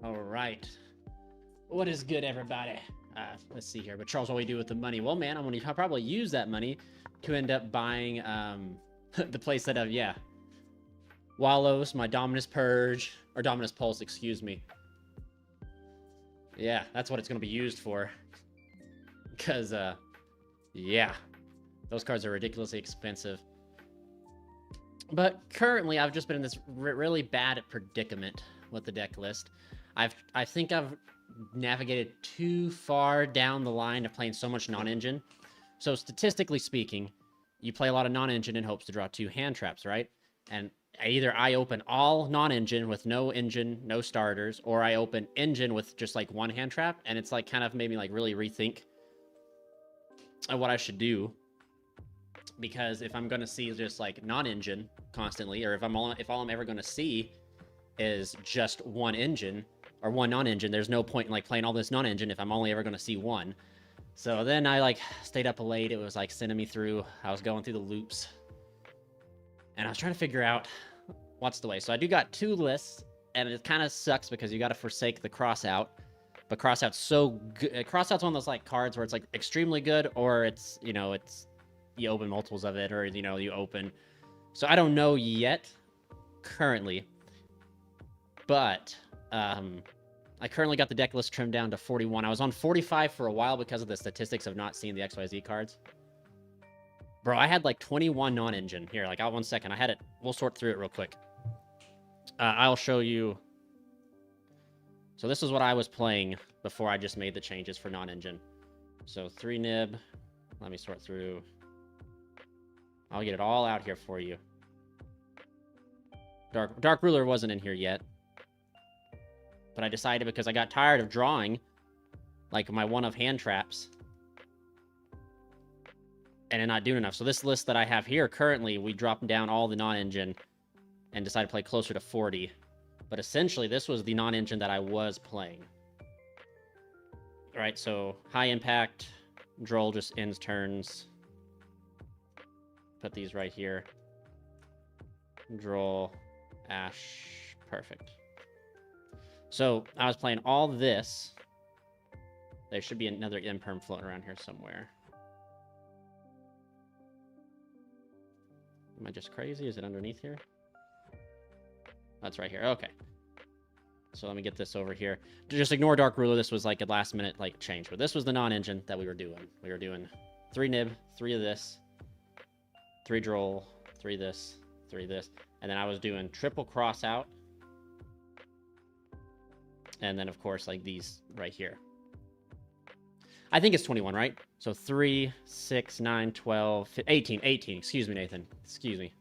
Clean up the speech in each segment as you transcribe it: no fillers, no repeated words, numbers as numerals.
All right. What is good, everybody? Let's see here. But Charles, what do we do with the money? Well, man, I'm going to probably use that money to end up buying the place that, yeah. Wallows, my Dominus Purge, or Dominus Pulse, excuse me. Yeah, that's what it's going to be used for. Because, yeah. Those cards are ridiculously expensive. But currently, I've just been in this really bad predicament with the deck list. I think I've navigated too far down the line of playing so much non-engine. So statistically speaking, you play a lot of non-engine in hopes to draw 2 hand traps, right? And either I open all non-engine with no engine, no starters, or I open engine with just like 1 hand trap, and it's like kind of made me like really rethink what I should do. Because if I'm gonna see just like non-engine constantly, or if all I'm ever gonna see is just 1 engine or 1 non-engine, there's no point in like playing all this non-engine if I'm only ever gonna see 1. So then I like stayed up late. It was like sending me through. I was going through the loops, and I was trying to figure out what's the way. So I do got 2 lists, and it kind of sucks because you got to forsake the crossout. But crossout's so good. Crossout's one of those like cards where it's like extremely good, or it's, you know, it's you open multiples of it, or, you know, you open. So I don't know yet currently, but I currently got the deck list trimmed down to 41. I was on 45 for a while because of the statistics of not seeing the XYZ cards. Bro, I had like 21 non-engine. Here, like, 1 second. I had it. We'll sort through it real quick. I'll show you. So this is what I was playing before I just made the changes for non-engine. So 3 nib. Let me sort through. I'll get it all out here for you. Dark Ruler wasn't in here yet. But I decided, because I got tired of drawing like my 1 of hand traps and it not doing enough. So this list that I have here currently, we dropped down all the non-engine and decided to play closer to 40. But essentially, this was the non-engine that I was playing. All right, so high impact, Droll just ends turns. Put these right here. Droll, Ash, perfect. So I was playing all this. There should be another imperm floating around here somewhere. Am I just crazy? Is it underneath here? That's right here. Okay. So let me get this over here. Just ignore Dark Ruler. This was like a last minute like change. But this was the non-engine that we were doing. We were doing 3 nib, 3 of this, 3 Droll, 3 this, 3 this. And then I was doing triple cross out. And then, of course, like these right here. I think it's 21, right? So 3, 6, 9, 12, 18. Excuse me, Nathan. Excuse me.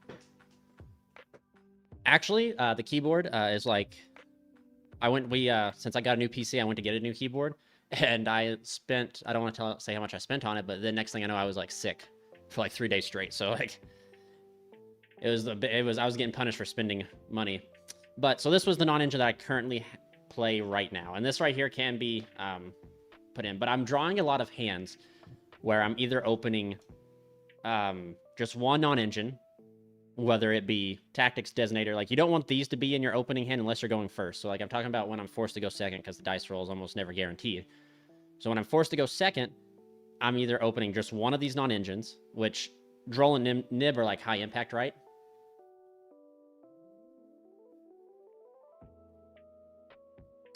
Actually, the keyboard is like... since I got a new PC, I went to get a new keyboard. And I spent... I don't want to say how much I spent on it, but the next thing I know, I was like sick for like 3 days straight. So like... I was getting punished for spending money. But, so this was the non-engine that I currently play right now, and this right here can be put in, but I'm drawing a lot of hands where I'm either opening just 1 non-engine, whether it be Tactics, Designator. Like, you don't want these to be in your opening hand unless you're going first. So like, I'm talking about when I'm forced to go second, because the dice roll is almost never guaranteed. So when I'm forced to go second, I'm either opening just 1 of these non-engines, which Droll and Nib are like high impact, right?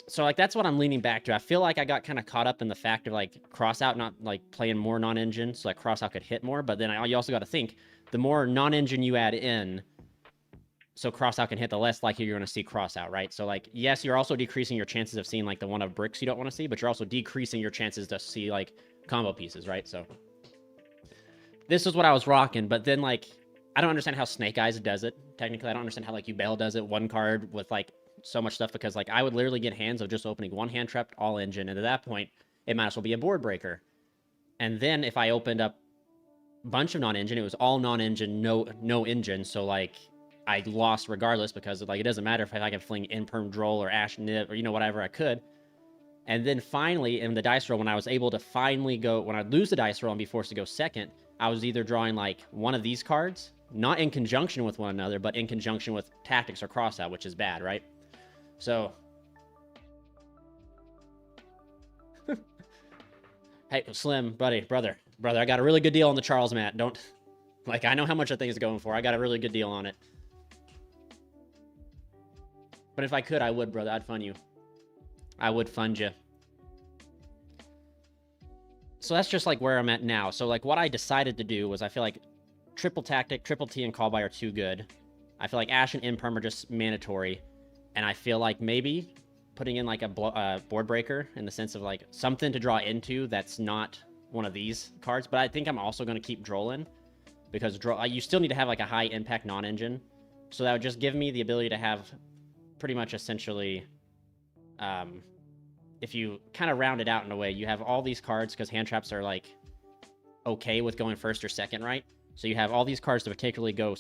So, like, that's what I'm leaning back to. I feel like I got kind of caught up in the fact of, like, crossout not, like, playing more non-engine, so, like, crossout could hit more. But then you also got to think, the more non-engine you add in, so crossout can hit, the less likely you're going to see crossout, right? So, like, yes, you're also decreasing your chances of seeing, like, the 1 of bricks you don't want to see, but you're also decreasing your chances to see, like, combo pieces, right? So, this is what I was rocking, but then, like, I don't understand how Snake Eyes does it. Technically, I don't understand how, like, Yubel does it. 1 card with, like, so much stuff, because like I would literally get hands of just opening 1 hand trap, all engine, and at that point it might as well be a board breaker. And then if I opened up a bunch of non-engine, it was all non-engine, no engine, so like I lost regardless, because like it doesn't matter if I can fling Imperm, Droll, or Ash Nib, or, you know, whatever I could. And then finally in the dice roll, when I was able to finally go, when I'd lose the dice roll and be forced to go second, I was either drawing like 1 of these cards, not in conjunction with one another, but in conjunction with Tactics or Crossout, which is bad, right? So Hey, Slim, brother, I got a really good deal on the Charles mat. Don't, like, I know how much that thing is going for. I got a really good deal on it. But if I could, I would, brother. I'd fund you. I would fund you. So that's just like where I'm at now. So like what I decided to do was I feel like triple tactic, triple T, and call by are too good. I feel like Ash and Imperm are just mandatory. And I feel like maybe putting in like a board breaker in the sense of like something to draw into that's not one of these cards. But I think I'm also going to keep Droll in because you still need to have like a high impact non-engine. So that would just give me the ability to have pretty much essentially, if you kind of round it out in a way, you have all these cards because hand traps are like okay with going first or second, right? So you have all these cards to particularly go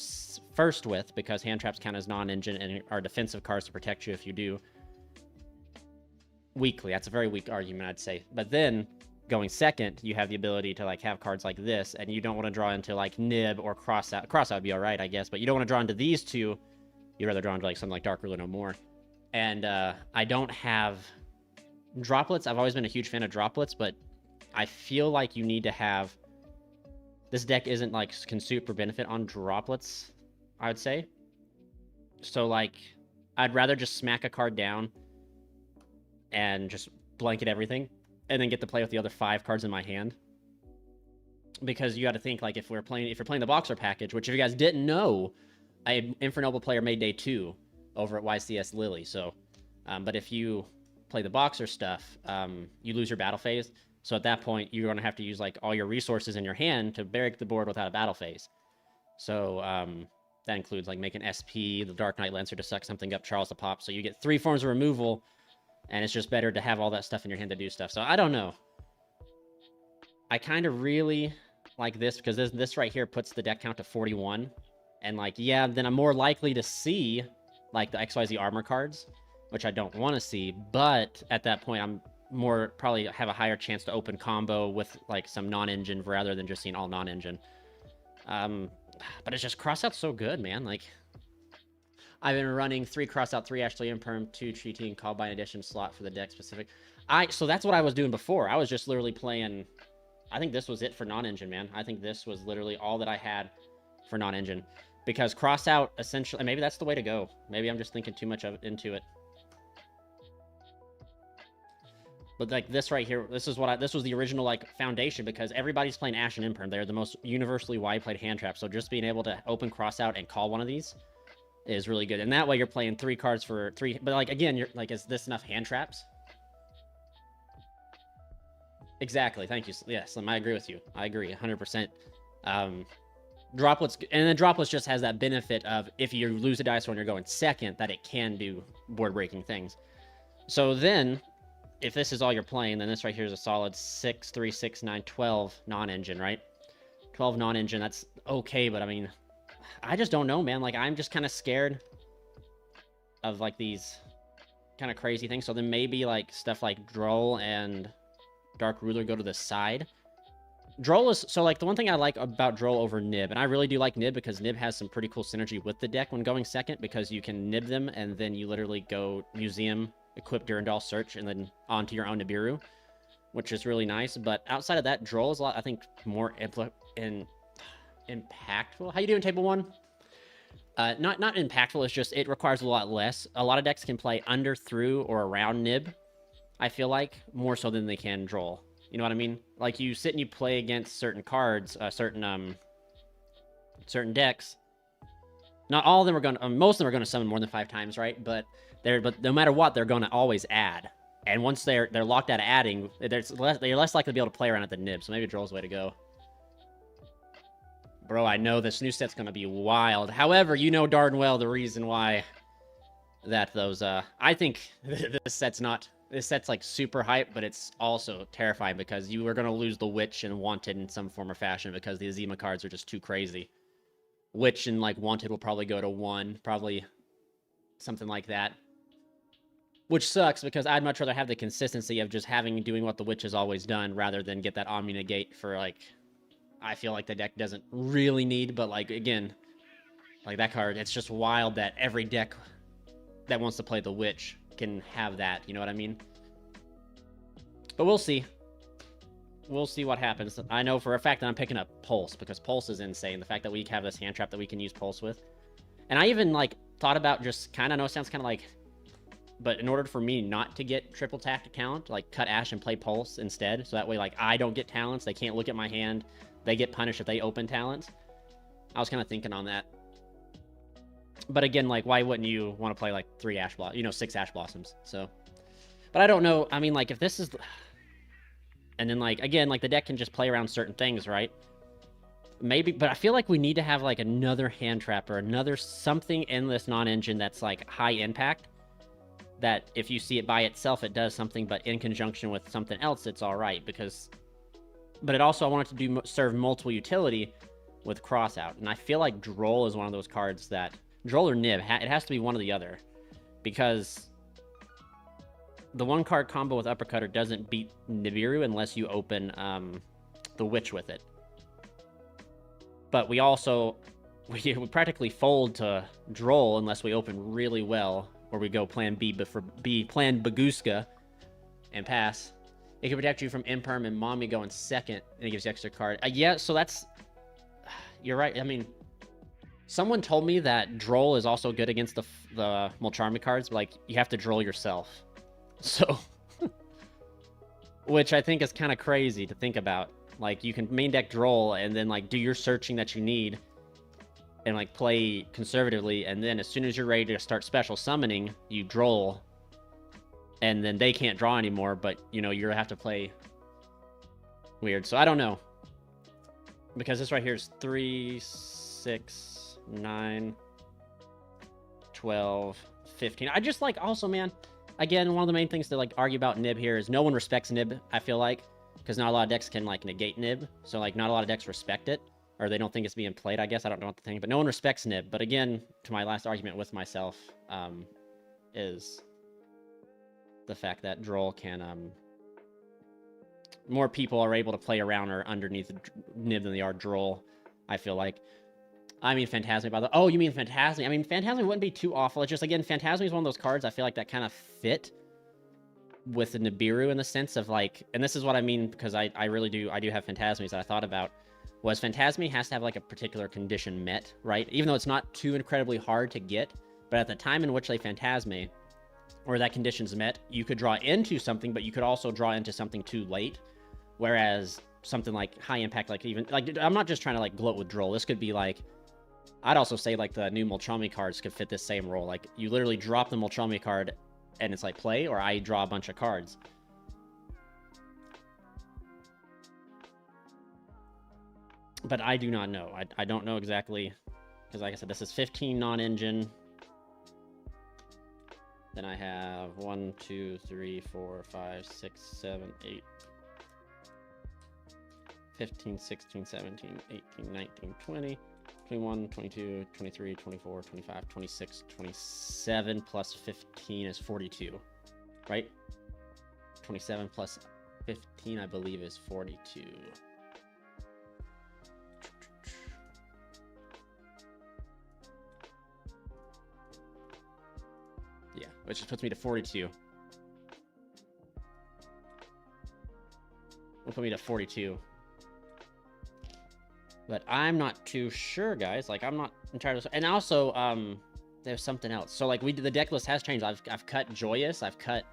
first with because hand traps count as non-engine and are defensive cards to protect you if you do. Weakly, that's a very weak argument, I'd say. But then going second, you have the ability to like have cards like this, and you don't want to draw into like Nib or Crossout. Crossout would be all right, I guess, but you don't want to draw into these two. You'd rather draw into like something like Dark Ruler No More. And I don't have droplets. I've always been a huge fan of droplets, but I feel like you need to have. This deck isn't like can super benefit on droplets, I would say. So like, I'd rather just smack a card down and just blanket everything, and then get to play with the other 5 cards in my hand. Because you got to think like if you're playing the Boxer package, which if you guys didn't know, an Infernoble player made day 2 over at YCS Lily. So, but if you play the Boxer stuff, you lose your battle phase. So at that point, you're going to have to use like all your resources in your hand to barrack the board without a battle phase. So that includes like making SP, the Dark Knight Lancer to suck something up, Charles to pop. So you get 3 forms of removal, and it's just better to have all that stuff in your hand to do stuff. So I don't know. I kind of really like this because this right here puts the deck count to 41. And like, yeah, then I'm more likely to see like the XYZ armor cards, which I don't want to see. But at that point, I'm more probably have a higher chance to open combo with like some non-engine rather than just seeing all non-engine. But it's just Crossout's so good, man. Like, I've been running 3 Crossout, 3 Ashley Imperm, 2 GT, and call by an addition slot for the deck specific. So that's what I was doing before. I was just literally playing. I think this was it for non-engine, man. I think this was literally all that I had for non-engine. Because Crossout essentially, maybe that's the way to go. Maybe I'm just thinking too much into it. But like this right here, this was the original like foundation because everybody's playing Ash and Imperm. They're the most universally wide played hand trap. So just being able to open Crossout and call one of these is really good. And that way you're playing 3 cards for 3. But like again, you're like, is this enough hand traps? Exactly. Thank you. Yes, I agree with you. I agree 100%. Droplets, and then Droplets just has that benefit of if you lose a dice when you're going second, that it can do board breaking things. So then, if this is all you're playing, then this right here is a solid 6, 3, 6, 9, 12 non-engine, right? 12 non-engine, that's okay, but I mean, I just don't know, man. Like, I'm just kind of scared of like these kind of crazy things. So then maybe like stuff like Droll and Dark Ruler go to the side. Droll is, so like the one thing I like about Droll over Nib, and I really do like Nib because Nib has some pretty cool synergy with the deck when going second because you can Nib them and then you literally go Museum, equip Durandal Search, and then onto your own Nibiru, which is really nice. But outside of that, Droll is a lot, I think, more impactful. How you doing, Table 1? Not impactful, it's just it requires a lot less. A lot of decks can play under, through, or around Nib, I feel like, more so than they can Droll. You know what I mean? Like, you sit and you play against certain cards, certain decks. Not all of them are going to, most of them are going to summon more than 5 times, right? But no matter what, they're going to always add. And once they're locked out of adding, they're less likely to be able to play around at the Nib. So maybe Droll's the way to go. Bro, I know this new set's going to be wild. However, you know darn well the reason why that those, I think this set's like super hype, but it's also terrifying because you are going to lose the Witch and Wanted in some form or fashion because the Azima cards are just too crazy. Witch and like Wanted will probably go to 1, probably something like that. Which sucks because I'd much rather have the consistency of just doing what the Witch has always done rather than get that Omni Negate for like, I feel like the deck doesn't really need, but like, again, like that card, it's just wild that every deck that wants to play the Witch can have that, you know what I mean? But we'll see. we'll see what happens. I know for a fact that I'm picking up Pulse because Pulse is insane. The fact that we have this hand trap that we can use Pulse with. And I even like thought about just kind of, know it sounds kind of like, but in order for me not to get triple tactic talent, like cut Ash and play Pulse instead. So that way, like, I don't get talents. They can't look at my hand. They get punished if they open talents. I was kind of thinking on that. But again, like, why wouldn't you want to play like 3 Ash Blossoms, you know, 6 Ash Blossoms? So, but I don't know. I mean, like, if this is, and then like, again, like the deck can just play around certain things, right? Maybe, but I feel like we need to have like another hand trap or another something in this non-engine that's like high impact. That if you see it by itself, it does something, but in conjunction with something else, it's all right. Because, but it also, I want it to serve multiple utility with Crossout. And I feel like Droll is one of those cards that, Droll or Nib, it has to be one or the other. Because the one card combo with Uppercutter doesn't beat Nibiru unless you open the Witch with it. But we also, we practically fold to Droll unless we open really well. Or we go plan B, but for B, plan Bagooska and pass. It can protect you from Imperm and Mommy going second, and it gives you extra card. Yeah, so that's... You're right. I mean, someone told me that Droll is also good against the Mulcharmy cards, but, like, you have to Droll yourself. So... which I think is kind of crazy to think about. Like, you can main deck Droll and then, like, do your searching that you need and like play conservatively, and then as soon as you're ready to start special summoning, you Droll, and then they can't draw anymore, but you know, you have to play weird. So I don't know, because this right here is 3, 6, 9, 12, 15. I just like, also, man, again, one of the main things to like argue about Nib here is no one respects Nib, I feel like, because not a lot of decks can like negate Nib, so like not a lot of decks respect it. Or they don't think it's being played, I guess. I don't know what to think. But no one respects Nib. But again, to my last argument with myself, is the fact that Droll can... more people are able to play around or underneath Nib than they are Droll, I feel like. I mean, Phantasme, by the way. Oh, you mean Phantasme? I mean, Phantasme wouldn't be too awful. It's just, again, Phantasme is one of those cards I feel like that kind of fit with the Nibiru in the sense of, like... And this is what I mean, because I really do... I do have Phantasmes that I thought about. Was Phantasme has to have like a particular condition met, right? Even though it's not too incredibly hard to get, but at the time in which they Phantasme, or that condition's met, you could draw into something, but you could also draw into something too late. Whereas something like high impact, like even, like, I'm not just trying to like gloat with Droll. This could be like, I'd also say like the new Mulcharmy cards could fit this same role. Like you literally drop the Mulcharmy card and it's like play, or I draw a bunch of cards. But I do not know. I don't know exactly, because like I said, this is 15 non-engine. Then I have 1, 2, 3, 4, 5, 6, 7, 8, 15, 16, 17, 18, 19, 20, 21, 22, 23, 24, 25, 26, 27 plus 15 is 42, right? 27 plus 15, I believe, is 42. Yeah, which just puts me to 42. Will put me to 42. But I'm not too sure, guys. Like, I'm not entirely... And also, there's something else. So, like, the deck list has changed. I've cut Joyous. I've cut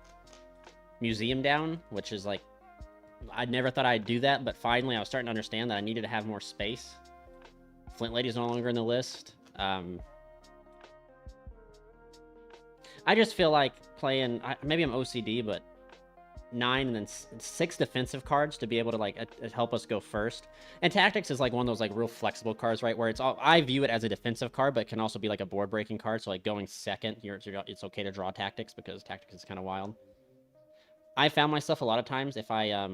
Museum down, which is, like... I never thought I'd do that, but finally I was starting to understand that I needed to have more space. Flint Lady is no longer in the list. I just feel like playing... maybe I'm OCD, but 9 and then 6 defensive cards to be able to, like, help us go first. And Tactics is, like, one of those, like, real flexible cards, right? Where it's all... I view it as a defensive card, but it can also be, like, a board-breaking card. So, like, going second, it's okay to draw Tactics, because Tactics is kind of wild. I found myself a lot of times, if I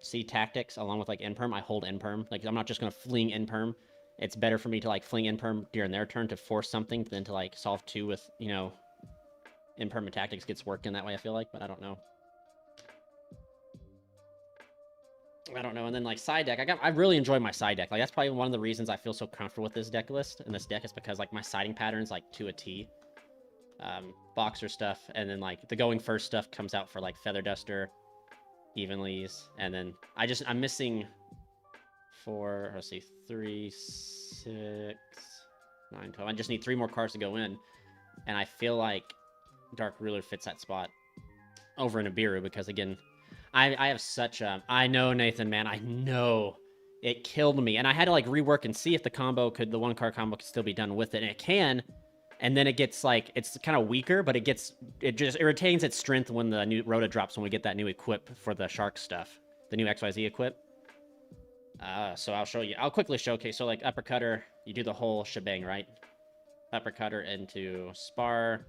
see Tactics along with, like, Imperm, I hold Imperm. Like, I'm not just going to fling Imperm. It's better for me to, like, fling Imperm during their turn to force something than to, like, solve 2 with, you know... Imperm and Tactics gets worked in that way, I feel like, but I don't know. And then, like, side deck, I really enjoy my side deck. Like, that's probably one of the reasons I feel so comfortable with this deck list, and this deck is because, like, my siding pattern's, like, to a T. Boxer stuff, and then, like, the going first stuff comes out for, like, Feather Duster, evenlies, and then I'm missing 4, let's see, 3, 6, 9, 12. I just need 3 more cards to go in, and I feel like Dark Ruler fits that spot over Nibiru because, again, I have such a... I know, Nathan, man, I know. It killed me, and I had to, like, rework and see if the combo could... The one-card combo could still be done with it, and it can, and then it gets, like... It's kind of weaker, but it retains its strength when the new Rhoda drops, when we get that new equip for the Shark stuff. The new XYZ equip. So I'll show you. I'll quickly showcase. So, like, Uppercutter, you do the whole shebang, right? Uppercutter into Spar.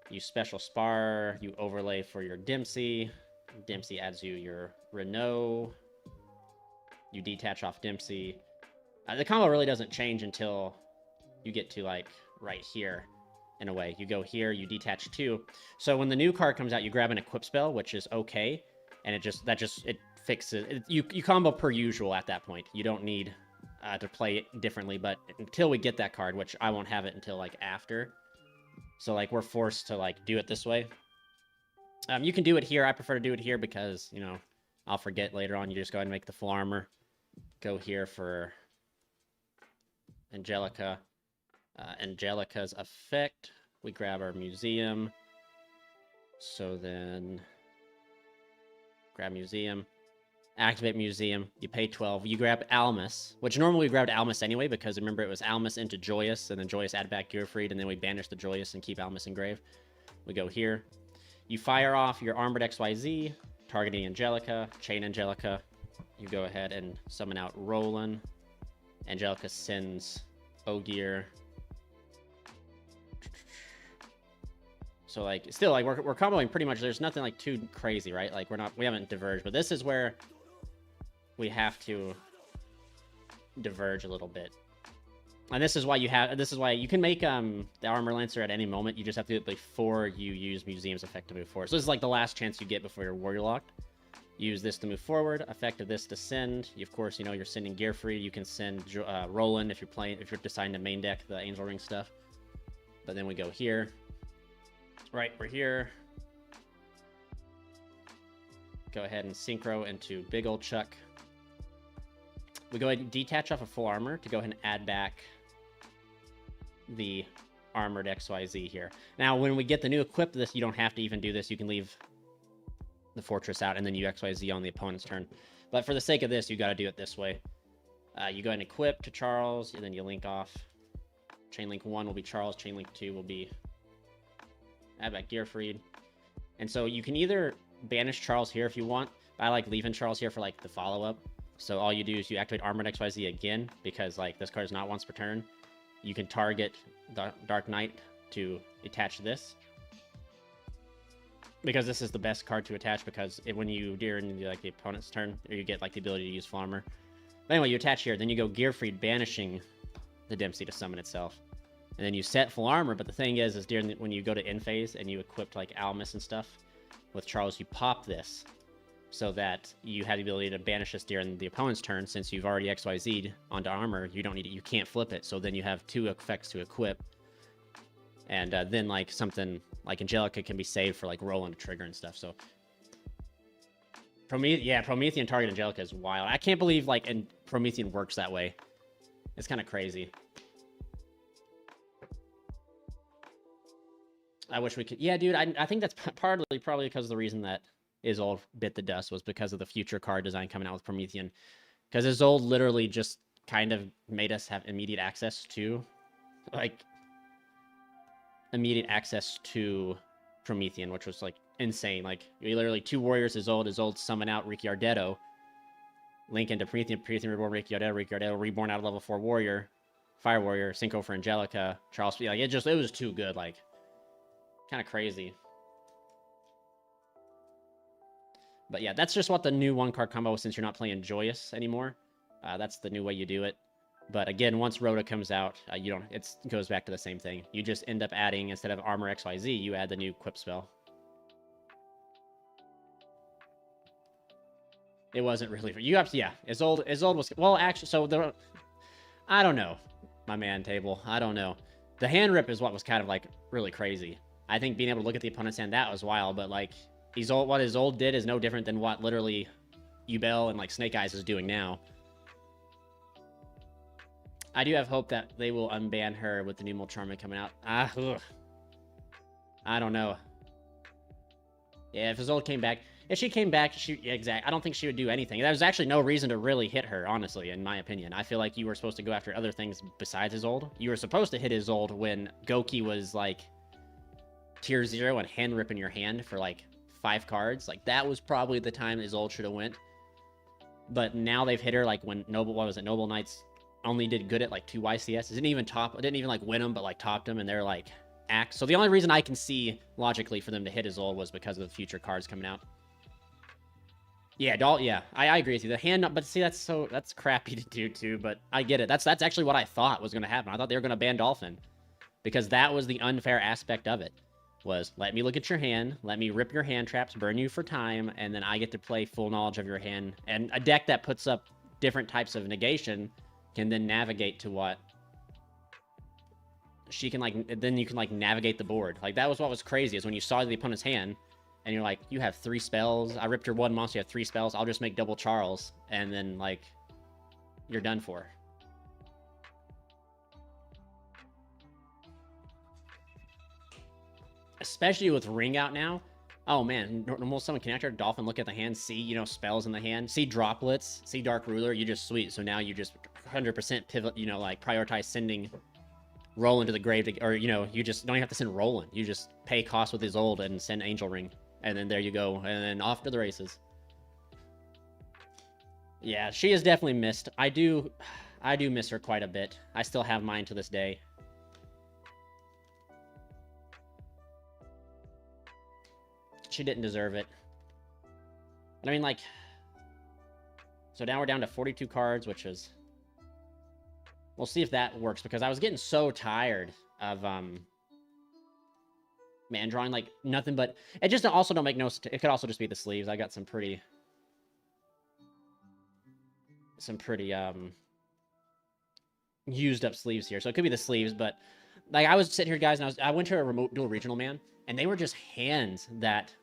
You special Spar. You overlay for your Dempsey. Dempsey adds you your Renault. You detach off Dempsey. The combo really doesn't change until you get to, like, right here, in a way. You go here, you detach 2. So when the new card comes out, you grab an equip spell, which is okay. And it fixes it. You combo per usual at that point. You don't need to play it differently, but until we get that card, which I won't have it until, like, after. So, like, we're forced to, like, do it this way. You can do it here. I prefer to do it here because, you know, I'll forget later on. You just go ahead and make the full armor. Go here for Angelica. Angelica's effect. We grab our museum. So then... Grab museum. Activate museum. You pay 12. You grab Almus, which normally we grabbed Almus anyway, because remember it was Almus into Joyous, and then Joyous add back Gearfried, and then we banish the Joyous and keep Almus engraved. We go here. You fire off your Armored XYZ, targeting Angelica, chain Angelica. You go ahead and summon out Roland. Angelica sends Ogier. So, like, still, like, we're comboing pretty much. There's nothing, like, too crazy, right? Like, we haven't diverged, but this is where we have to diverge a little bit. And this is why you can make the Armor Lancer at any moment. You just have to do it before you use Museum's effect to move forward. So this is like the last chance you get before you're warrior locked. Use this to move forward. Effect of this to send. Of course, you know, you're sending Gearfried. You can send Roland if you're deciding to main deck the Angel Ring stuff. But then we go here. Right, we're here. Go ahead and synchro into Big Ol' Chuck. We go ahead and detach off of full armor to go ahead and add back the Armored XYZ here. Now, when we get the new equip this, you don't have to even do this. You can leave the Fortress out and then you XYZ on the opponent's turn. But for the sake of this, you got to do it this way. You go ahead and equip to Charles, and then you link off. Chain link 1 will be Charles. Chain link 2 will be add back Gearfried. And so you can either banish Charles here if you want. I like leaving Charles here for, like, the follow-up. So all you do is you activate Armored XYZ again, because, like, this card is not once per turn. You can target Dark Knight to attach this, because this is the best card to attach, because when you during, like, the opponent's turn, or you get, like, the ability to use full armor. But anyway, you attach here, then you go Gearfried, banishing the Dempsey to summon itself. And then you set full armor, but the thing is when you go to end phase and you equip, like, Almus and stuff with Charles, you pop this so that you have the ability to banish this during the opponent's turn. Since you've already XYZ'd onto armor, you don't need it, you can't flip it. So then you have 2 effects to equip. And then, like, something like Angelica can be saved for, like, Roland to trigger and stuff. So Promethean target Angelica is wild. I can't believe, like, and Promethean works that way. It's kind of crazy. I wish we could... Yeah, dude, I think that's partly probably because of the reason that Isolde bit the dust was because of the future card design coming out with Promethean. Because Isolde literally just kind of made us have immediate access to, like, Promethean, which was, like, insane. Like, you literally 2 warriors, Isolde summon out Ricky Ardetto, link into Promethean reborn Ricky Ardetto reborn out of level 4 warrior, Fire Warrior, Cinco for Angelica, Charles... Like, it was too good, like... Kind of crazy. But yeah, that's just what the new 1-card combo is, since you're not playing Joyous anymore. That's the new way you do it. But again, once Rhoda comes out, it goes back to the same thing. You just end up adding, instead of Armor XYZ, you add the new equip spell. It wasn't really... Isolde was... Well, actually, so I don't know, my man, Table. I don't know. The hand rip is what was kind of, like, really crazy. I think being able to look at the opponent's hand, that was wild, but, like, What his old did is no different than what literally Yubel and like Snake Eyes is doing now. I do have hope that they will unban her with the new Molcharmin coming out. I don't know. Yeah, if Isolde came back, if she came back, I don't think she would do anything. There's actually no reason to really hit her, honestly, in my opinion. I feel like you were supposed to go after other things besides Isolde. You were supposed to hit Isolde when Goki was like tier 0 and hand ripping your hand for like 5 cards. Like that was probably the time Isolde should have went. But now they've hit her like when Noble Knights only did good at like 2 YCS. It didn't even like win them, but like topped them, and they're like axe. So the only reason I can see logically for them to hit Isolde was because of the future cards coming out. Yeah, I agree with you. The hand, but see, that's crappy to do too. But I get it. That's actually what I thought was going to happen. I thought they were going to ban Dolphin, because that was the unfair aspect of it. Was let me look at your hand, let me rip your hand traps, burn you for time, and then I get to play full knowledge of your hand. And a deck that puts up different types of negation can then navigate to what she can like. Then you can like navigate the board. Like that was what was crazy, is when you saw the opponent's hand and you're like, you have 3 spells. I ripped your 1 monster, you have 3 spells. I'll just make double Charles, and then like you're done for. Especially with Ring out now. Oh man, normal summon Connector, Dolphin, look at the hand, see, you know, spells in the hand, see droplets, see Dark Ruler, you just sweet. So now you just 100% pivot, you know, like prioritize sending Roland to the grave, or, you know, you just don't even have to send Roland. You just pay cost with Isolde and send Angel Ring. And then there you go. And then off to the races. Yeah, she is definitely missed. I do miss her quite a bit. I still have mine to this day. She didn't deserve it. And I mean, like, so now we're down to 42 cards, which is, we'll see if that works, because I was getting so tired of man drawing like nothing but, it just also don't make no, it could also just be the sleeves. I got some pretty used up sleeves here, so it could be the sleeves. But like I was sitting here, guys, and I went to a remote dual regional, man, and they were just hands that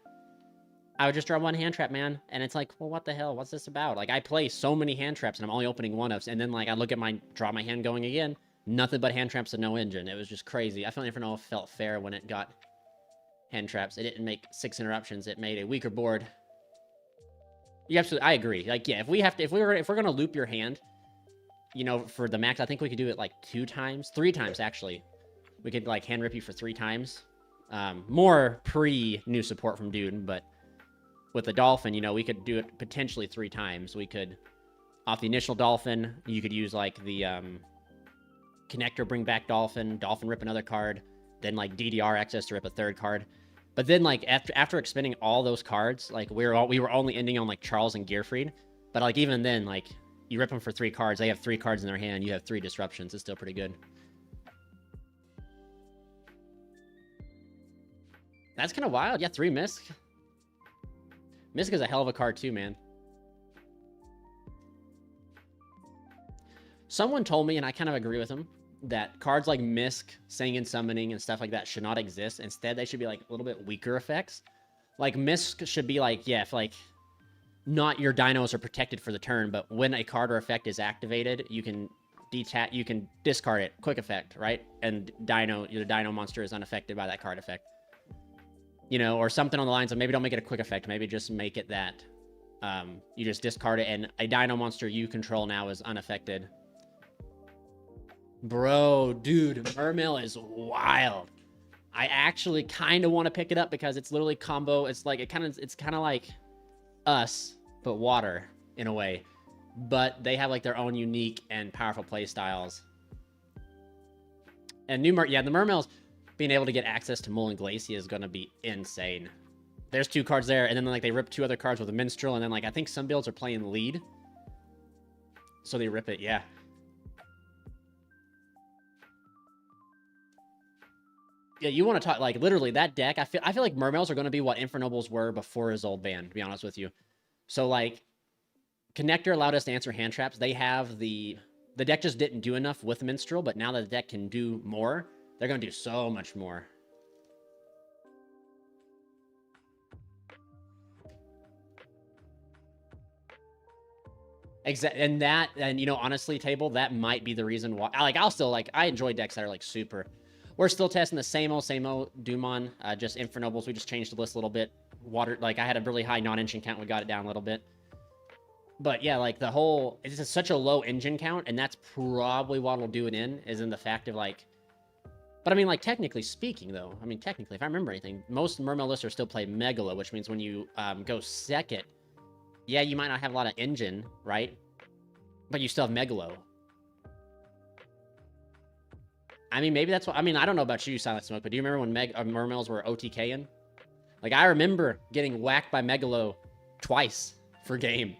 I would just draw 1 hand trap, man. And it's like, well, what the hell? What's this about? Like, I play so many hand traps, and I'm only opening 1 of, and then, like, I look at draw my hand going again. Nothing but hand traps and no engine. It was just crazy. I never know if it felt fair when it got hand traps. It didn't make 6 interruptions. It made a weaker board. You absolutely, I agree. Like, yeah, if we're gonna loop your hand, you know, for the max, I think we could do it like 3 times, actually. We could, like, hand rip you for 3 times. More pre-new support from Dude, but with the Dolphin, you know, we could do it potentially 3 times. We could, off the initial Dolphin, you could use, like, the Connector, bring back Dolphin rip another card, then, like, DDR access to rip a 3rd card. But then, like, after expending all those cards, like, we were only ending on, like, Charles and Gearfried. But, like, even then, like, you rip them for 3 cards, they have 3 cards in their hand, you have 3 disruptions. It's still pretty good. That's kind of wild. Yeah, 3 Misk. Misk is a hell of a card too, man. Someone told me, and I kind of agree with him, that cards like Misk, Singing and Summoning, and stuff like that should not exist. Instead, they should be like a little bit weaker effects. Like, Misk should be like, yeah, if like not your dinos are protected for the turn, but when a card or effect is activated, you can discard it, quick effect, right? And the dino monster is unaffected by that card effect. You know, or something on the lines of, maybe don't make it a quick effect, maybe just make it that you just discard it, and a dino monster you control now is unaffected. Bro, dude, Mermail is wild. I actually kind of want to pick it up because it's literally combo. It's like it's kind of like us, but water in a way. But they have like their own unique and powerful play styles. And the Mermails being able to get access to Mullen Glacier is going to be insane. There's 2 cards there, and then like they rip 2 other cards with a Minstrel, and then like I think some builds are playing lead, so they rip it. Yeah. Yeah, you want to talk like literally that deck. I feel like Mermails are going to be what Infernobles were before his old ban, to be honest with you. So like Connector allowed us to answer hand traps. They have the deck just didn't do enough with Minstrel, but now that the deck can do more, they're going to do so much more. Exactly, and you know, honestly, table, that might be the reason why. Like, I'll still like, I enjoy decks that are like super. We're still testing the same old Dumon, just Infernobles. We just changed the list a little bit. Water, like, I had a really high non-engine count. We got it down a little bit. But yeah, like the whole, it's just such a low engine count, and that's probably what'll do it is in the fact of like. But I mean, like, technically speaking, though, I mean, technically, if I remember anything, most Mermail lists are still play Megalo, which means when you go second, yeah, you might not have a lot of engine, right? But you still have Megalo. I mean, maybe that's what... I mean, I don't know about you, Silent Smoke, but do you remember when Mermails were OTKing? Like, I remember getting whacked by Megalo twice for game.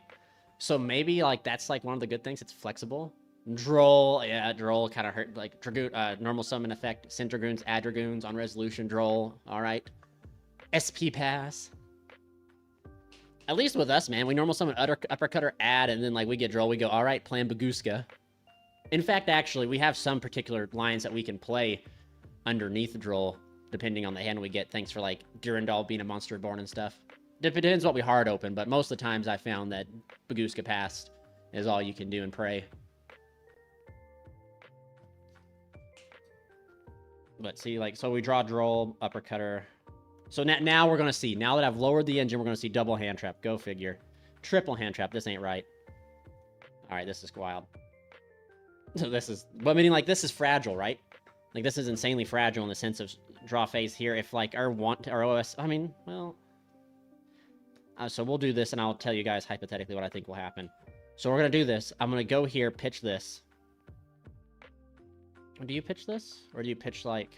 So maybe, like, that's, like, one of the good things. It's flexible. Droll, yeah, Droll kind of hurt. Like, normal summon effect. Send Dragoons, add Dragoons on resolution. Droll, alright. SP pass. At least with us, man, we normal summon uppercutter, add, and then like we get Droll, we go, all right, plan Bagooska. In fact, actually, we have some particular lines that we can play underneath Droll, depending on the hand we get. Thanks for like Durandal being a monster born and stuff. Depends what we hard open, but most of the times I found that Bagooska Past is all you can do and pray. But see, like, so we draw Droll, uppercutter. So now we're going to see. Now that I've lowered the engine, we're going to see double hand trap. Go figure. Triple hand trap. This ain't right. All right, this is wild. So this is... But meaning, like, this is fragile, right? Like, this is insanely fragile in the sense of draw phase here. If, like, our OS... I mean, well... so we'll do this, and I'll tell you guys hypothetically what I think will happen. So we're going to do this. I'm going to go here, pitch this. Do you pitch this? Or do you pitch, like...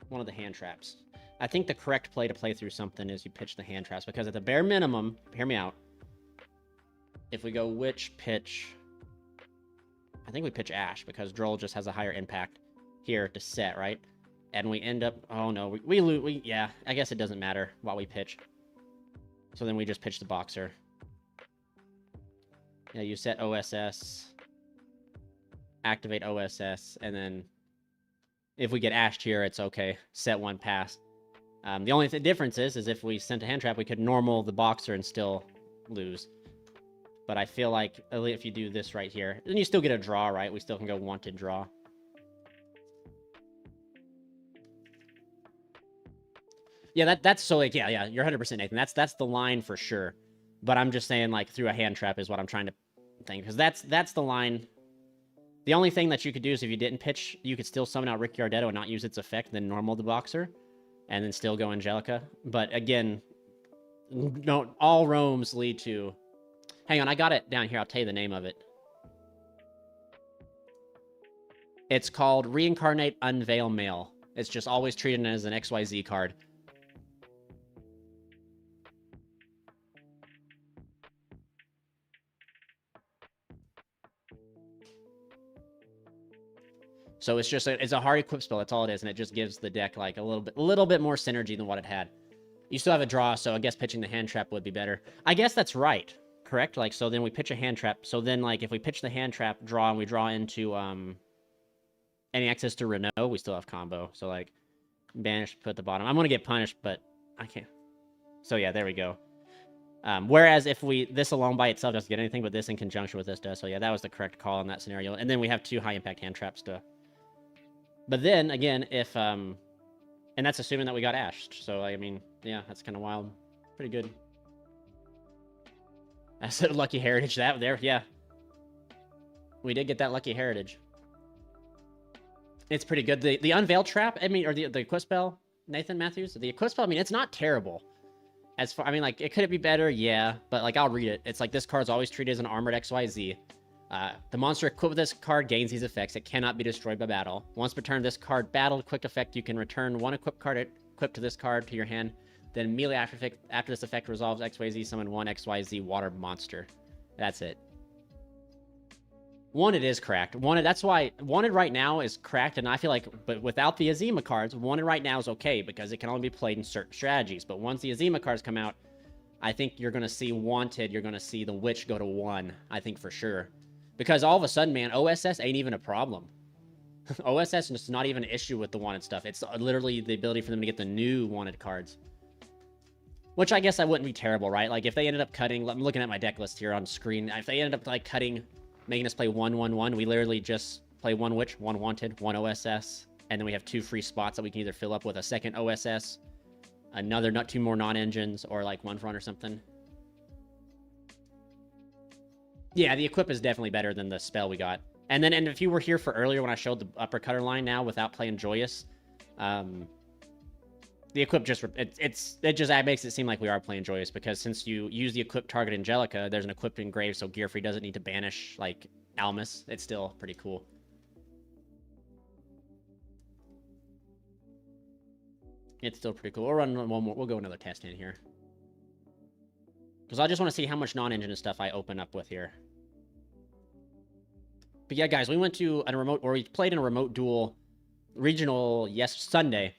one of the hand traps? I think the correct play to play through something is you pitch the hand traps, because at the bare minimum, hear me out, if we go which pitch, I think we pitch Ash, because Droll just has a higher impact here to set, right? And we end up, oh no, we yeah, I guess it doesn't matter what we pitch. So then we just pitch the Boxer. Yeah, you set OSS, activate OSS, and then if we get Ashed here, it's okay. Set one pass. The only difference is if we sent a hand trap, we could normal the Boxer and still lose. But I feel like if you do this right here, then you still get a draw, right? We still can go wanted draw. Yeah, that's so like, yeah, you're 100% Nathan. That's the line for sure. But I'm just saying, like, through a hand trap is what I'm trying to think, because that's the line. The only thing that you could do is if you didn't pitch, you could still summon out Rick Yardetto and not use its effect, then normal the Boxer, and then still go Angelica. But again, no, all roams lead to... Hang on, I got it down here. I'll tell you the name of it. It's called Reincarnate Unveil Mail. It's just always treated as an XYZ card. So it's just it's a hard equip spell. That's all it is, and it just gives the deck like a little bit more synergy than what it had. You still have a draw, so I guess pitching the hand trap would be better. I guess that's right, correct? Like, so then we pitch a hand trap. So then, like, if we pitch the hand trap, draw, and we draw into any access to Renault, we still have combo. So like, banish, put at the bottom. I'm gonna get punished, but I can't. So yeah, there we go. Whereas if this alone by itself doesn't get anything, but this in conjunction with this does. So yeah, that was the correct call in that scenario. And then we have 2 high impact hand traps to... But then, again, if, and that's assuming that we got ashed. So, I mean, yeah, that's kind of wild. Pretty good. I said Lucky Heritage. That there, yeah. We did get that Lucky Heritage. It's pretty good. The Unveil Trap, I mean, or the Equip Spell, Nathan Matthews? The Equip Spell, I mean, it's not terrible. As far, I mean, like, could it be better? Yeah, but, like, I'll read it. It's like, this card's always treated as an armored XYZ. The monster equipped with this card gains these effects. It cannot be destroyed by battle. Once per turn, this card battled. Quick effect, you can return one equipped card equipped to this card to your hand. Then immediately after this effect resolves, XYZ summon one XYZ water monster. That's it. Wanted is cracked. Wanted, that's why Wanted right now is cracked, and I feel like, but without the Azima cards, Wanted right now is okay, because it can only be played in certain strategies. But once the Azima cards come out, I think you're going to see Wanted, you're going to see the Witch go to 1, I think for sure. Because all of a sudden, man, OSS ain't even a problem. OSS is not even an issue with the Wanted stuff. It's literally the ability for them to get the new Wanted cards. Which I guess I wouldn't be terrible, right? Like, if they ended up cutting... I'm looking at my deck list here on screen. If they ended up, like, cutting... Making us play 1-1-1, we literally just play one Witch, one Wanted, one OSS. And then we have 2 free spots that we can either fill up with a second OSS, another... 2 more non-engines, or, like, 1 front or something. Yeah, the equip is definitely better than the spell we got. And then, and if you were here for earlier when I showed the uppercutter line now without playing Joyous, the equip just, it just makes it seem like we are playing Joyous, because since you use the equip target Angelica, there's an equipped engrave, so Gearfree doesn't need to banish, like, Almus. It's still pretty cool. It's still pretty cool. We'll run one more. We'll go another test in here. Because I just want to see how much non-engine stuff I open up with here. But yeah, guys, we went to a remote, or we played in a remote duel regional Sunday,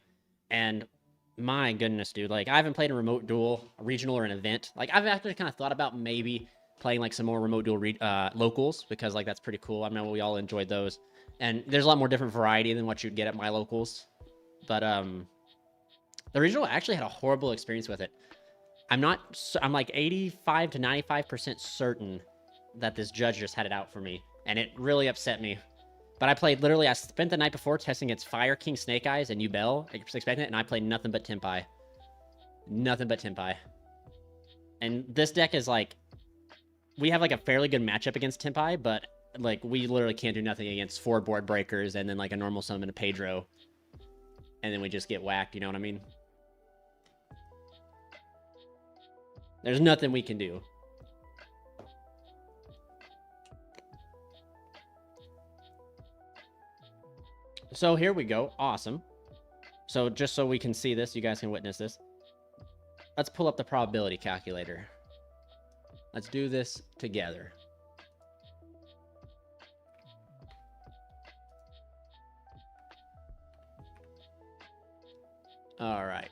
and my goodness, dude, like, I haven't played a remote duel, a regional, or an event. Like, I've actually kind of thought about maybe playing, like, some more remote duel locals, because, like, that's pretty cool. I know we all enjoyed those. And there's a lot more different variety than what you'd get at my locals. But, the regional actually had a horrible experience with it. I'm like 85 to 95% certain that this judge just had it out for me, and it really upset me. But I spent the night before testing its Fire King Snake Eyes and Yubel, expecting it, and I played nothing but Tempai. Nothing but Tempai. And this deck is like, we have like a fairly good matchup against Tempai, but like we literally can't do nothing against 4 board breakers and then like a normal summon a Pedro. And then we just get whacked, you know what I mean? There's nothing we can do. So here we go. Awesome. So just so we can see this, you guys can witness this. Let's pull up the probability calculator. Let's do this together. All right.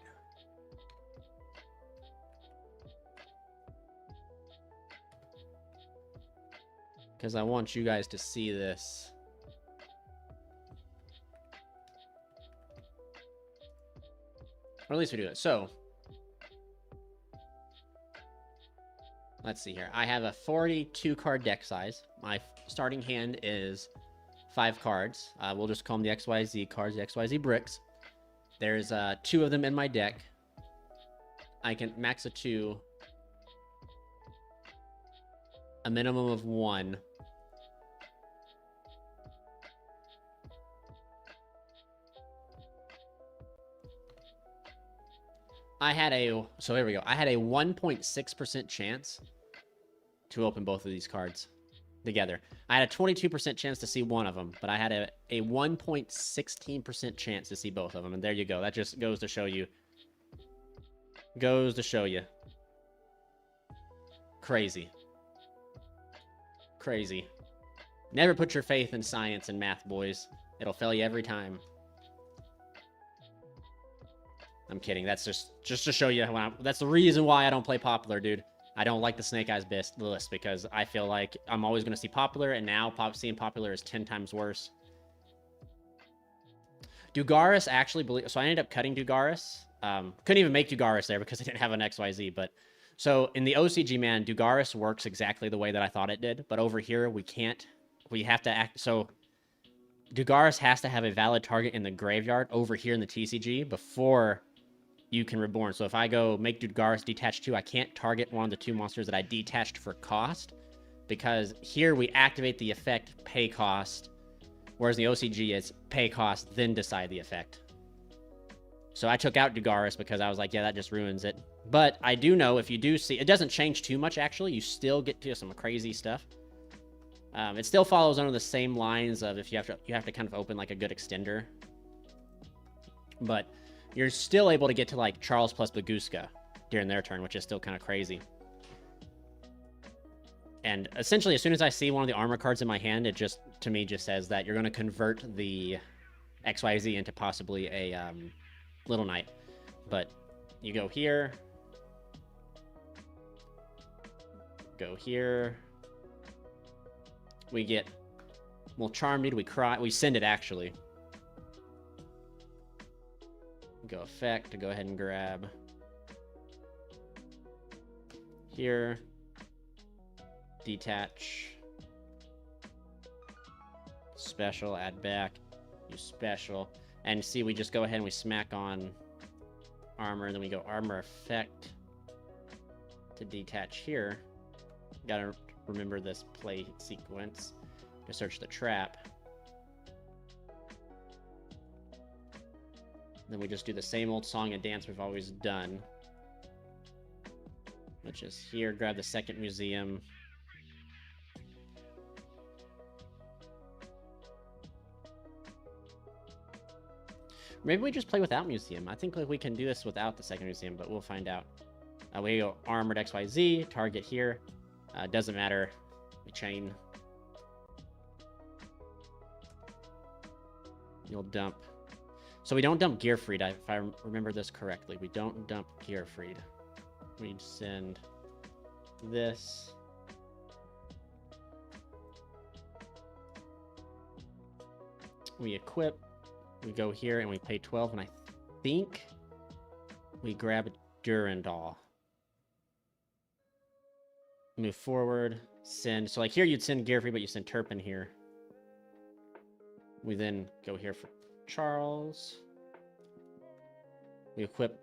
Because I want you guys to see this. Or at least we do it. So, let's see here. I have a 42 card deck size. My starting hand is 5 cards. We'll just call them the XYZ cards, the XYZ bricks. There's 2 of them in my deck. I can max a 2. A minimum of 1. So here we go. I had a 1.6% chance to open both of these cards together. I had a 22% chance to see one of them, but I had a 1.16% chance to see both of them. And there you go. That just goes to show you. Goes to show you. Crazy. Crazy. Never put your faith in science and math, boys. It'll fail you every time. I'm kidding. That's just to show you how that's the reason why I don't play popular, dude. I don't like the Snake Eyes list because I feel like I'm always going to see popular, and now seeing popular is 10 times worse. Dugaris actually so I ended up cutting Dugaris. Couldn't even make Dugaris there because I didn't have an XYZ, but so in the OCG, man, Dugaris works exactly the way that I thought it did, but over here we can't. We have to act so Dugaris has to have a valid target in the graveyard over here in the TCG before you can reborn. So if I go make Dugaris detach 2, I can't target one of the 2 monsters that I detached for cost, because here we activate the effect, pay cost, whereas in the OCG it's pay cost, then decide the effect. So I took out Dugaris because I was like, yeah, that just ruins it. But I do know if you do see, it doesn't change too much actually. You still get to some crazy stuff. It still follows under the same lines of if you have to kind of open like a good extender. But you're still able to get to like Charles plus Baguska during their turn, which is still kind of crazy. And essentially, as soon as I see one of the armor cards in my hand, it just, to me, just says that you're going to convert the XYZ into possibly a Little Knight. But you go here. Go here. We get, well, Charmed, we cry, we send it actually. Go effect to go ahead and grab. here. Detach. Special, add back. Use special. And see, we just go ahead and we smack on armor, and then we go armor effect to detach here. Gotta remember this play sequence to search the trap. Then we just do the same old song and dance we've always done, which is here, grab the second museum. Maybe we just play without museum. I think like we can do this without the second museum, but we'll find out. We go armored XYZ, target here. Doesn't matter. We chain. You'll dump. So we don't dump Gearfried, if I remember this correctly. We don't dump Gearfried. We send this. We equip. We go here and we pay 12, and I think we grab Durandal. Move forward, send. So like here you'd send Gearfried, but you send Turpin here. We then go here for Charles. We equip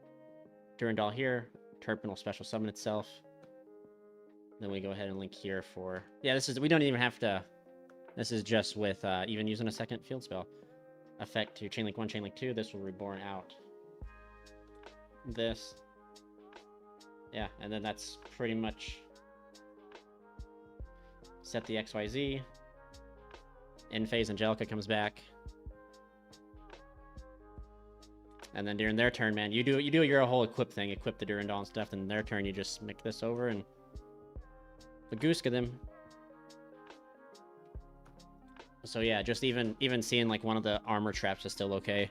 Durandal here. Turpin will special summon itself. Then we go ahead and link here for... Yeah, this is... We don't even have to... This is just with even using a second field spell. Effect to Chainlink 1, Chainlink 2. This will reborn out. This. Yeah, and then that's pretty much... Set the XYZ. In phase, Angelica comes back. And then during their turn, man, you do your whole equip thing, equip the Durandal and stuff, and their turn you just make this over and Bagooska them. So yeah, just even seeing like one of the armor traps is still okay.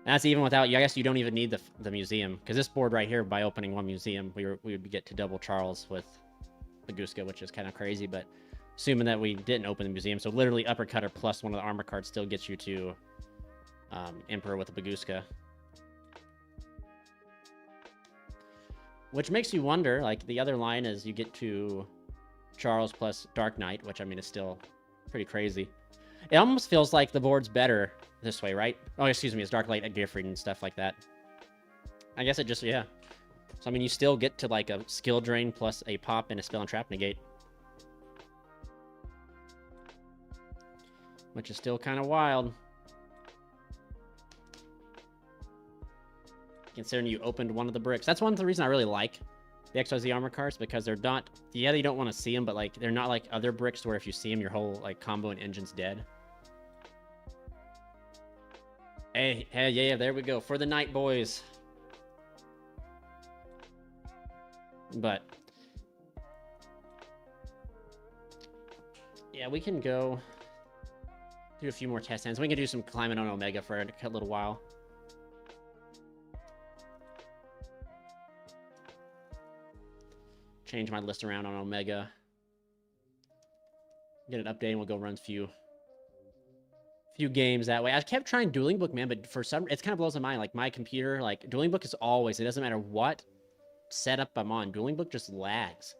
And that's even without, I guess you don't even need the museum, because this board right here, by opening one museum, we would get to double Charles with Bagooska, which is kind of crazy, but assuming that we didn't open the museum, so literally Uppercutter plus one of the armor cards still gets you to Emperor with the Bagooska. Which makes you wonder, like, the other line is you get to Charles plus Dark Knight, which, I mean, is still pretty crazy. It almost feels like the board's better this way, right? Oh, excuse me, it's Dark Light at Gearfried and stuff like that. I guess it just, yeah. So, I mean, you still get to, like, a skill drain plus a pop and a spell and trap negate. Which is still kind of wild. Considering you opened one of the bricks. That's one of the reasons I really like the XYZ armor cards, because they're not... Yeah, you don't want to see them, but, like, they're not like other bricks where if you see them, your whole, like, combo and engine's dead. Hey, yeah, there we go. For the night, boys. But... yeah, we can go... do a few more test hands. We can do some climbing on Omega for a little while. Change my list around on Omega. Get an update and we'll go run a few games that way. I kept trying Dueling Book, man, but for some... It kind of blows my mind. Like, my computer, like, Dueling Book is always... It doesn't matter what setup I'm on. Dueling Book just lags.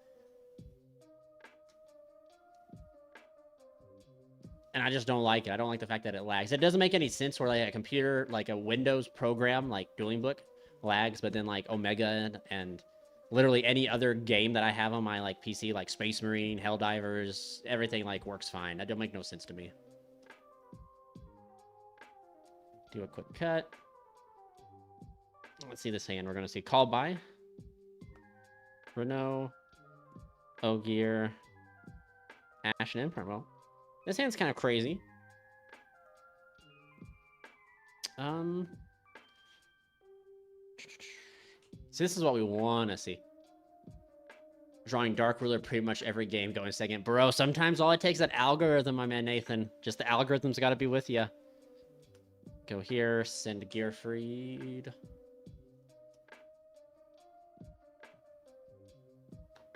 And I just don't like it. I don't like the fact that it lags. It doesn't make any sense where, like, a computer, like a Windows program, like Dueling Book, lags, but then, like, Omega and literally any other game that I have on my, like, PC, like Space Marine, Helldivers, everything, like, works fine. That don't make no sense to me. Do a quick cut. Let's see this hand. We're going to see Call By, Renault, Ogier, Ashen Emperor. Well, this hand's kind of crazy. So this is what we want to see. Drawing Dark Ruler pretty much every game going second. Bro, sometimes all it takes is that algorithm, my man Nathan. Just the algorithm's got to be with you. Go here, send Gearfried.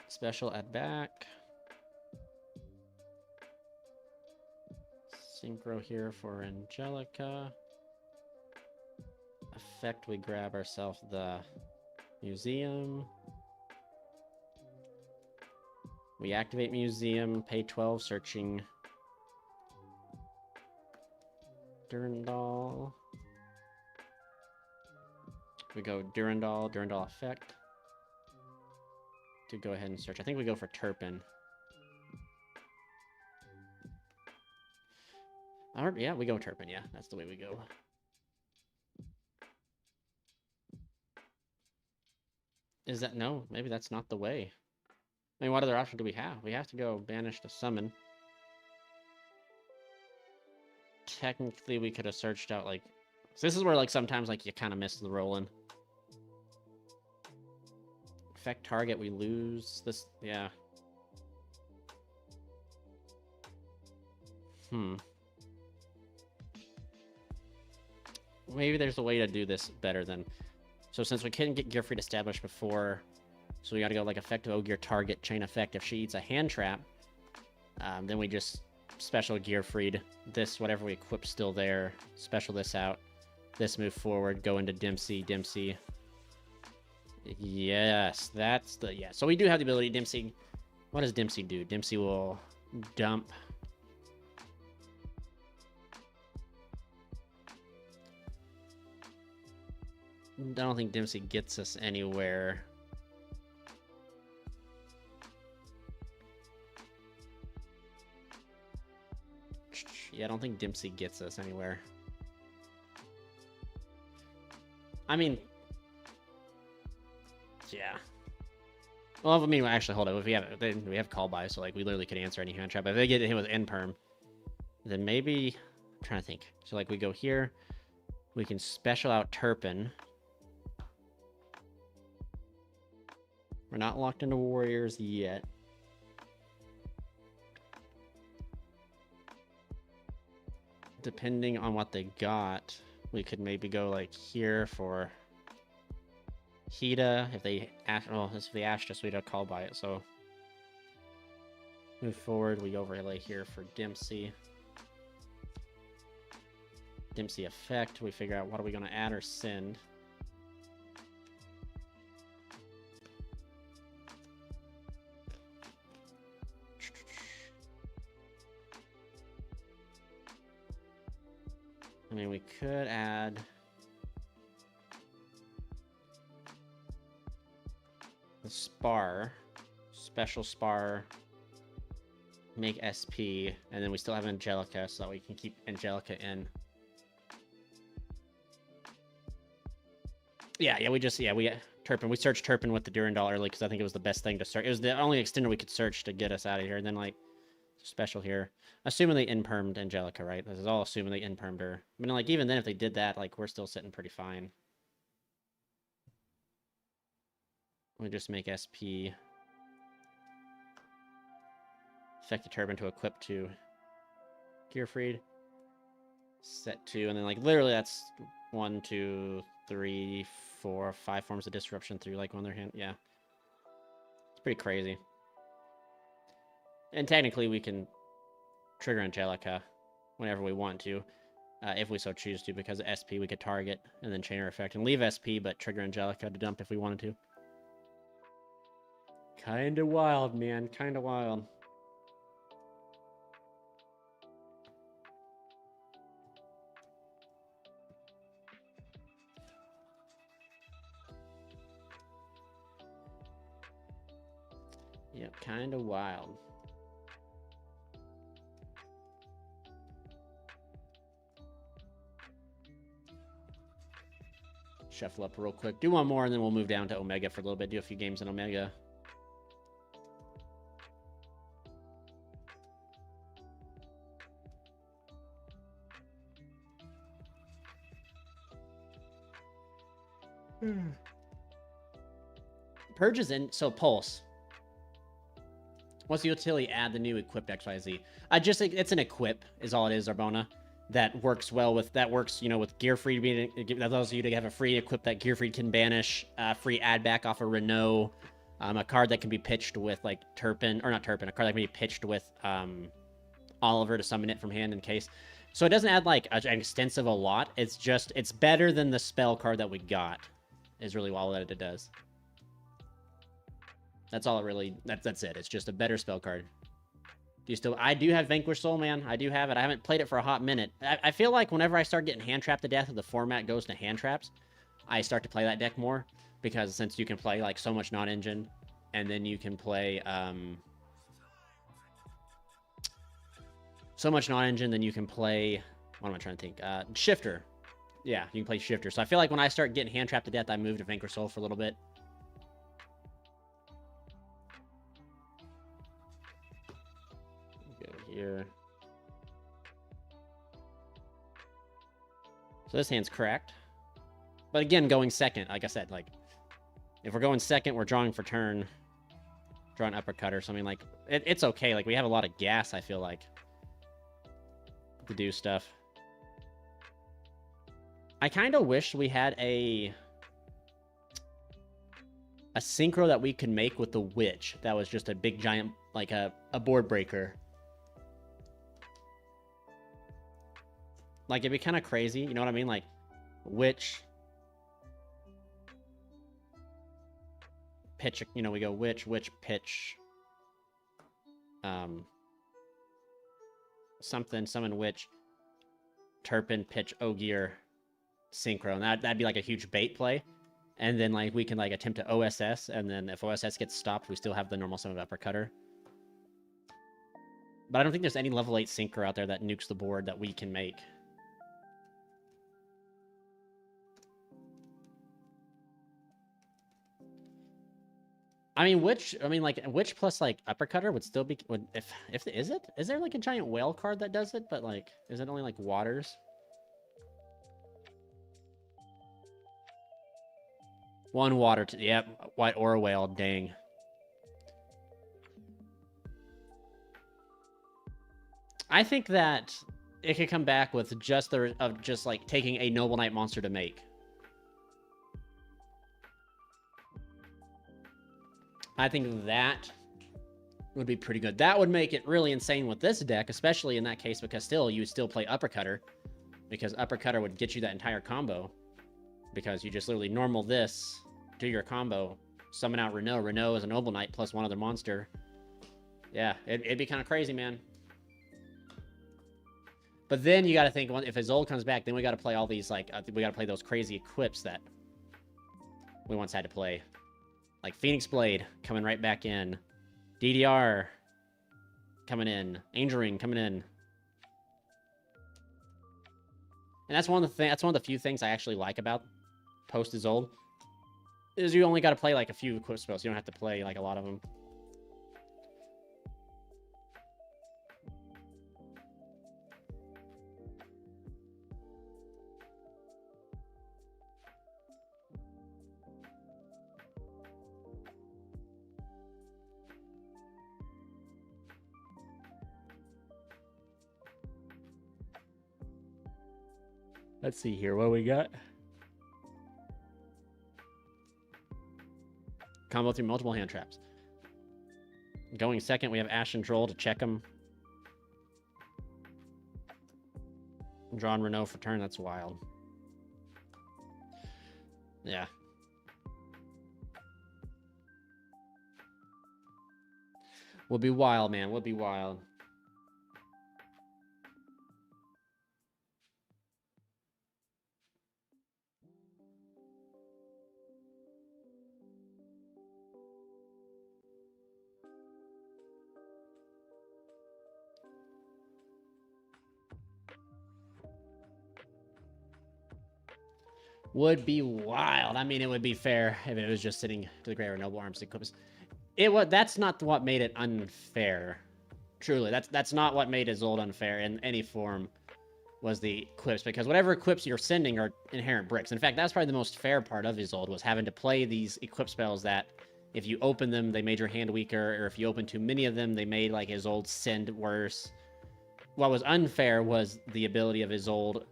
Special add back. Synchro here for Angelica. Effect, we grab ourselves the museum. We activate museum, pay 12, searching Durandal. We go Durandal effect. To go ahead and search. I think we go for Turpin. Yeah, we go Turpin. Yeah, that's the way we go. Is that... No, maybe that's not the way. I mean, what other option do we have? We have to go banish to summon. Technically, we could have searched out, like... So this is where, like, sometimes, like, you kind of miss the rolling. Affect target, we lose this... Yeah. Maybe there's a way to do this better than... So since we couldn't get Gearfried established before, so we gotta go, like, effective Ogier target, chain effect. If she eats a hand trap, then we just special Gearfried. This, whatever we equip still there, special this out. This move forward, go into Dempsey. Yes, that's the... Yeah, so we do have the ability, Dempsey... What does Dempsey do? Dempsey will dump... I don't think Dempsey gets us anywhere. Yeah, I don't think Dempsey gets us anywhere. I mean... Yeah. Well, I mean, actually, hold on. If we have call by, so, like, we literally could answer any hand trap. If they get hit with N-Perm, then maybe... I'm trying to think. So, like, we go here. We can special out Turpin. We're not locked into warriors yet. Depending on what they got, we could maybe go like here for Hida. If they if they asked us, we'd have call by it. So move forward. We overlay here for Dempsey. Dempsey effect. We figure out what are we going to add or send. I mean, we could add... the Spar. Special Spar. Make SP. And then we still have Angelica, so that we can keep Angelica in. Yeah, we Turpin. We searched Turpin with the Durandal early, because I think it was the best thing to search. It was the only extender we could search to get us out of here. And then, like, special here. Assuming they in-permed Angelica, right? This is all assuming they in-permed her. I mean, like, even then, if they did that, like, we're still sitting pretty fine. We just make SP. Effect the Turban to equip to Gearfried. Set 2, and then, like, literally that's 1, 2, 3, 4, 5 forms of disruption through, like, one of their hand. Yeah. It's pretty crazy. And technically, we can trigger Angelica whenever we want to, if we so choose to, because of SP we could target and then chain her effect and leave SP, but trigger Angelica to dump if we wanted to. Kinda wild, man. Kinda wild. Yep, kinda wild. Shuffle up real quick. Do one more, and then we'll move down to Omega for a little bit. Do a few games in Omega. Purge is in. So, Pulse. What's the utility? Add the new equipped XYZ. It's an equip, is all it is, Arbona. That works well with, with Gearfried being, that allows you to have a free equip that Gearfried can banish, free add back off a Renault, a card that can be pitched with, like, Turpin, or not Turpin, a card that can be pitched with, Oliver to summon it from hand in case. So it doesn't add, like, an extensive a lot, it's better than the spell card that we got, is really all that it does. That's all it really, that's it. It's just a better spell card. Do you still, I do have Vanquish Soul, man. I do have it. I haven't played it for a hot minute. I feel like whenever I start getting hand trapped to death, or the format goes to hand traps, I start to play that deck more, because since you can play like so much non-engine, and then you can play so much non-engine, then you can play, what am I trying to think? Shifter. Yeah, you can play Shifter. So I feel like when I start getting hand trapped to death, I move to Vanquish Soul for a little bit. Go here. So this hand's cracked. But again, going second, like I said, like, if we're going second, we're drawing for turn. Draw an uppercut or something, like, it's okay. Like, we have a lot of gas, I feel like, to do stuff. I kind of wish we had a synchro that we could make with the Witch. That was just a big giant, like a board breaker. Like, it'd be kind of crazy, you know what I mean? Like, Witch, pitch, you know, we go Witch, pitch, something, summon Witch, Turpin, pitch, Ogier, synchro, and that'd be like a huge bait play. And then, like, we can, like, attempt to OSS, and then if OSS gets stopped, we still have the normal summon of Uppercutter. But I don't think there's any level 8 synchro out there that nukes the board that we can make. I mean, Witch plus, like, Uppercutter would still be, is there, like, a giant whale card that does it? But, like, is it only, like, waters? One water, yep, white or a whale, dang. I think that it could come back with just like taking a Noble Knight monster to make. I think that would be pretty good. That would make it really insane with this deck, especially in that case, because still, you would still play Uppercutter, because Uppercutter would get you that entire combo, because you just literally normal this, do your combo, summon out Renault. Renault is a Noble Knight plus one other monster. Yeah, it'd be kind of crazy, man. But then you got to think, if Isolde comes back, then we got to play all these, like, we got to play those crazy equips that we once had to play. Like Phoenix Blade coming right back in. DDR coming in. Angel Ring coming in. And that's one of the few things I actually like about post Isolde, is you only got to play like a few equip spells. You don't have to play like a lot of them. Let's see here. What do we got? Combo through multiple hand traps. Going second, we have Ashen Troll to check him. Drawing Renault for turn. That's wild. Yeah. Would be wild, man. Would be wild. Would be wild. I mean, it would be fair if it was just sitting to the Greater Noble Arms equips. That's not what made it unfair. Truly, that's not what made Isolde unfair in any form, was the equips, because whatever equips you're sending are inherent bricks. In fact, that's probably the most fair part of Isolde, was having to play these equip spells that if you open them, they made your hand weaker, or if you open too many of them, they made like Isolde send worse. What was unfair was the ability of Isolde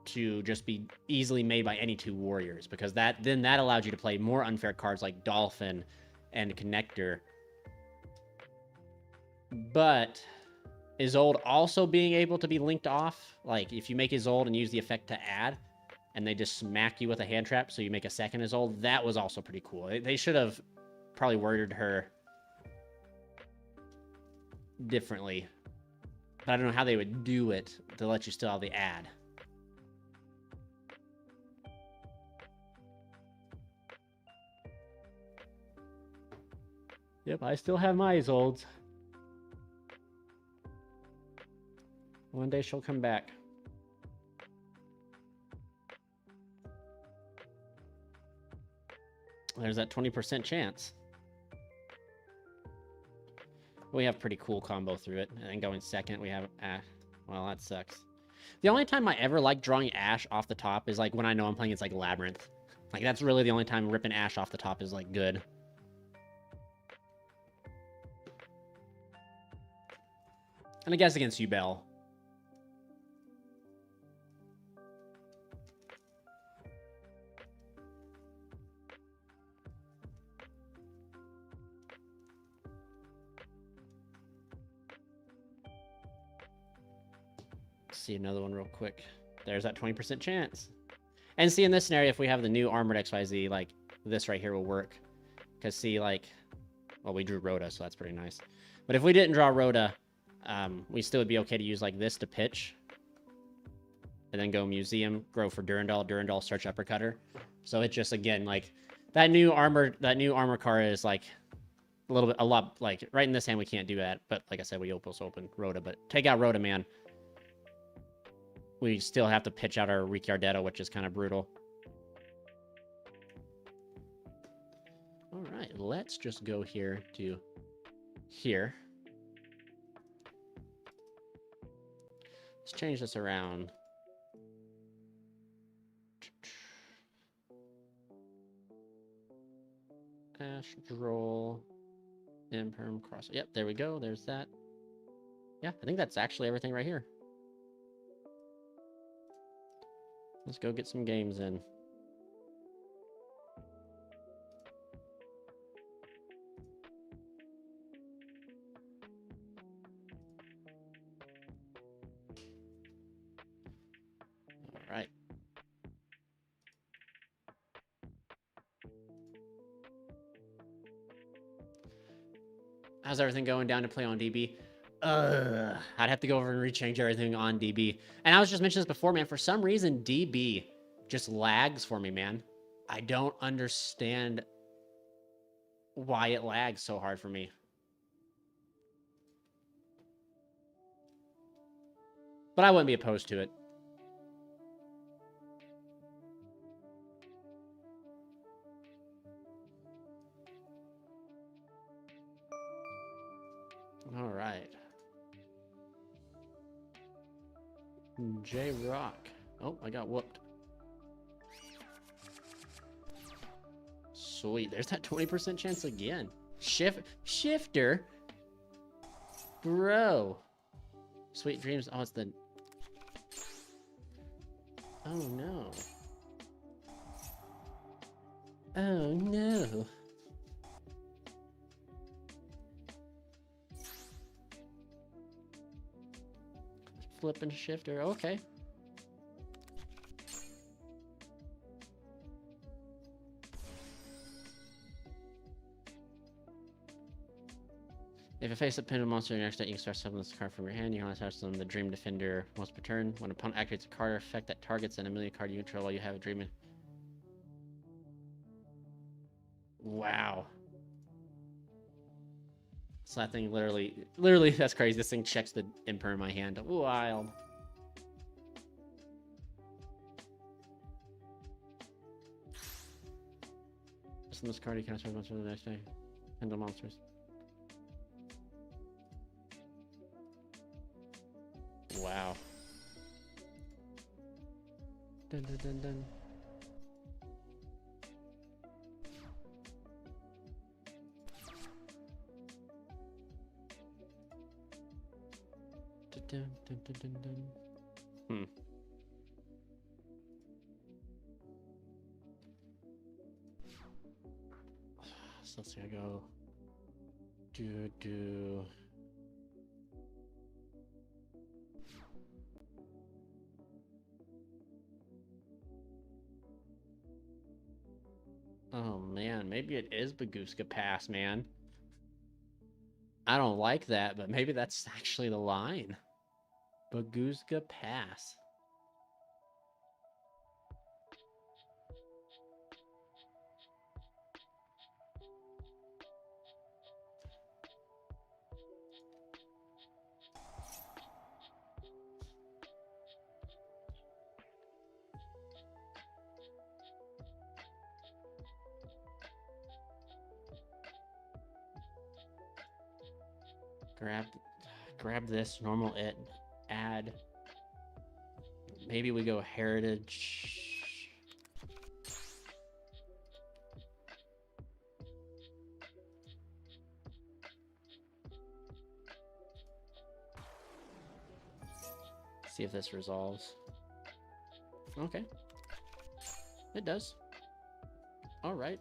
to just be easily made by any two warriors, because that allowed you to play more unfair cards like Dolphin and Connector. But Isolde also being able to be linked off, like if you make Isolde and use the effect to add, and they just smack you with a hand trap, so you make a second Isolde, that was also pretty cool. They should have probably worded her differently. But I don't know how they would do it to let you still have the ad. Yep, I still have my Isoldes. One day she'll come back. There's that 20% chance. We have pretty cool combo through it. And then going second, we have Ash. Well, that sucks. The only time I ever like drawing Ash off the top is like when I know I'm playing it's like Labyrinth. Like that's really the only time ripping Ash off the top is like good. And I guess against you, Bell. See another one real quick. There's that 20% chance. And see, in this scenario, if we have the new Armored XYZ, like, this right here will work. Because, see, like... Well, we drew Rhoda, so that's pretty nice. But if we didn't draw Rhoda, we still would be okay to use, like, this to pitch. And then go Museum, grow for Durandal, Durandal, search Uppercutter. So it just, again, like... That new armor card is, like... A lot, like... Right in this hand, we can't do that. But, like I said, we almost open Rhoda. But take out Rhoda, man. We still have to pitch out our Ricciardetto, which is kind of brutal. All right, let's just go here to here. Let's change this around. Ash, Droll, Imperm, Cross. Yep, there we go. There's that. Yeah, I think that's actually everything right here. Let's go get some games in. All right. How's everything going down to play on DB? I'd have to go over and rechange everything on DB. And I was just mentioning this before, man. For some reason, DB just lags for me, man. I don't understand why it lags so hard for me. But I wouldn't be opposed to it. All right. J-Rock. Oh, I got whooped. Sweet. There's that 20% chance again. Shifter? Bro. Sweet dreams. Oh, it's the... Oh, no. Oh, no. Flip and shifter. Okay. If you face a pinned monster in your next deck, you can start summoning this card from your hand. You can only attach them the Dream Defender once per turn. When an opponent activates a card or effect that targets an Amelia card you control while you have a Dream. Wow. So that thing literally, that's crazy. This thing checks the Imper in my hand. Wild. Just in this card, you can start monster the next day. Handle monsters. Wow. Dun dun dun dun. Dun, dun, dun, dun, dun. So let's see, I go do Oh man, maybe it is Baguska Pass, man. I don't like that, but maybe that's actually the line. Baguska Pass. Grab this, normal it, add. Maybe we go heritage. See if this resolves. Okay. It does. All right.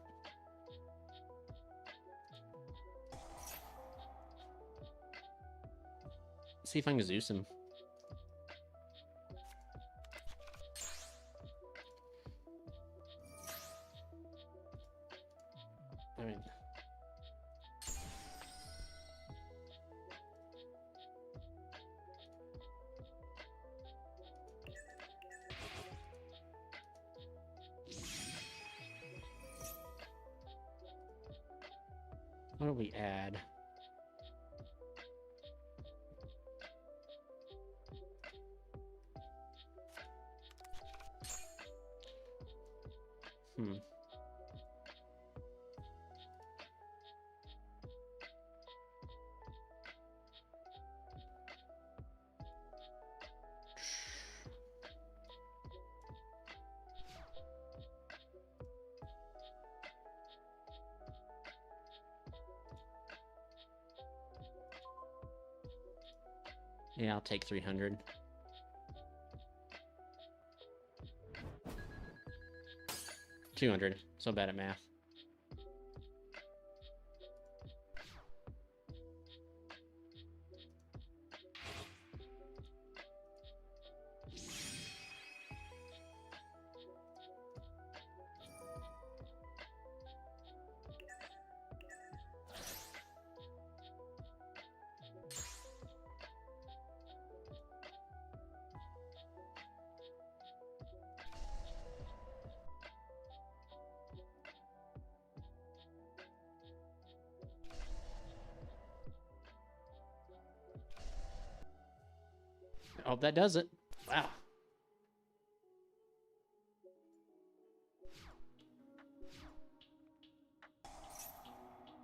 See if I can Zeus him. I mean, what do we add? Yeah, I'll take 300. $200. So bad at math. Oh, that does it. Wow.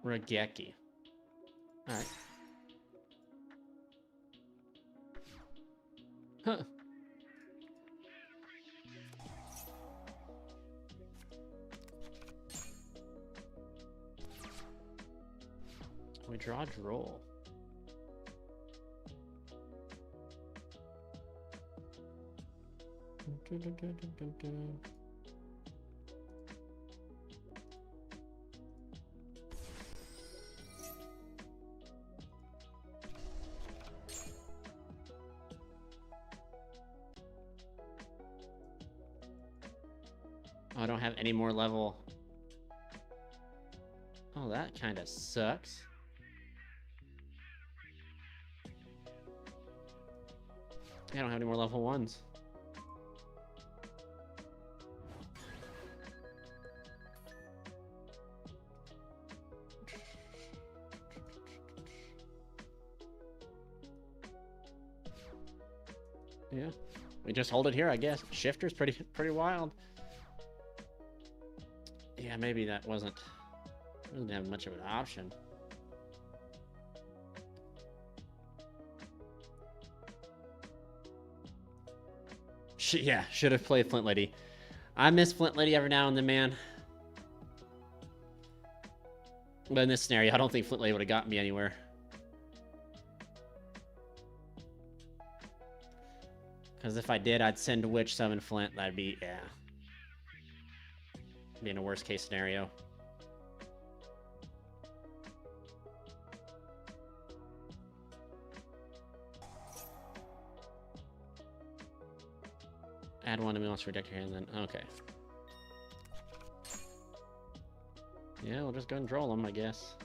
Raigeki. Alright. Huh. We draw Droll. Oh, I don't have any more level. Oh, that kind of sucks. I don't have any more level 1s. Yeah, we just hold it here, I guess. Shifter's pretty wild. Yeah, maybe that wasn't. Doesn't have much of an option. Yeah, should have played Flint Lady. I miss Flint Lady every now and then, man. But in this scenario, I don't think Flint Lady would have gotten me anywhere. Because if I did, I'd send Witch, summon Flint. That'd be, yeah. Be in a worst case scenario. Add one to monster deck to your hand, then okay. Yeah, we'll just go and draw them, I guess.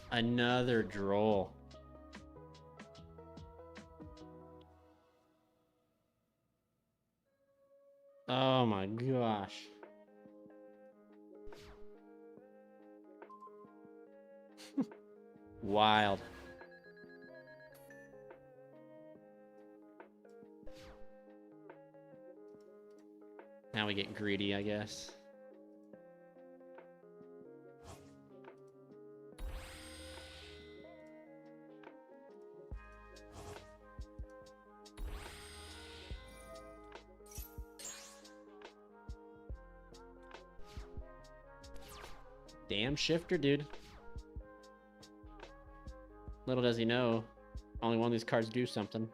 Another droll. Oh my gosh. Wild. Now we get greedy, I guess. Damn shifter, dude. Little does he know, only one of these cards do something.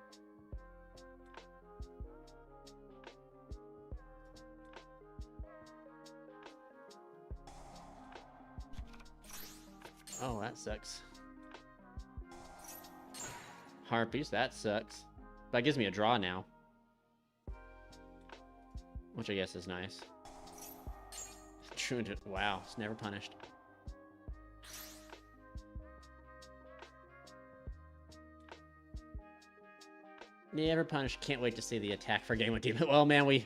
Oh, that sucks. Harpies, that sucks. That gives me a draw now. Which I guess is nice. True. Wow, it's never punished. Never punished. Can't wait to see the attack for game with Demon. Well, man,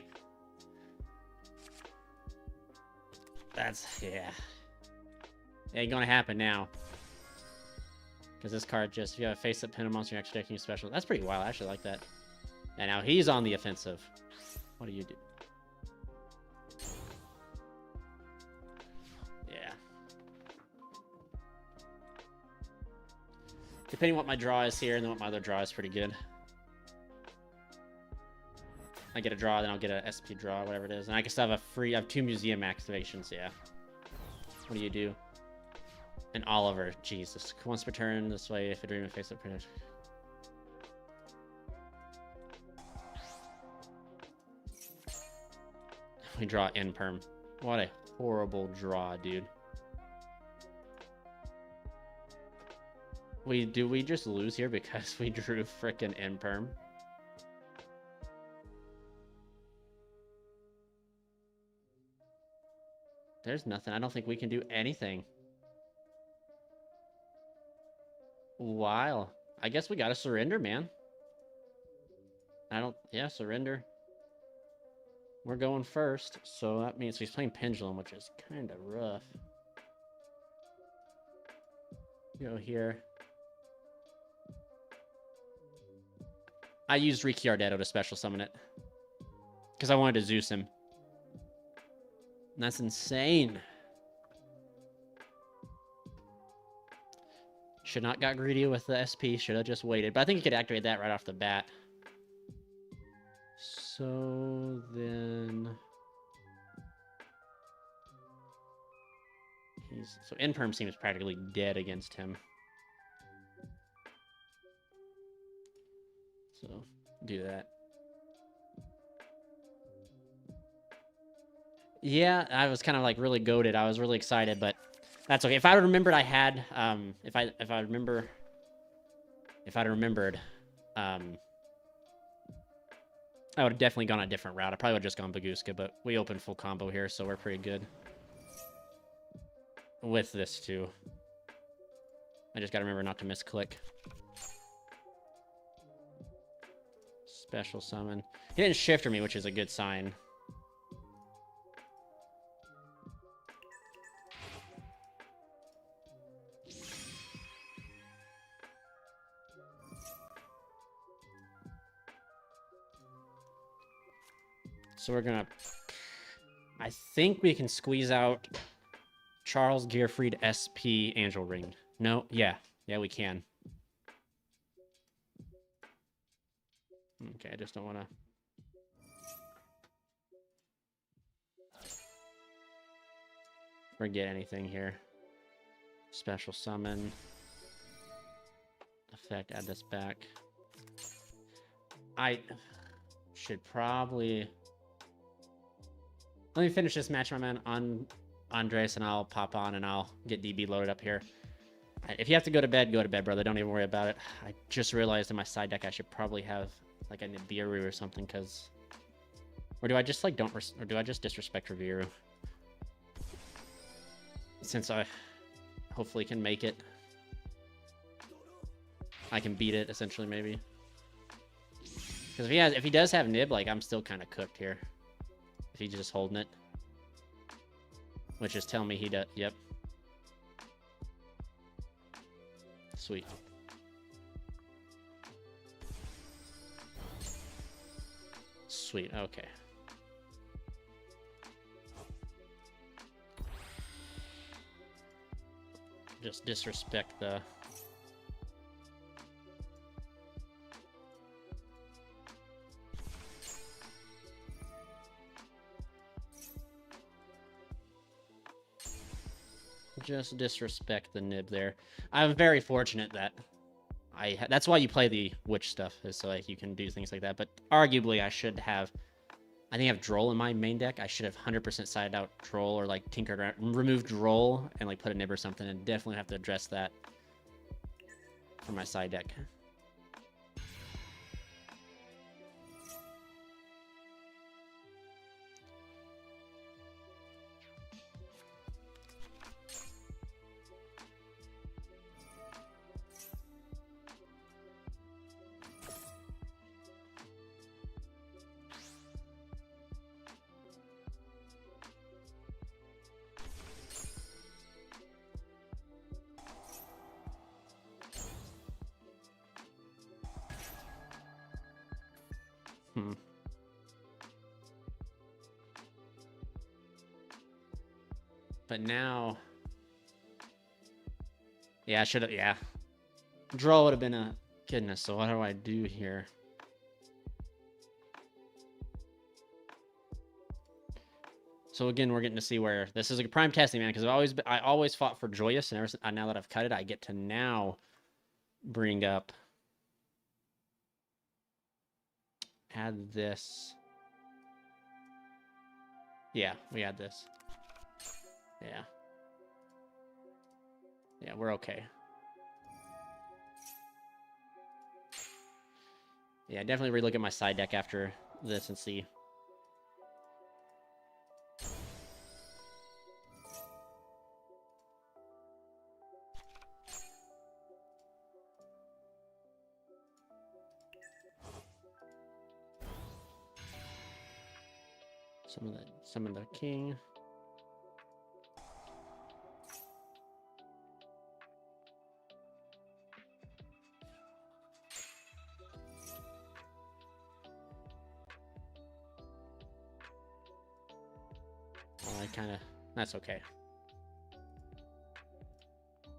that's, yeah. Ain't gonna happen now. Because this card just, if you have a face-up pin a monster in extra deck, you special. That's pretty wild. I actually like that. And now he's on the offensive. What do you do? Yeah. Depending what my draw is here, and then what my other draw is pretty good. I get a draw, then I'll get a SP draw, whatever it is. And I can still have I have 2 museum activations, yeah. What do you do? And Oliver, Jesus. Once per turn, this way, if a dream of face-up print. We draw in perm. What a horrible draw, dude. Do we just lose here because we drew frickin' in perm? There's nothing. I don't think we can do anything. Wow. I guess we gotta surrender, man. Yeah, surrender. We're going first, so that means he's playing Pendulum, which is kind of rough. Go here. I used Riki Ardetto to special summon it. Because I wanted to Zeus him. And that's insane. Should not got greedy with the SP. Should have just waited. But I think you could activate that right off the bat. So then... So Inperm seems practically dead against him. So, do that. Yeah, I was kind of like really goated. I was really excited, but that's okay. If I remembered I had, if I'd remembered, I would have definitely gone a different route. I probably would have just gone Baguska, but we opened full combo here, so we're pretty good. With this, too. I just gotta remember not to misclick. Special summon. He didn't shifter me, which is a good sign. So we're gonna... I think we can squeeze out Charles Gearfried SP Angel Ring. No? Yeah. Yeah, we can. Okay, I just don't want to... forget anything here. Special summon. Effect, add this back. I should probably... Let me finish this match, my man, on Andres and I'll pop on and I'll get DB loaded up here. If you have to go to bed, brother. Don't even worry about it. I just realized in my side deck I should probably have like a Nibiru or something, because... Or do I just like or do I just disrespect Riviru? Since I hopefully can make it. I can beat it, essentially, maybe. Because if he does have Nib, like, I'm still kind of cooked here. If he's just holding it. Which is telling me he does. Yep. Sweet. Sweet, okay. Just disrespect the... Just disrespect the Nib there. I'm very fortunate that that's why you play the witch stuff, is so like you can do things like that. But arguably I should have... I think I have Droll in my main deck. I should have 100% sided out Droll, or like tinkered around, removed Droll and like put a Nib or something, and definitely have to address that for my side deck. But now... Yeah, I should have... Yeah. Draw would have been a... Goodness, so what do I do here? So again, we're getting to see where... This is a prime testing, man, because I always fought for Joyous, and now that I've cut it, I get to now bring up... Add this... Yeah, we add this. Yeah. Yeah, we're okay. Yeah, definitely relook at my side deck after this and see. Summon the king. I kind of... That's okay.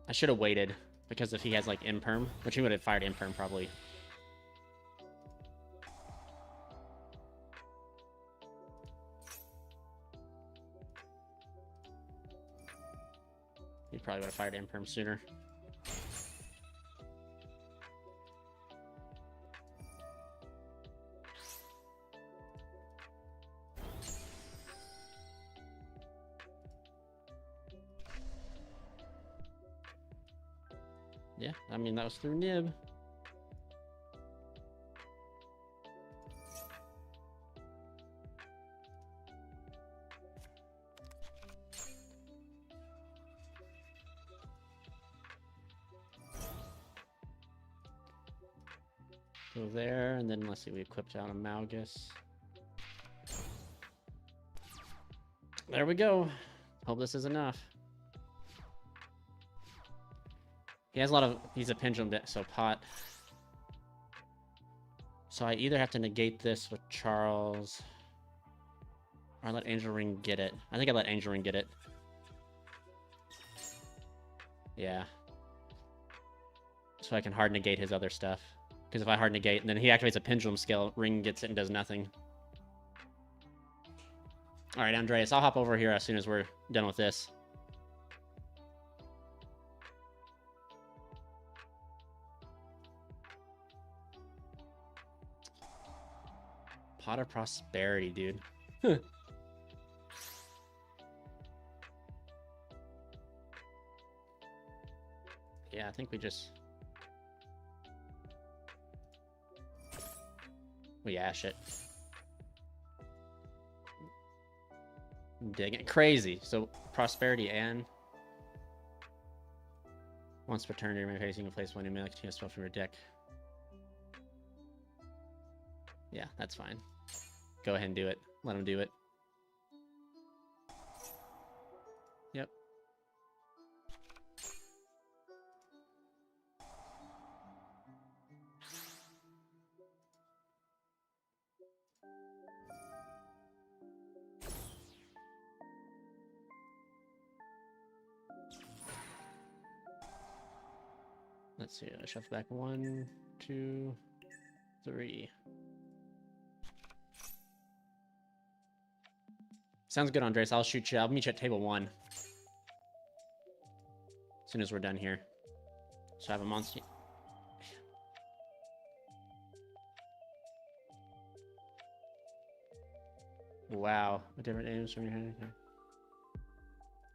I should have waited, because if he has, like, Imperm, which he would have fired Imperm, probably. He probably would have fired Imperm sooner. Yeah, I mean, that was through Nib. Go there, and then let's see, we equipped out a Malgus. There we go. Hope this is enough. He has a lot of... He's a pendulum deck, so pot. So I either have to negate this with Charles, or I let Angel Ring get it. I think I let Angel Ring get it. Yeah. So I can hard negate his other stuff. Because if I hard negate, and then he activates a pendulum scale, Ring gets it and does nothing. Alright, Andreas, I'll hop over here as soon as we're done with this. Pot of Prosperity, dude. Yeah, I think we just... We ash it. Dig it. Crazy. So, prosperity and... Once per turn, you're facing, you can place one new mana continuous spell from your deck. Yeah, that's fine. Go ahead and do it. Let him do it. Yep. Let's see. Shuffle back 1, 2, 3. Sounds good, Andres. I'll shoot you. I'll meet you at table 1. As soon as we're done here. So I have a monster. Wow. A different names from your hand.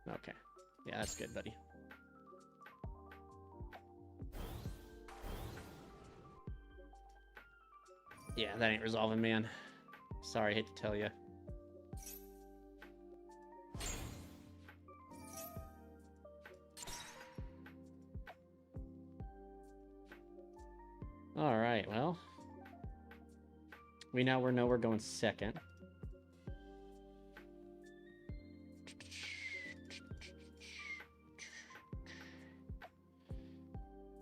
Okay. Yeah, that's good, buddy. Yeah, that ain't resolving, man. Sorry, I hate to tell you. All right, well. We now know we're going second.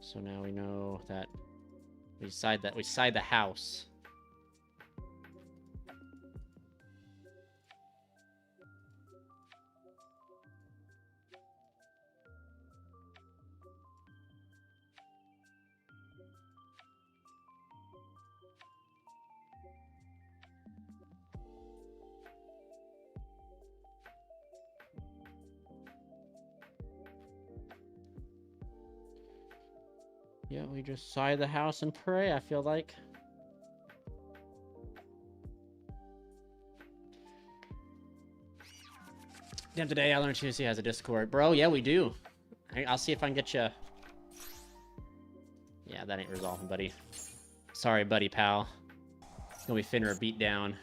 So now we know that we side the house. Yeah, we just side the house and pray, I feel like. Damn, today I learned Tuesday has a Discord. Bro, yeah, we do. I'll see if I can get you... Yeah, that ain't resolving, buddy. Sorry, buddy, pal. It's gonna be Finra beat down.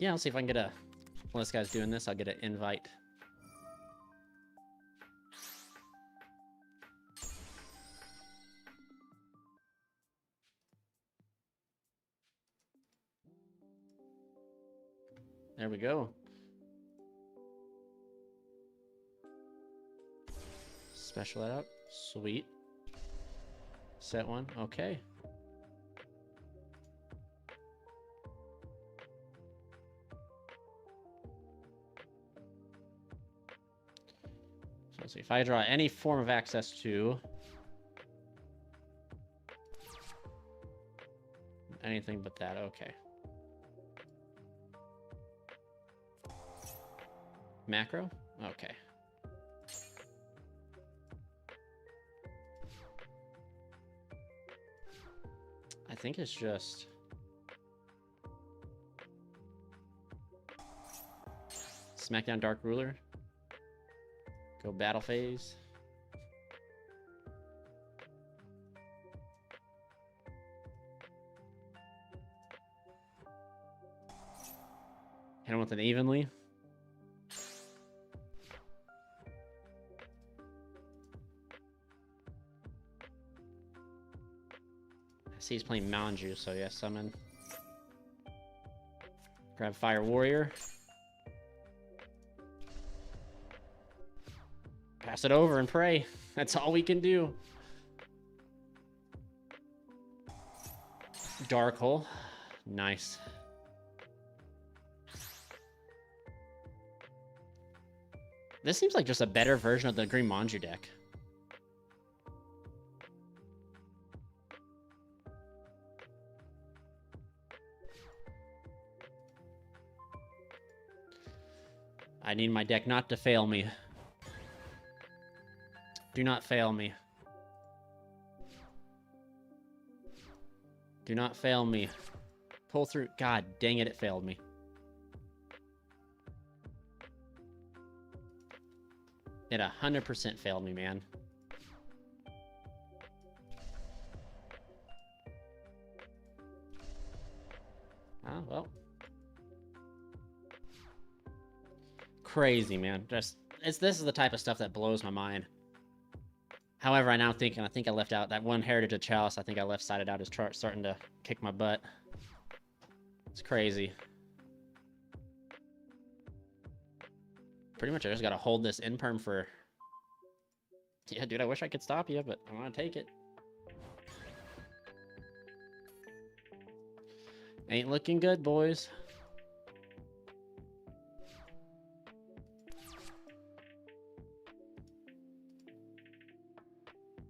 Yeah, I'll see if I can get a... While this guy's doing this, I'll get an invite. There we go. Special that out. Sweet. Set one. Okay. So let's see. If I draw any form of access to... Anything but that. Okay. Macro? Okay. I think it's just... Smackdown Dark Ruler. Go battle phase. Hit him with an evenly. I see he's playing Manju, so yeah, summon. Grab Fire Warrior. Pass it over and pray. That's all we can do. Dark Hole. Nice. This seems like just a better version of the Green Manju deck. I need my deck not to fail me. Do not fail me. Do not fail me. Pull through. God dang it, it failed me. It 100% failed me, man. Oh, well. Crazy, man. This is the type of stuff that blows my mind. However, I think I left out that one Heritage of Chalice. I think I left sided out is starting to kick my butt. It's crazy. Pretty much I just gotta hold this in perm for... Yeah, dude, I wish I could stop you, but I want to take it. Ain't looking good, boys.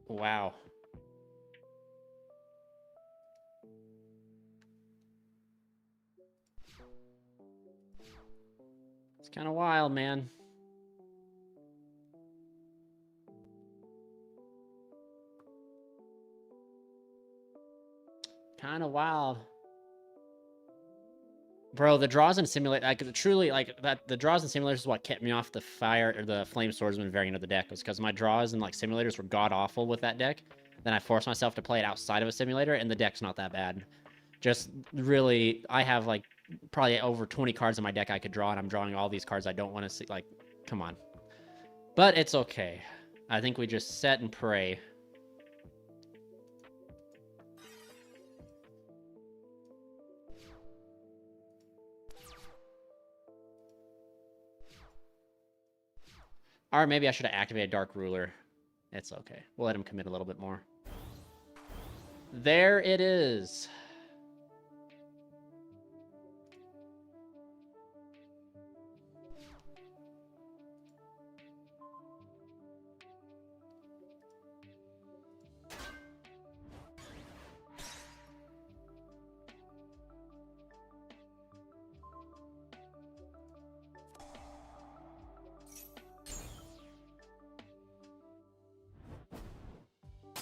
Wow. It's kind of wild, man. Kind of wild. Bro, the draws in Simulator, like, truly, like, that, the draws in Simulators is what kept me off the Fire, or the Flame Swordsman variant of the deck, was because my draws in, like, Simulators were god-awful with that deck. Then I forced myself to play it outside of a simulator, and the deck's not that bad. Just, really, I have, like, probably over 20 cards in my deck I could draw, and I'm drawing all these cards I don't want to see, like, come on. But it's okay. I think we just set and pray. Or maybe I should have activated Dark Ruler. It's okay. We'll let him commit a little bit more. There it is.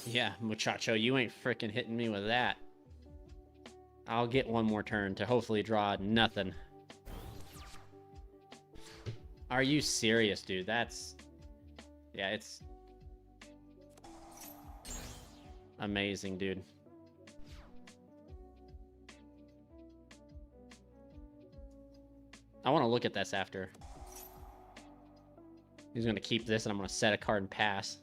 Yeah, muchacho, you ain't freaking hitting me with that. I'll get one more turn to hopefully draw nothing. Are you serious, dude? That's... Yeah, it's... amazing, dude. I want to look at this after. He's going to keep this, and I'm going to set a card and pass.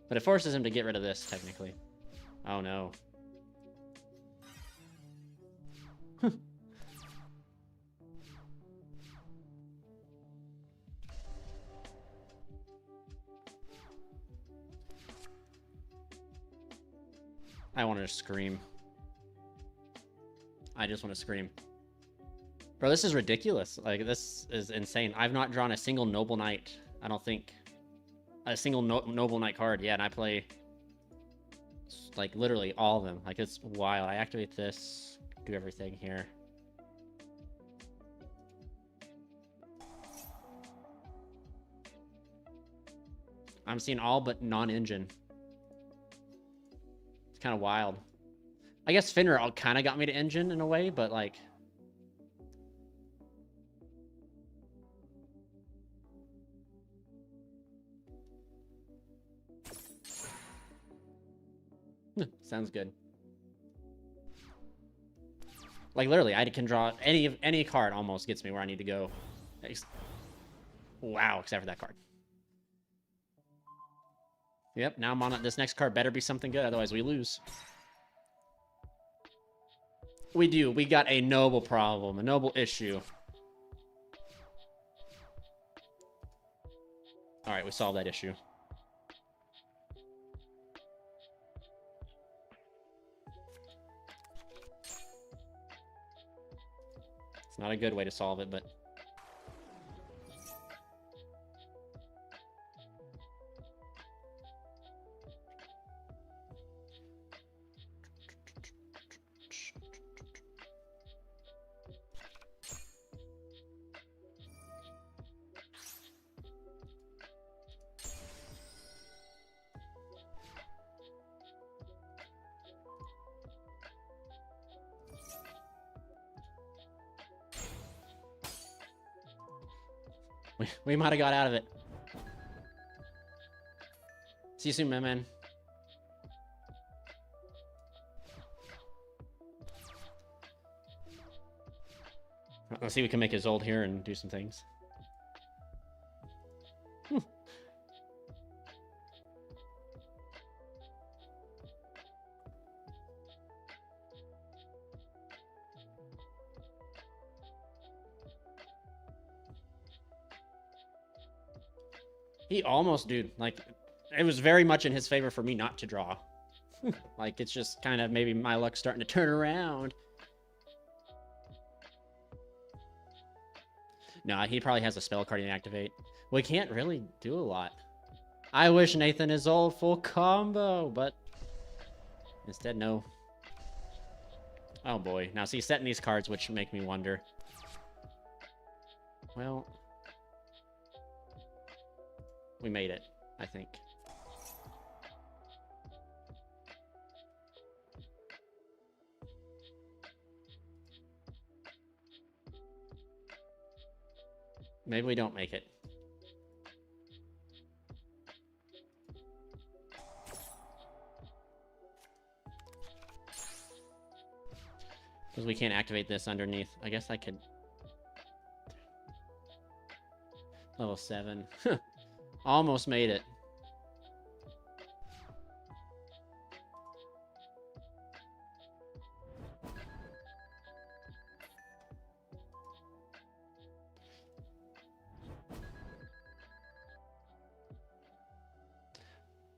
But it forces him to get rid of this, technically. Oh, no. I want to scream. I just want to scream. Bro, this is ridiculous. Like, this is insane. I've not drawn a single Noble Knight. I don't think... A single Noble Knight card. Yeah, and I play... like, literally all of them. Like, it's wild. I activate this. Do everything here. I'm seeing all but non-engine. It's kind of wild. I guess Finra kind of got me to engine in a way, but like... Sounds good. Like, literally, I can draw any card almost gets me where I need to go. Wow, except for that card. Yep, now I'm on it. This next card better be something good, otherwise we lose. We do. We got a noble problem, a noble issue. Alright, we solved that issue. It's not a good way to solve it, but... We might have got out of it. See you soon, my man. Let's see if we can make his ult here and do some things. He almost, dude, like, it was very much in his favor for me not to draw. Like, it's just kind of maybe my luck starting to turn around. No, he probably has a spell card to activate. We can't really do a lot. I wish Nathan is old full combo, but instead, no. Oh boy. Now, see, setting these cards, which make me wonder. Well, we made it, I think. Maybe we don't make it. Because we can't activate this underneath. I guess I could... Level 7. Almost made it.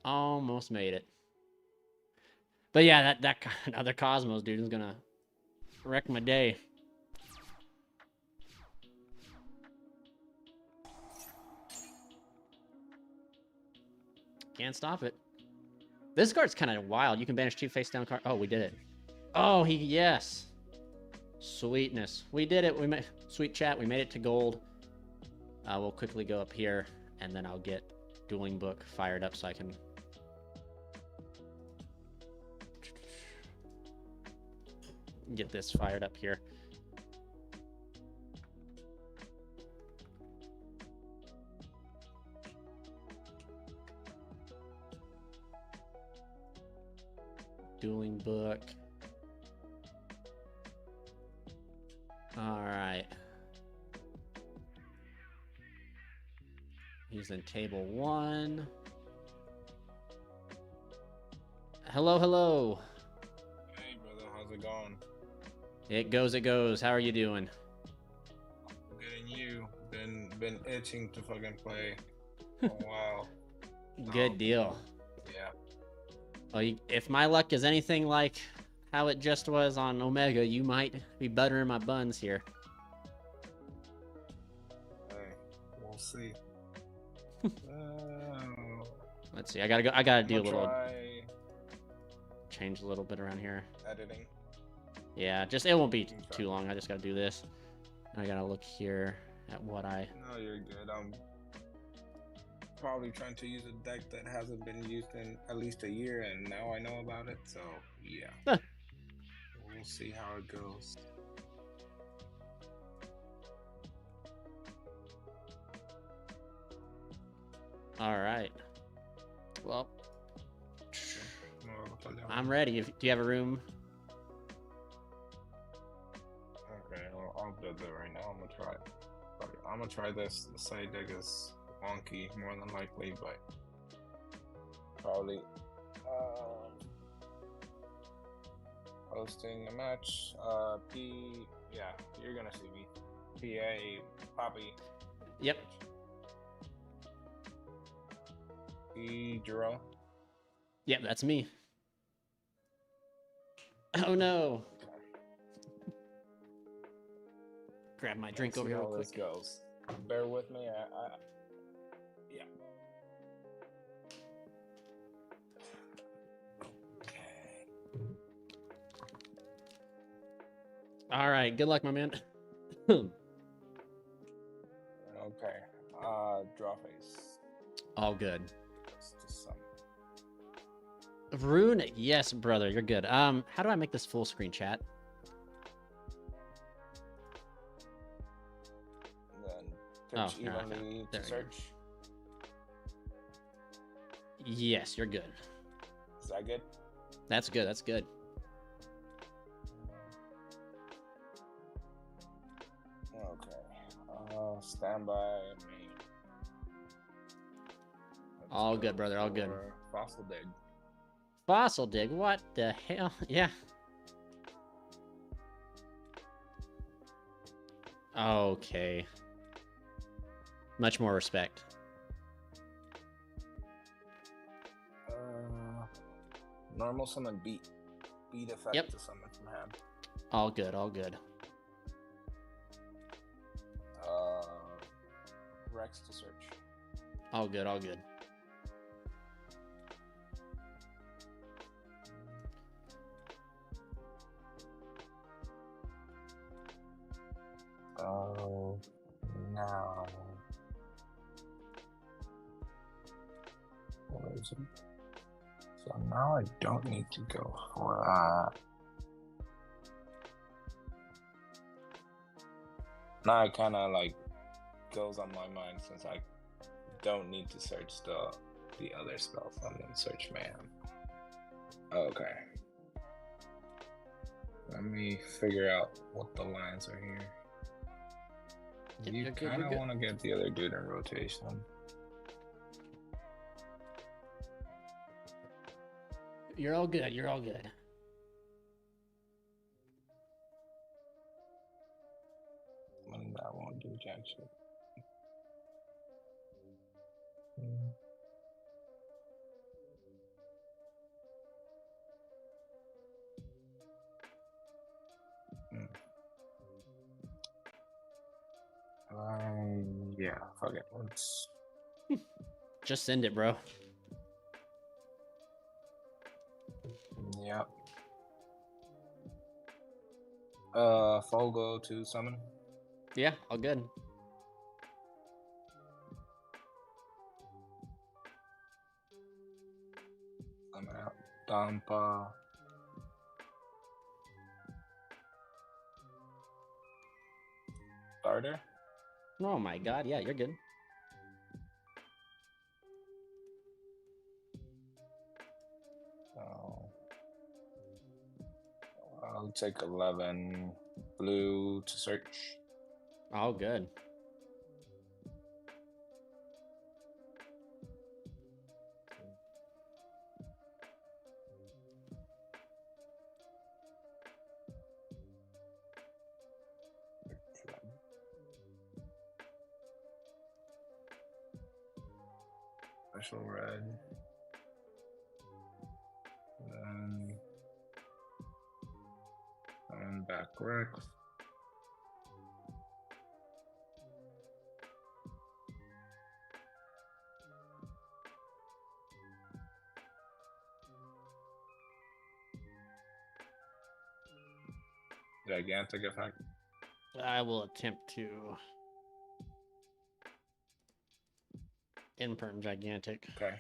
Almost made it. But yeah, that other Cosmos dude is gonna wreck my day. Can't stop it. This card's kind of wild. You can banish 2 face down cards. Oh, we did it. Oh, yes. Sweetness. We did it. We made sweet chat. We made it to gold. We'll quickly go up here, and then I'll get Dueling Book fired up so I can get this fired up here. Dueling Book. All right. He's in table 1. Hello, hello. Hey, brother, how's it going? It goes, it goes. How are you doing? Good, and you? Been itching to fucking play for a while. Good deal. Yeah. Well, if my luck is anything like how it just was on Omega, you might be buttering my buns here. Hey, we'll see. Let's see. I gotta do a little try change a little bit around here. editing. Yeah, just it won't be too long. I just gotta do this. I gotta look here at what I. No, you're good. I'm probably trying to use a deck that hasn't been used in at least a year, and now I know about it. So yeah, we'll see how it goes. All right. Well, I'm ready. Do you have a room? Okay, well, I'll build it right now. I'm gonna try it. I'm gonna try this. The side deck is wonky, more than likely, but probably hosting a match. Yeah, you're gonna see me. PA Poppy. Yep. P Jero. Yep, that's me. Oh no. Grab my drink over here real quick. This goes. Bear with me. Yeah. Okay. All right. Good luck, my man. Okay. Draw face. All good. It's just some. Rune, yes, brother, you're good. How do I make this full screen chat? Then Pitch Oh, okay. evenly There to we go. search. Yes, you're good. Is that good? That's good. That's good. Okay. Standby main. Let's All good, go brother. All good. for Fossil dig. Fossil dig. What the hell? Yeah. Okay. Much more respect. Normal summon beat. Beat effect Yep. to summon from hand. All good. All good. Rex to search. All good. All good. Oh, now. What is it? So now I don't need to go for now it kind of like goes on my mind since I don't need to search the other spell from the search mayhem. Okay. Let me figure out what the lines are here. Yep, You you're good, kind you're of good. want to get the other dude in rotation. You're all good. You're all good. And that won't do jack shit. Yeah, fuck it. Let's. Just send it, bro. Yep. Folgo to summon. Yeah, all good. Summon out. Dampa. Starter. Oh my god. Yeah, you're good. Oh. I'll take 11 blue to search. All good. Special red. And back Rex. Gigantic effect. I will attempt to imperm gigantic. Okay.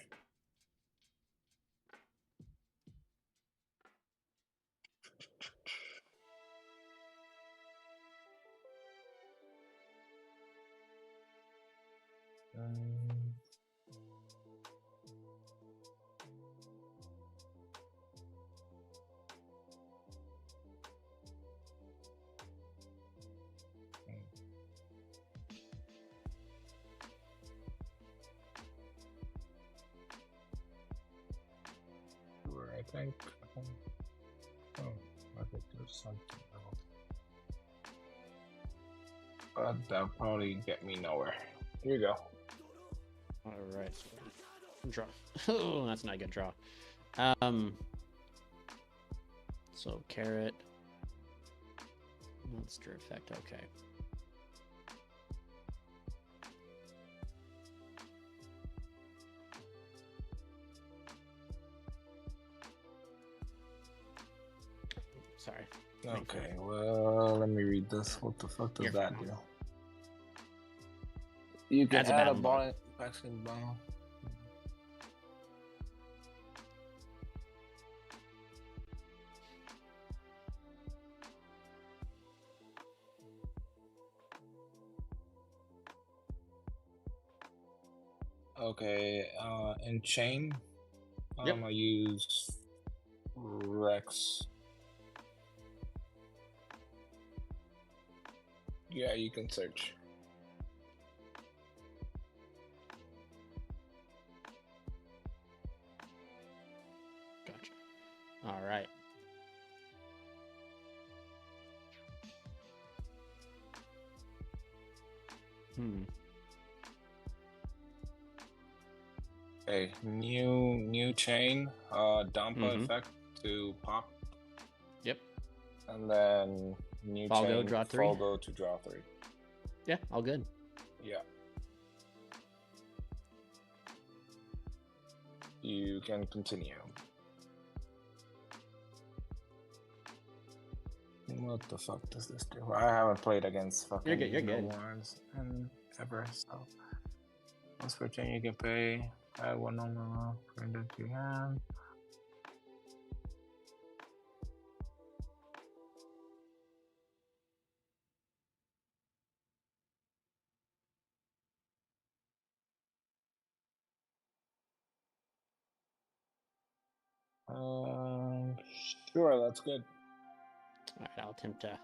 I think. Oh, I think there's something else. But that'll probably get me nowhere. Here you go. All right. Draw. Oh, that's not a good draw. So carrot. Monster effect. Okay. Sorry. Okay, well, let me read this. What the fuck does You're that fine. do? You can Adds a add a battle ball vaccine bomb. Okay, in chain, Yep. I use Rex. Yeah, you can search. Gotcha. All right. Hmm. Okay, new chain, Dampa Mm-hmm. effect to pop, Yep. and then new Falgo, chain draw 3. Folgo to draw 3. Yeah, all good. Yeah, you can continue. What the fuck does this do? I haven't played against You're good. You're fucking no good. ones and ever, so once per chain you can pay. Add one normal bring it to your hand. Sure, that's good. All right, I'll attempt to.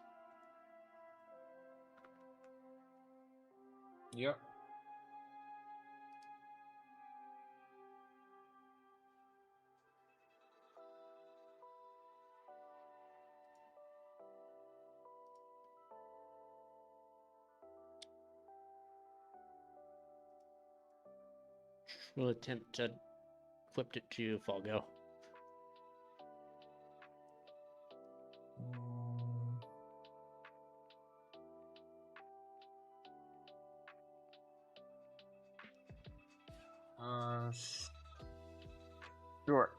Yep. We'll attempt to flip it to Falgo. Mm. Uh, sure.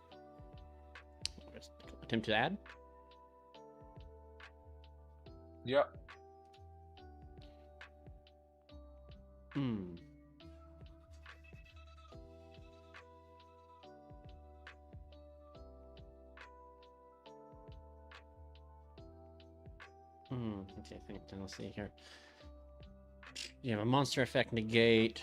Attempt to add. Yep. Hmm. Okay, I think let's see here. You have a monster effect negate.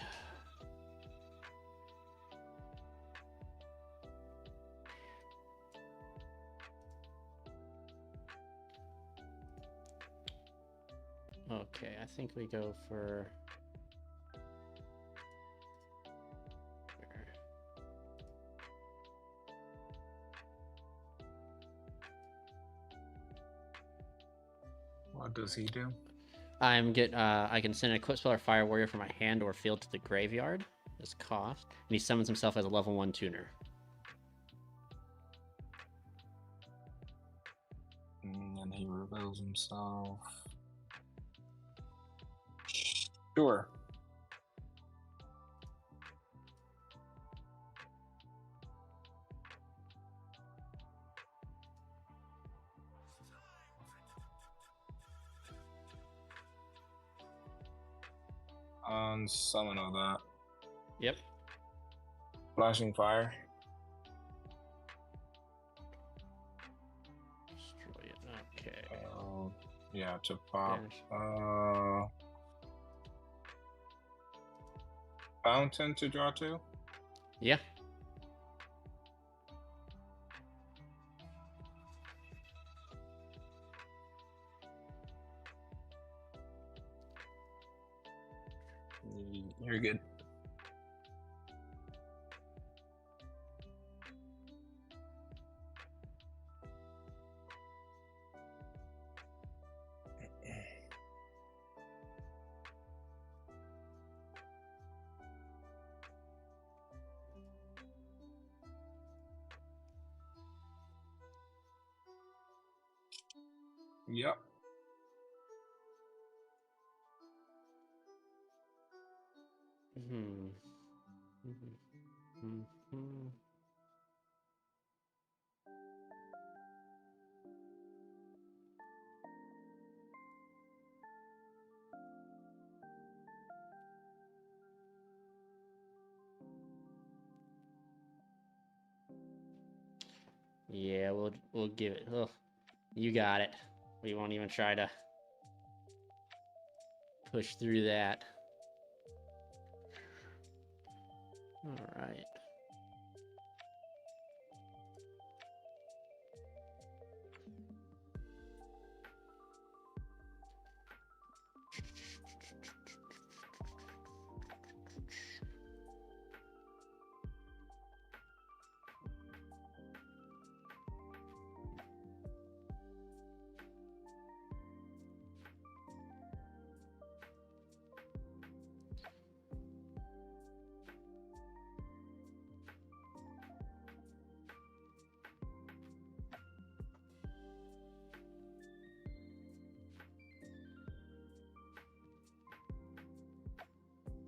Okay, I think we go for. What does he do? I can send a Equip Spell or Fire Warrior from my hand or field to the graveyard as cost, and he summons himself as a level 1 tuner. And he reveals himself. Sure. Summon all that. Yep. Flashing fire. Destroy it. Okay. Yeah, to pop. Banish. Fountain to draw 2. Yeah. You're good. Yep. Hmm. Hmm. Yeah, we'll give it. Oh, you got it. We won't even try to push through that. All right.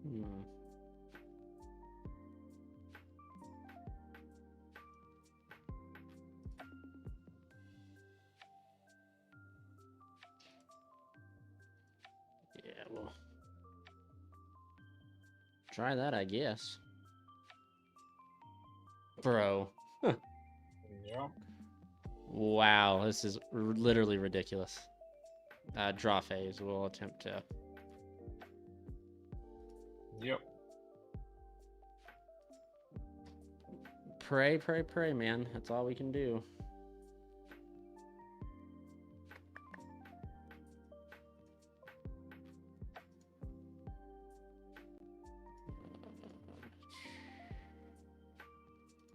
Hmm. Yeah, well, try that, I guess. Bro. Yep. Wow, this is literally ridiculous. Draw phase. We'll attempt to. Yep. Pray, pray, pray, man. That's all we can do.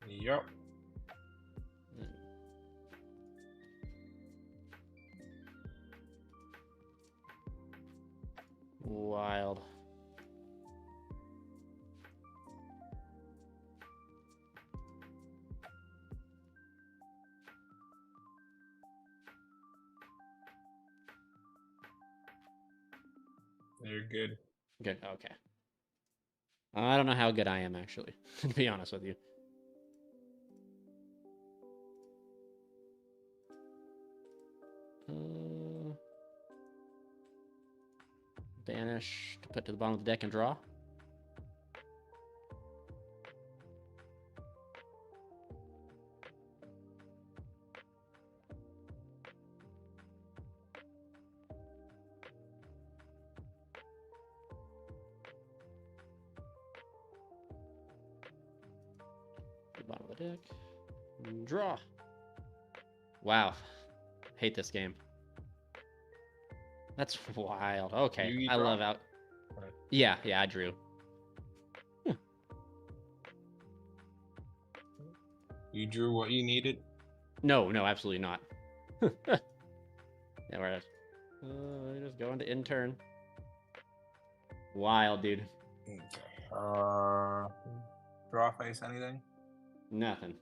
Yep. Wild. You're good. Good. Okay. I don't know how good I am, actually, to be honest with you. Banish to put to the bottom of the deck and draw. The bottom of the deck. And draw. Wow. Hate this game. That's wild. Okay. You I draw? love out. Right. Yeah, I drew. You drew what you needed? No, absolutely not. Yeah, we're at, just going to in turn. Wild, dude. Okay. Draw face anything? Nothing.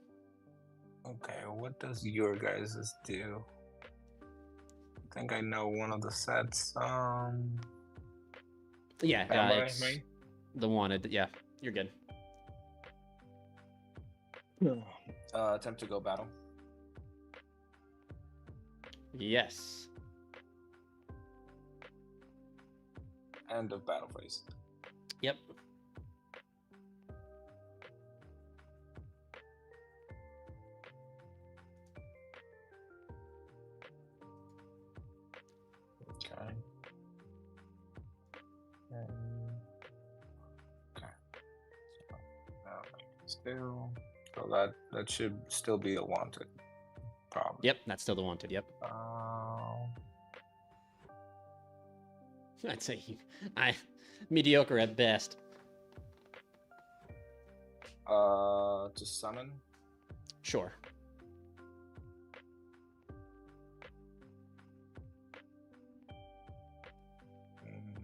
Okay, what does your guys' do? I think I know one of the sets. Yeah, Standby, it's right? the wanted. Yeah, you're good. Attempt to go battle. Yes. End of battle phase. Yep. Okay. Okay. Still, so that should still be a wanted. Probably. Yep, that's still the wanted. Yep. I'd say I mediocre at best. To summon. Sure.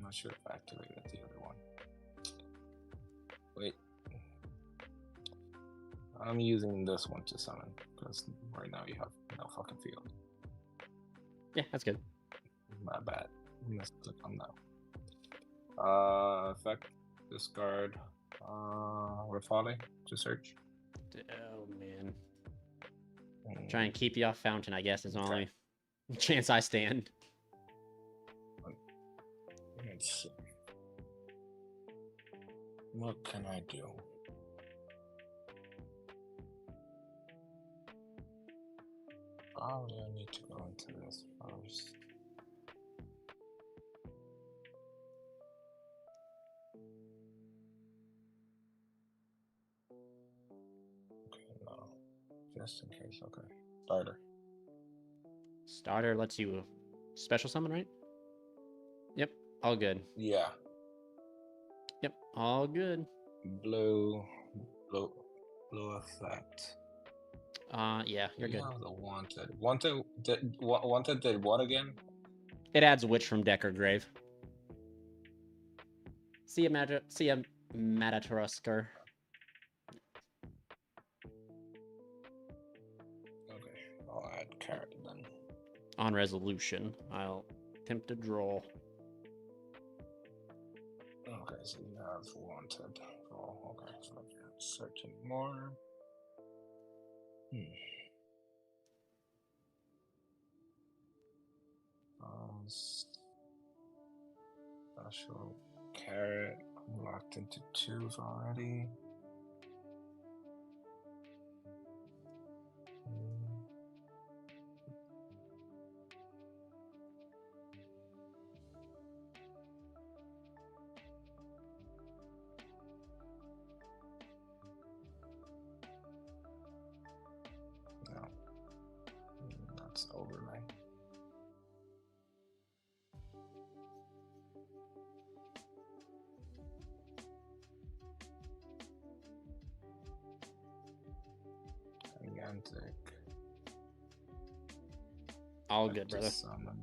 I should have activated the other one. Wait. I'm using this one to summon because right now you have no fucking field. Yeah, that's good. My bad. Misclick on that. Effect. Discard. Rafale to search. Oh man. Try and keep you off fountain, I guess, is the only chance I stand. Let's see. What can I do? Probably I need to go into this first. No. Just in case. Okay. Starter. Starter lets you special summon, right? Yep, all good. Yeah. Yep, all good. Blue effect. Yeah, you're good. The wanted did what again? It adds Witch from deck or grave. See a Matatorusker. Okay, I'll add Carrot then. On resolution, I'll attempt to draw. Okay, so you have wanted. Oh, okay, so I can't search anymore. Special Carrot. I'm locked into 2s already. No, that's overlay. Gigantic. All good, brother. Summon.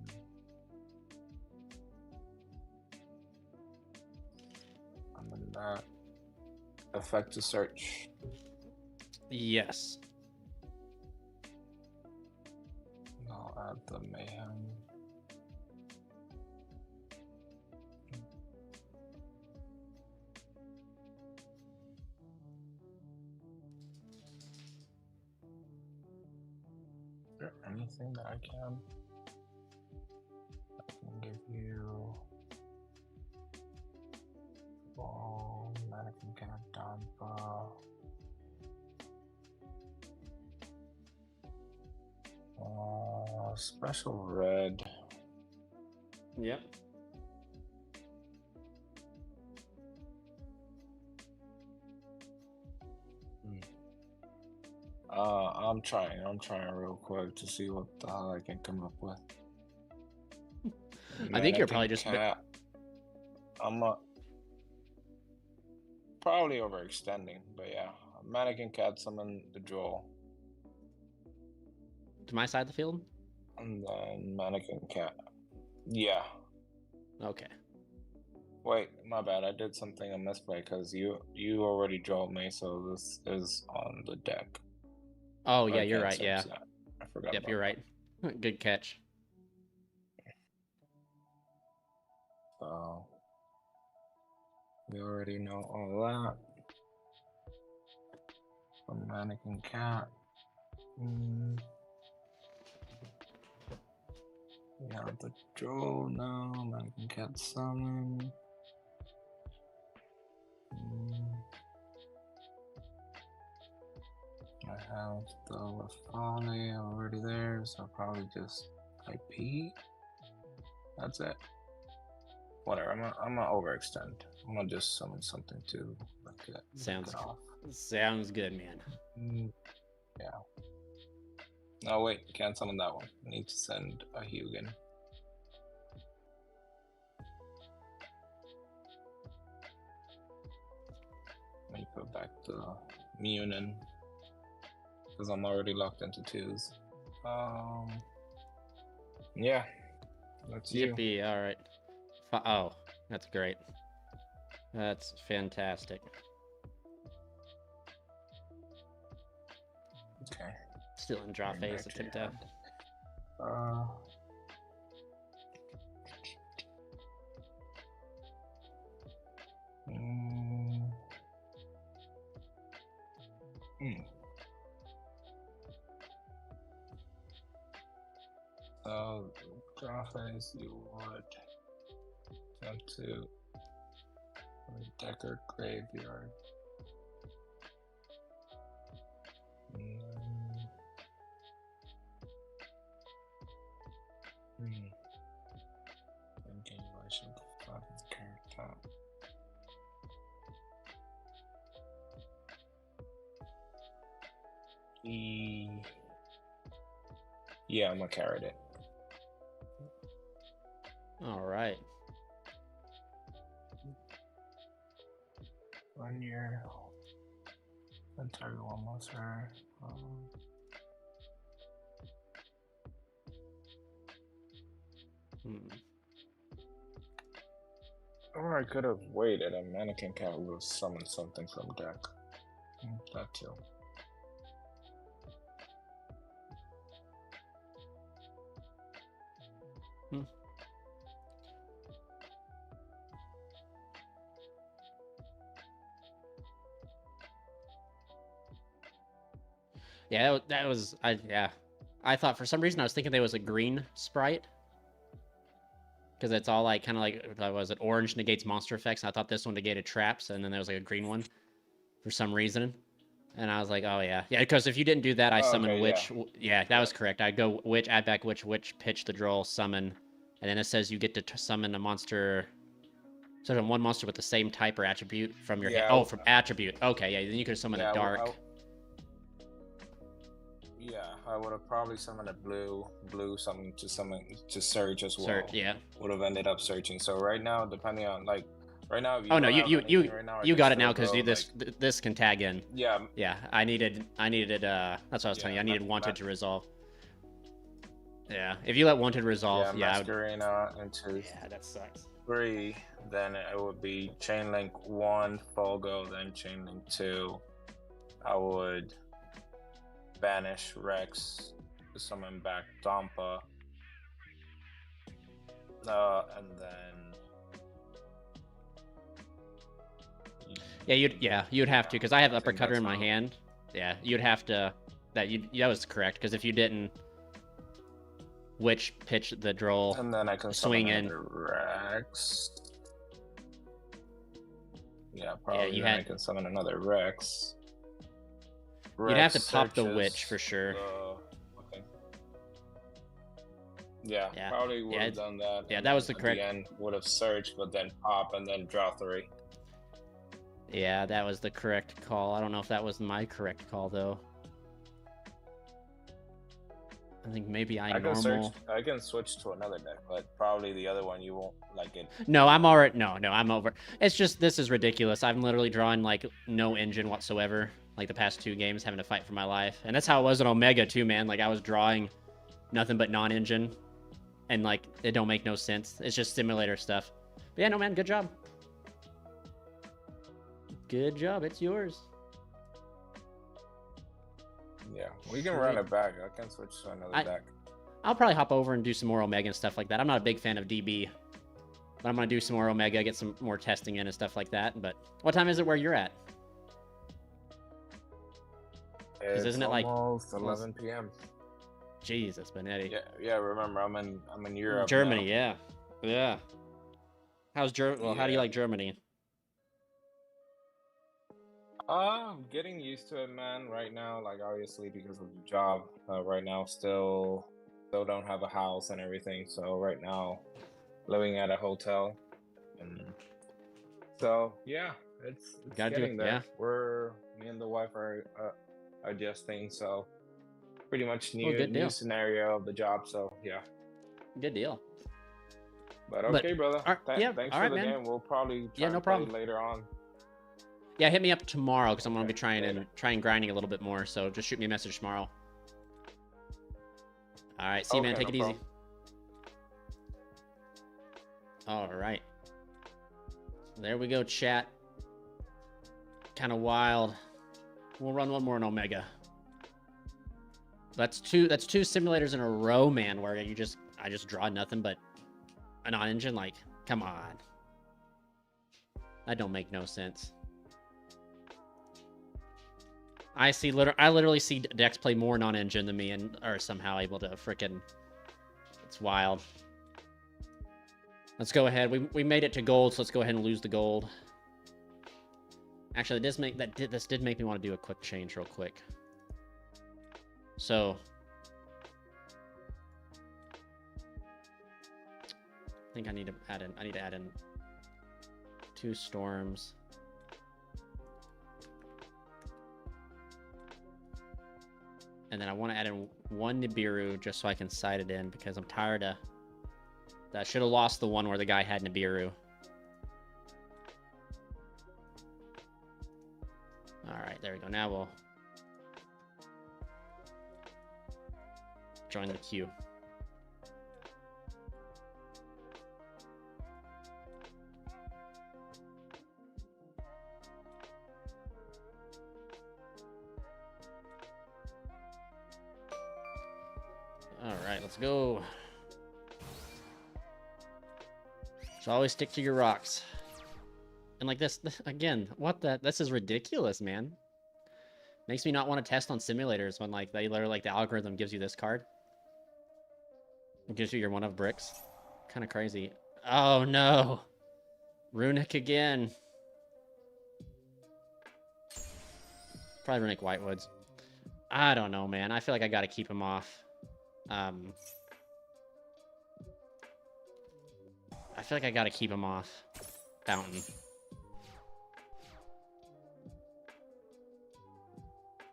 I'm in that. Effect to search. Yes. I'll add the mayhem. Is there anything that I can give you? Ball, mannequin cat, Dampa. Special red. Yep. I'm trying real quick to see what the hell I can come up with. I think you're probably just I'm probably overextending, but yeah. Mannequin cat summon the jewel. To my side of the field? And then mannequin cat. Yeah. Okay. Wait, my bad. I did something a misplay because you already drove me, so this is on the deck. Oh yeah, you're right. Yeah. That. I forgot. Yep, you're right. Good catch. So we already know all that. A mannequin cat. We have the draw now. Mannequin cat summon. I have the Lafale already there, so I'll probably just IP. That's it. Whatever. I'm gonna overextend. I'm gonna just summon something to like it. Sounds good, man. Yeah. No, wait. Can't summon that one. I need to send a Hugin. Let me put back the Munin because I'm already locked into 2s. Yeah. That's you. Yippee! All right. Oh, that's great. That's fantastic. Okay. Still in draw phase. Attempt to. So, draw phase, you would attempt to Decker Graveyard. Continuation of Carrot Top. Yeah, I'm gonna carry it. All right. 1 year. And target 1 monster. Or I could have waited. A mannequin cat would have summoned something from deck. That too. Yeah, that was yeah. I thought for some reason I was thinking there was a green sprite. Because it's all like kind of like was it orange negates monster effects, and I thought this one negated traps, and then there was like a green one for some reason. And I was like, oh yeah. Yeah, because if you didn't do that, I summon okay, witch. Yeah, that was correct. I'd go witch, add back witch, pitch the droll, summon. And then it says you get to summon a monster. Summon one monster with the same type or attribute from your hand. Oh, from attribute. Okay, yeah, then you could summon a dark. I would have probably summoned a blue something to search as well. Yeah. Would have ended up searching. So right now, depending on like right now, if you oh no, you got it now because you this can tag in. Yeah. Yeah, I needed that's what I was telling you. I needed wanted to resolve. Yeah, if you let wanted resolve, Masquerena into yeah, that sucks. 3, then it would be Chainlink 1, Folgo, then Chainlink 2. I would banish Rex, summon back Dompa, and then you'd have to because I have Uppercutter in my hand. Yeah, you'd have to. That was correct because if you didn't, witch pitch the droll, and then I can swing in Rex. Yeah, probably. Yeah, I can summon another Rex. You'd have to pop the witch for sure. Okay. Yeah, probably would have done that. Yeah, that was the correct. At the end, would have searched, but then pop and then draw 3. Yeah, that was the correct call. I don't know if that was my correct call though. I think maybe I can switch to another deck, but probably the other one you won't like it. No, I'm already I'm over. It's just this is ridiculous. I'm literally drawing like no engine whatsoever. Like the past 2 games, having to fight for my life, and that's how it was in Omega too, man. Like I was drawing nothing but non-engine, and like it don't make no sense. It's just simulator stuff. But yeah, no man, good job. Good job. It's yours. Yeah, we can run it back. I can switch to another deck. I'll probably hop over and do some more Omega and stuff like that. I'm not a big fan of DB, but I'm gonna do some more Omega, get some more testing in and stuff like that. But what time is it where you're at? Isn't it like almost 11 p.m.? Jesus, Benetti. Yeah. Remember, I'm in Europe. Germany, now. yeah. How's Germany? Well, how do you like Germany? I'm getting used to it, man. Right now, like obviously because of the job, right now still don't have a house and everything. So right now, living at a hotel, and so yeah, it's getting there. Me and the wife are adjusting, so pretty much new scenario of the job. So yeah, good deal. But okay, brother. Thanks for the game. We'll probably no problem later on. Yeah, hit me up tomorrow because I'm gonna be trying grinding a little bit more. So just shoot me a message tomorrow. All right, see you, man. Take it easy. All right, there we go, chat. Kind of wild. We'll run one more in Omega. That's two simulators in a row, man. Where I just draw nothing but a non-engine. Like, come on, that don't make no sense. I literally see decks play more non-engine than me and are somehow able to frickin'. It's wild. Let's go ahead. We made it to gold, so let's go ahead and lose the gold. Actually, this did make me want to do a quick change real quick. So I think I need to add in 2 storms. And then I want to add in one Nibiru just so I can side it in because I'm tired of... I should have lost the one where the guy had Nibiru. Alright, there we go. Now we'll join the queue. Alright, let's go. So always stick to your rocks. And like this, again, what the? This is ridiculous, man. Makes me not want to test on simulators when like they literally like the algorithm gives you this card. It gives you your one of bricks. Kind of crazy. Oh no. Runic again. Probably Runic Whitewoods. I don't know, man. I feel like I gotta keep him off. I feel like I gotta keep him off Fountain.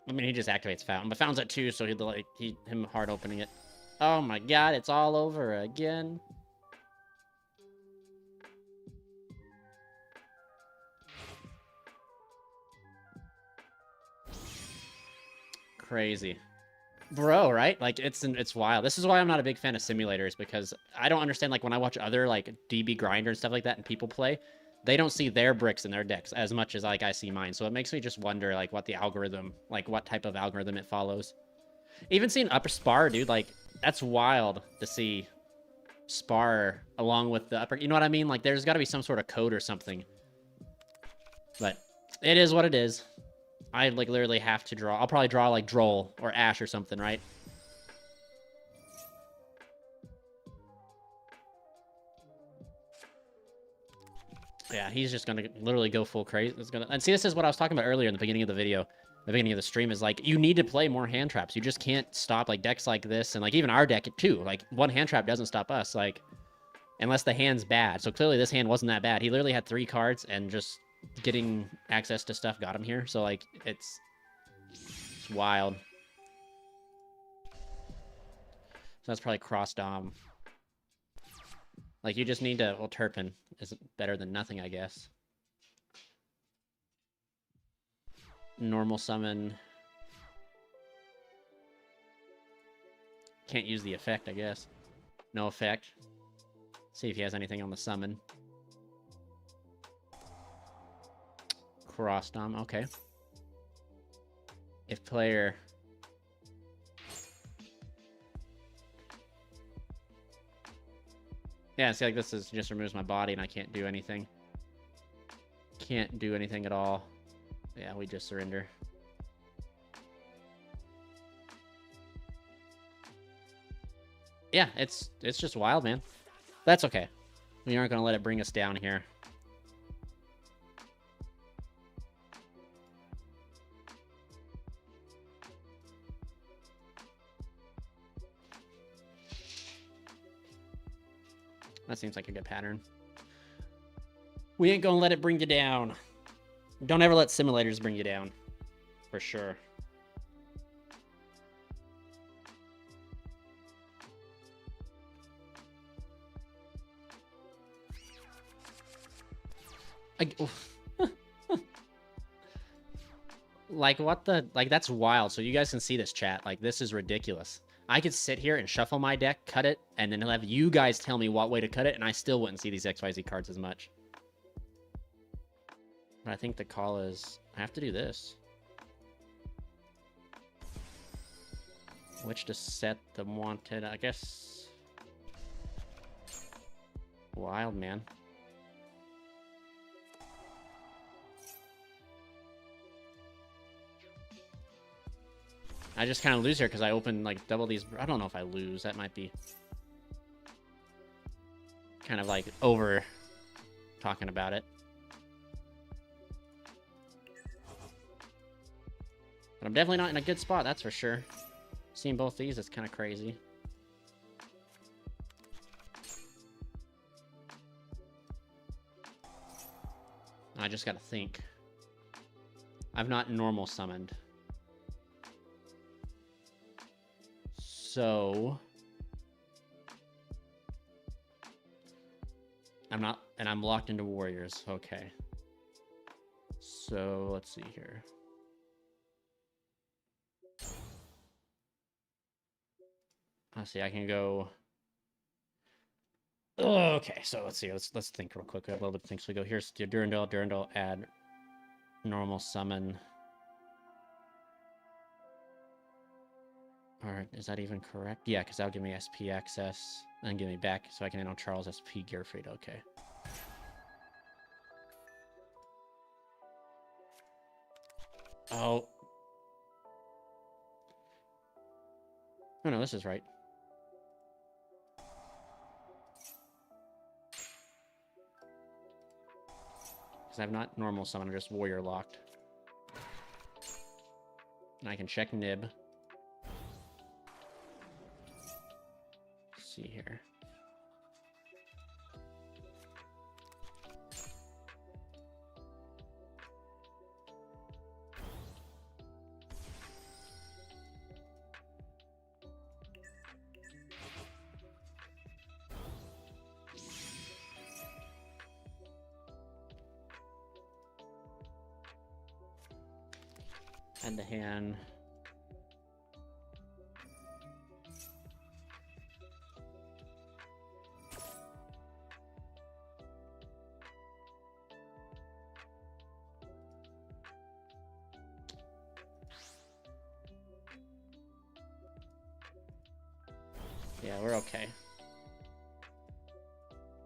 I mean, he just activates Fountain, but Fountain's at 2, so he'd like him hard opening it. Oh my god, it's all over again. Crazy. Bro, right? Like, it's wild. This is why I'm not a big fan of simulators, because I don't understand, like, when I watch other, like, DB Grinder and stuff like that and people play, they don't see their bricks in their decks as much as, like, I see mine. So it makes me just wonder, like, what the algorithm, like, what type of algorithm it follows. Even seeing upper Spar, dude, like, that's wild to see Spar along with the upper... You know what I mean? Like, there's got to be some sort of code or something. But it is what it is. I, like, literally have to draw. I'll probably draw, like, Droll or Ash or something, right? Yeah, he's just gonna literally go full crazy. It's gonna... And see, this is what I was talking about earlier in the beginning of the video. The beginning of the stream is, like, you need to play more hand traps. You just can't stop, like, decks like this. And, like, even our deck, too. Like, one hand trap doesn't stop us, like, unless the hand's bad. So clearly this hand wasn't that bad. He literally had 3 cards and just getting access to stuff got him here. So, like, it's wild. So that's probably cross dom. Like, you just need to... Well, Turpin is better than nothing, I guess. Normal summon. Can't use the effect, I guess. No effect. See if he has anything on the summon. Cross dom, okay. If player... Yeah, see, like, this is just removes my body and I can't do anything. Can't do anything at all. Yeah, we just surrender. Yeah, it's just wild, man. That's okay. We aren't going to let it bring us down here. That seems like a good pattern. We ain't gonna let it bring you down. Don't ever let simulators bring you down. For sure. Like, what the... Like, that's wild. So you guys can see this, chat. Like, this is ridiculous. I could sit here and shuffle my deck, cut it, and then have you guys tell me what way to cut it, and I still wouldn't see these XYZ cards as much. But I think the call is... I have to do this. Which to set the wanted, I guess... Wild, man. I just kind of lose here because I open, like, double these. I don't know if I lose. That might be kind of, like, over talking about it. But I'm definitely not in a good spot, that's for sure. Seeing both these is kind of crazy. I just gotta think. I've not normal summoned. So I'm locked into warriors. Okay. So let's see here. Let's see, I can go. Oh, okay, so let's see. Let's think real quick. We have a little bit of things. So we go here's Durandal, add normal summon. Alright, is that even correct? Yeah, because that'll give me SP access and give me back so I can add on Charles SP Gearfried. Okay. Oh. Oh no, this is right. Because I have not normal summon, I'm just warrior locked. And I can check Nib. Let's see here. Add the hand. Yeah, we're okay.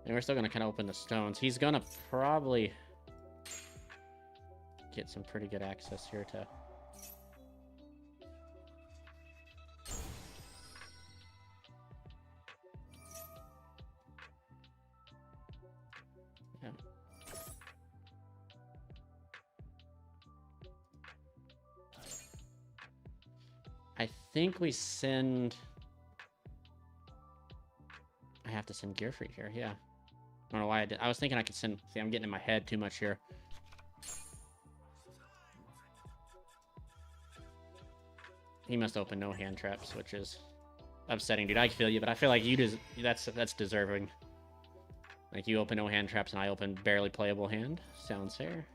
And we're still gonna kind of open the stones. He's gonna probably get some pretty good access here to... Yeah. I think we send... I have to send Gearfried here, yeah. I don't know why I did. I was thinking I could send... See, I'm getting in my head too much here. He must open no hand traps, which is upsetting, dude. I feel you, but I feel like you just... That's deserving. Like, you open no hand traps and I open barely playable hand. Sounds fair.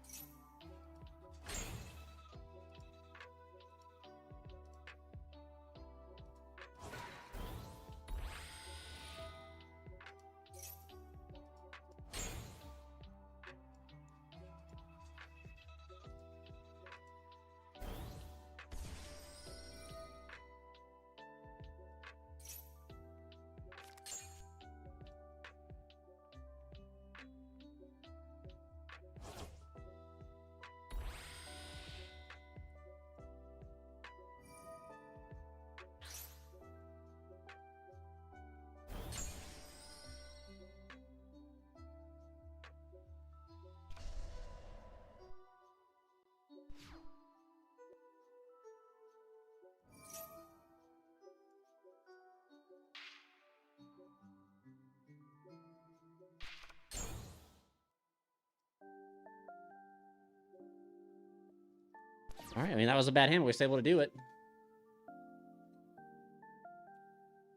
Alright, I mean, that was a bad hand. We were able to do it.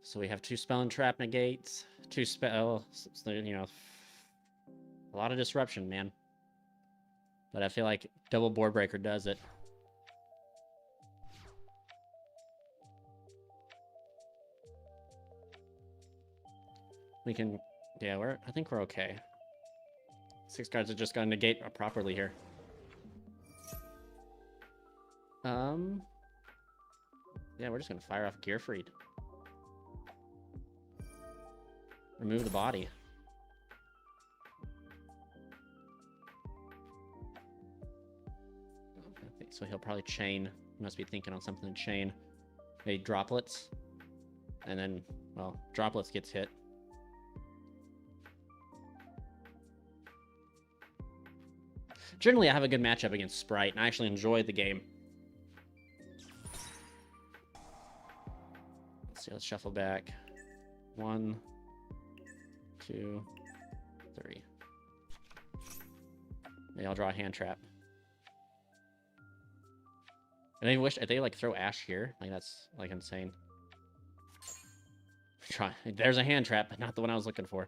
So we have 2 spell and trap negates, 2 spell, you know, a lot of disruption, man. But I feel like double board breaker does it. We can, yeah, I think we're okay. 6 cards are just gonna negate properly here. Yeah, we're just gonna fire off Gearfried. Remove the body. So he'll probably chain. He must be thinking on something to chain. Maybe droplets. And then, well, droplets gets hit. Generally, I have a good matchup against Sprite, and I actually enjoy the game. Let's see, let's shuffle back. 1, 2, 3. Maybe I'll draw a hand trap. And I wish if they like throw Ash here, like that's like insane. Try. There's a hand trap, but not the one I was looking for.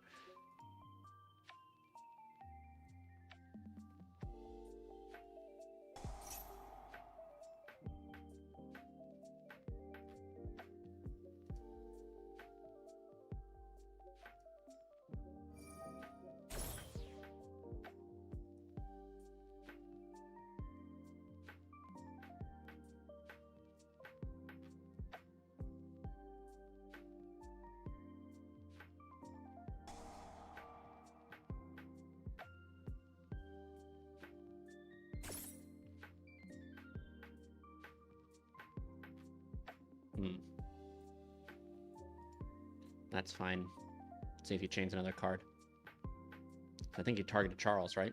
That's fine. Let's see if you change another card. I think you targeted Charles, right?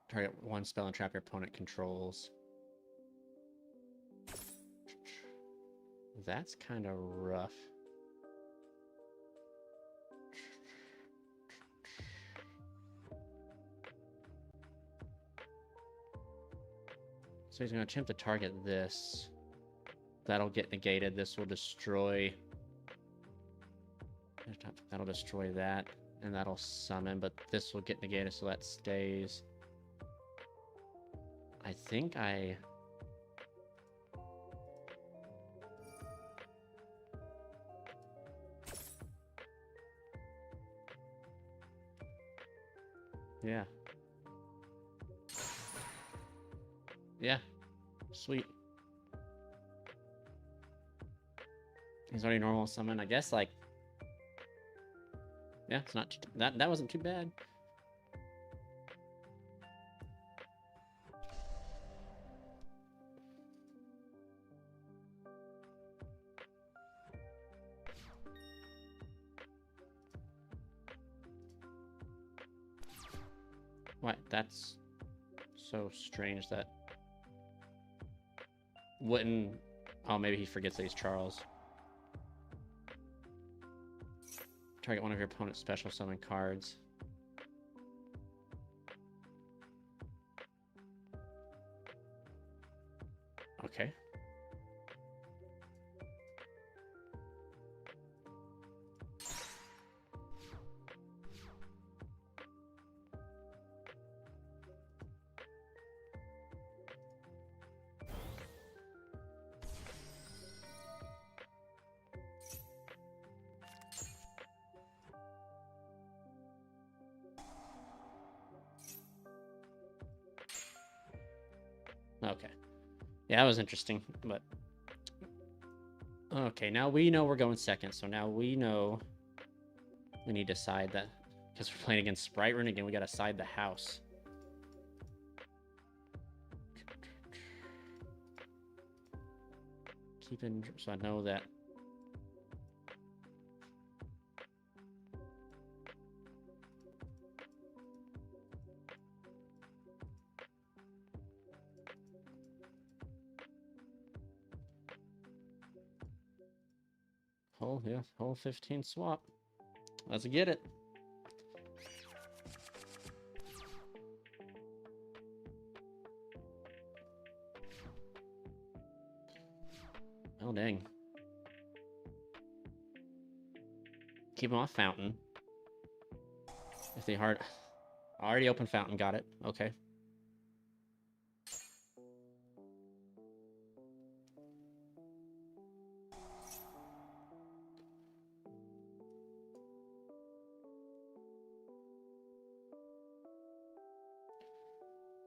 Target one spell and trap your opponent controls. That's kind of rough. So he's going to attempt to target this. That'll get negated. This will destroy... That'll destroy that. And that'll summon, but this will get negated, so that stays. I think I... Yeah. Yeah. Sweet. He's already normal summon. I guess, like... Yeah, it's not... That wasn't too bad. What? That's so strange that... Wouldn't... Oh, maybe he forgets that he's Charles. Target one of your opponent's special summon cards. Okay. Okay. Yeah, that was interesting, but... Okay, now we know we're going second, so now we know we need to side that... Because we're playing against Sprite Rune again, we gotta side the house. Keeping... So I know that... Hole, yeah, hole 15 swap. Let's get it. Oh, dang. Keep them off Fountain. If they hard... Already open Fountain, got it. Okay.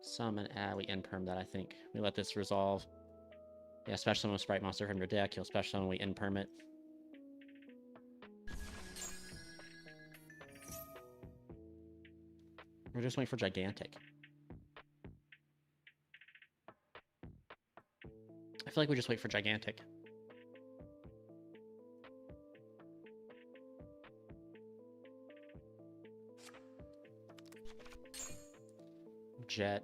Summon, we in-perm that, I think. We let this resolve. Yeah, special summon a Sprite monster from your deck. You'll special summon, we in-perm it. We're just waiting for Gigantic. I feel like we just wait for Gigantic. Jet.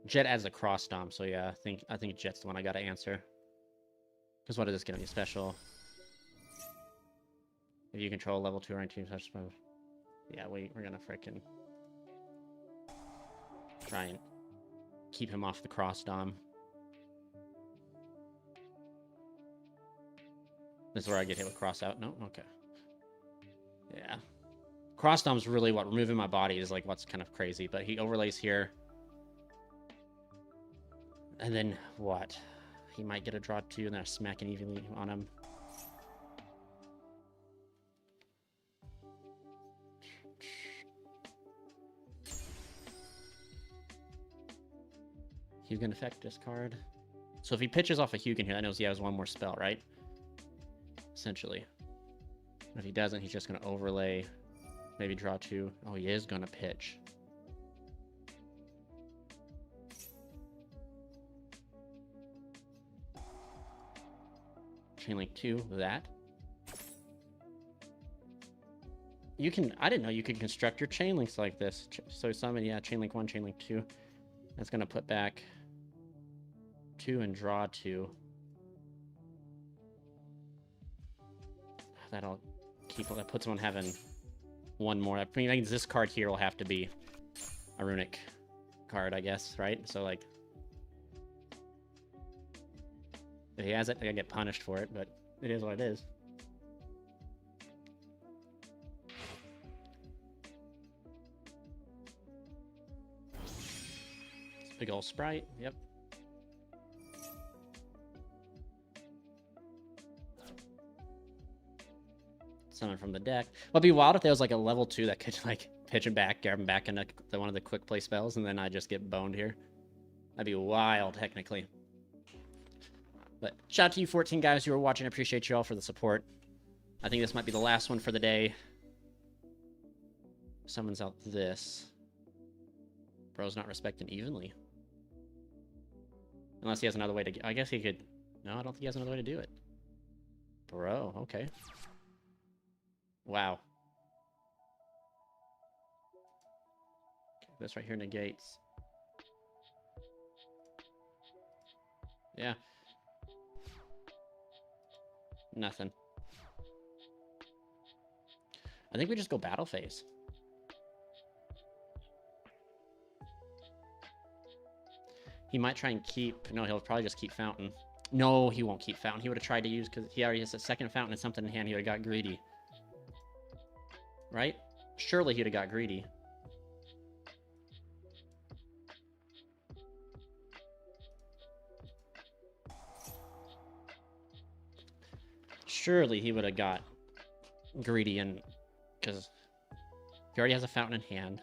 Jet adds a cross stomp, so yeah, I think Jet's the one I gotta answer. Because what does this get on you? Special. If you control level 2 or 19 such move. Yeah, we're gonna frickin'. try and keep him off the cross dom. This is where I get hit with cross out. No? Okay. Yeah. Cross dom's really what removing my body is like what's kind of crazy, but he overlays here. And then what? He might get a draw 2 and then I smack it evenly on him. Hugin effect discard. So if he pitches off a Hugin here, that knows he has one more spell, right? Essentially. If he doesn't, he's just going to overlay, maybe draw 2. Oh, he is going to pitch. Chainlink 2, that. You can, I didn't know you could construct your chainlinks like this. So summon, yeah, chainlink 1, chainlink 2. That's going to put back 2 and draw 2. That'll keep, that puts him on having one more. I mean, this card here will have to be a runic card, I guess, right? So, like, if he has it, I get punished for it, but it is what it is. Big old sprite, yep. Summon from the deck. Well, it'd be wild if there was like a level 2 that could like pitch him back, grab him back into one of the quick play spells, and then I just get boned here. That'd be wild, technically. But shout out to you 14 guys who are watching. I appreciate you all for the support. I think this might be the last one for the day. Summons out this. Bro's not respecting evenly. Unless he has another way to... I guess he could... No, I don't think he has another way to do it. Bro, okay. Wow. Okay, this right here negates. Yeah. Nothing. I think we just go battle phase. He might try and keep... No, he'll probably just keep Fountain. No, he won't keep Fountain. He would have tried to use... Because he already has a second Fountain and something in hand. He would have got greedy. Right? Surely he would have got greedy. Surely he would have got greedy and... Because he already has a Fountain in hand.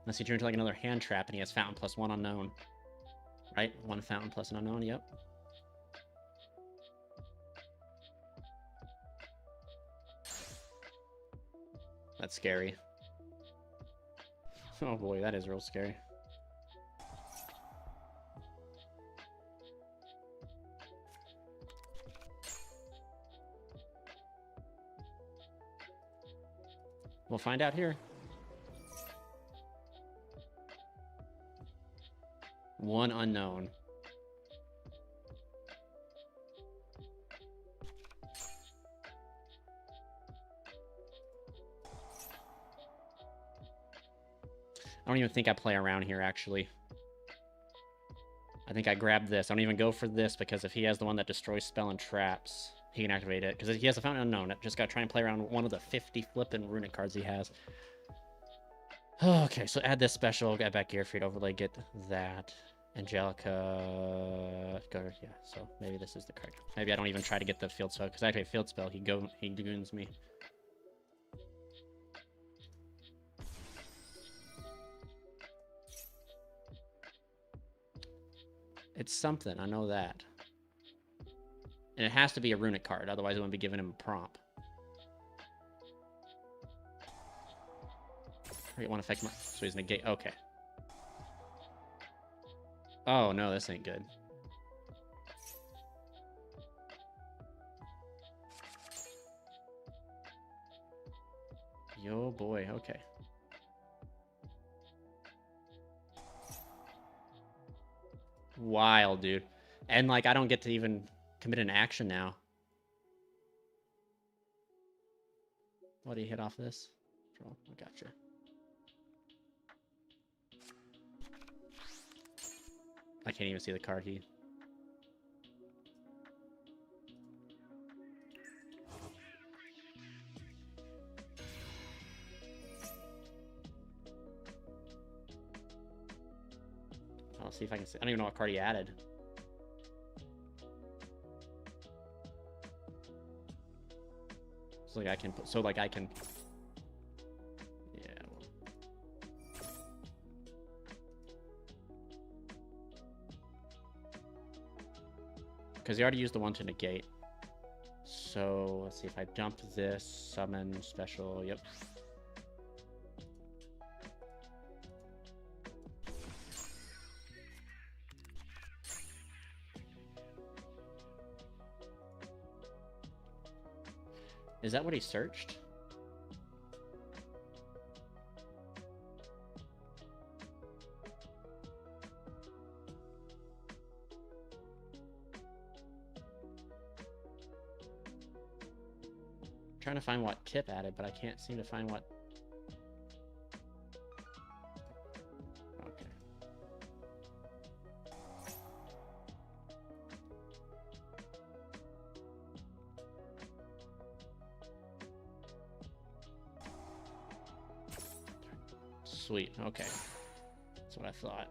Unless he turns into like another hand trap and he has Fountain plus 1 unknown. Right? 1 Fountain plus an unknown, yep. That's scary. Oh boy, that is real scary. We'll find out here. 1 unknown. I don't even think I play around here, actually. I think I grab this. I don't even go for this, because if he has the one that destroys spell and traps, he can activate it. Because he has a Fountain Unknown. I just got to try and play around one of the 50 flippin' runic cards he has. Okay, so add this special. Get back Gearfried overlay. Get that. Angelica. Go, yeah, so maybe this is the card. Maybe I don't even try to get the field spell, because I activate field spell. He goons me. It's something, I know that. And it has to be a runic card, otherwise I wouldn't be giving him a prompt. I get one effect, so he's negate. Okay. Oh no, this ain't good. Yo boy, okay. Wild, dude. And like I don't get to even commit an action now. What do you hit off this? Oh, I gotcha. I can't even see the card he. I'll see if I can see. I don't even know what card he added. So like I can put. So like I can. Yeah. Because he already used the one to negate. So let's see if I dump this, summon, special. Yep. Is that what he searched? I'm trying to find what Tip added, but I can't seem to find what. Okay. Sweet. Okay. That's what I thought.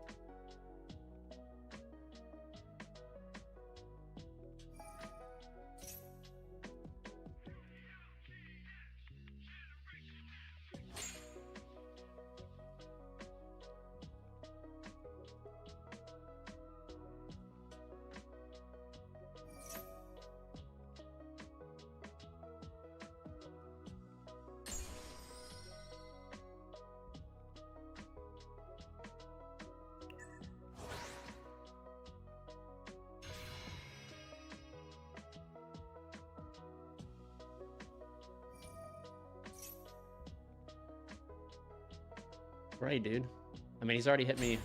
Right, dude. I mean, he's already hit me.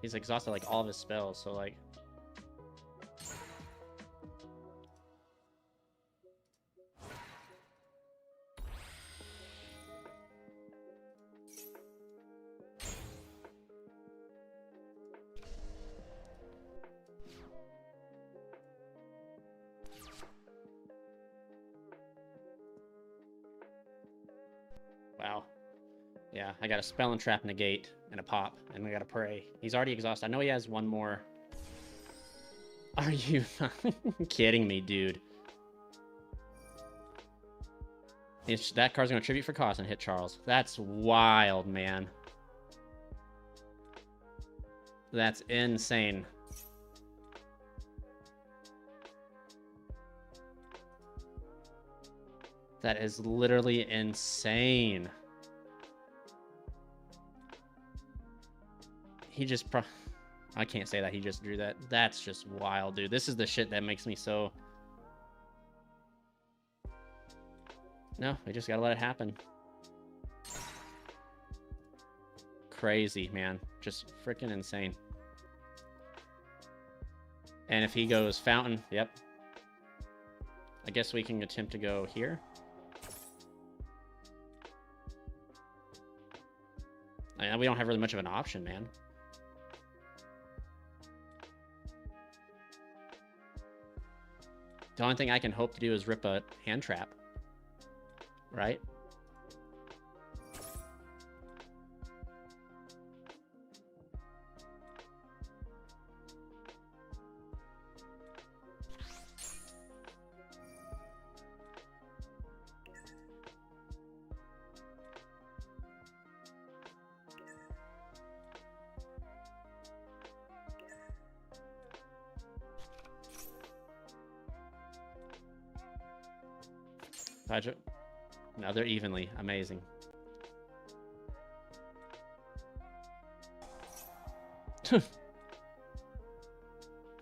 He's exhausted like all of his spells, so like. Wow. Yeah, I got a spell and trap, negate, and a pop, and I got to pray. He's already exhausted. I know he has one more. Are you kidding me, dude? That card's going to tribute for cost and hit Charles. That's wild, man. That's insane. That is literally insane. He just I can't say that he just drew that. That's just wild, dude. This is the shit that makes me so... No, we just gotta let it happen. Crazy, man. Just freaking insane. And if he goes fountain, yep. I guess we can attempt to go here. We don't have really much of an option, man. The only thing I can hope to do is rip a hand trap. Right? No, they're evenly. Amazing.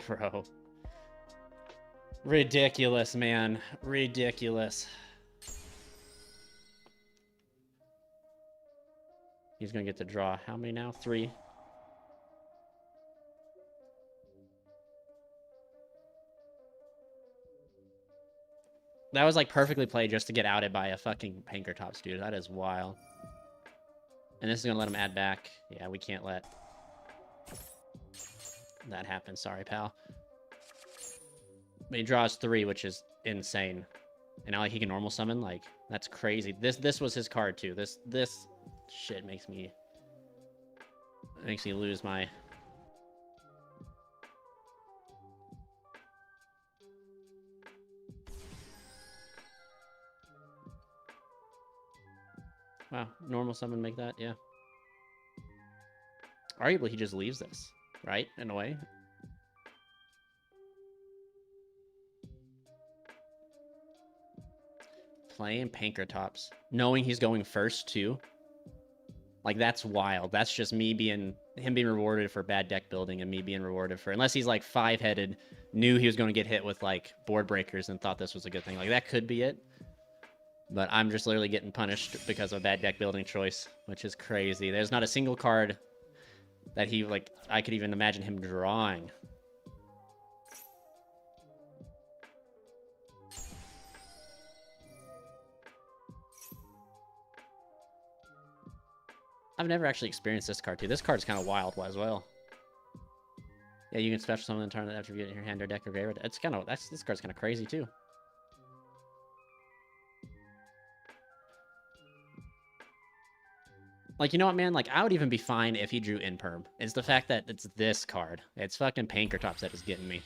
Bro. Ridiculous, man. Ridiculous. He's gonna get to draw. How many now? 3. That was like perfectly played just to get outed by a fucking Pankratops, dude. That is wild. And this is gonna let him add back. Yeah, we can't let that happen. Sorry, pal. But he draws 3, which is insane. And now like he can normal summon, like that's crazy. This was his card too. This shit makes me lose my. Wow, normal summon make that, yeah. Arguably he just leaves this, right? In a way. Playing Pankratops, knowing he's going first too. Like that's wild. That's just him being rewarded for bad deck building, and me being rewarded for, unless he's like 5-headed, knew he was going to get hit with like board breakers and thought this was a good thing. Like that could be it. But I'm just literally getting punished because of a bad deck building choice, which is crazy. There's not a single card that he like I could even imagine him drawing. I've never actually experienced this card too. This card is kind of wild as well. Yeah, you can special summon and turn that attribute in your hand or deck or graveyard. It's kind of this card's kind of crazy too. Like, you know what, man? Like, I would even be fine if he drew Imperm. It's the fact that it's this card. It's fucking Pankratops that is getting me.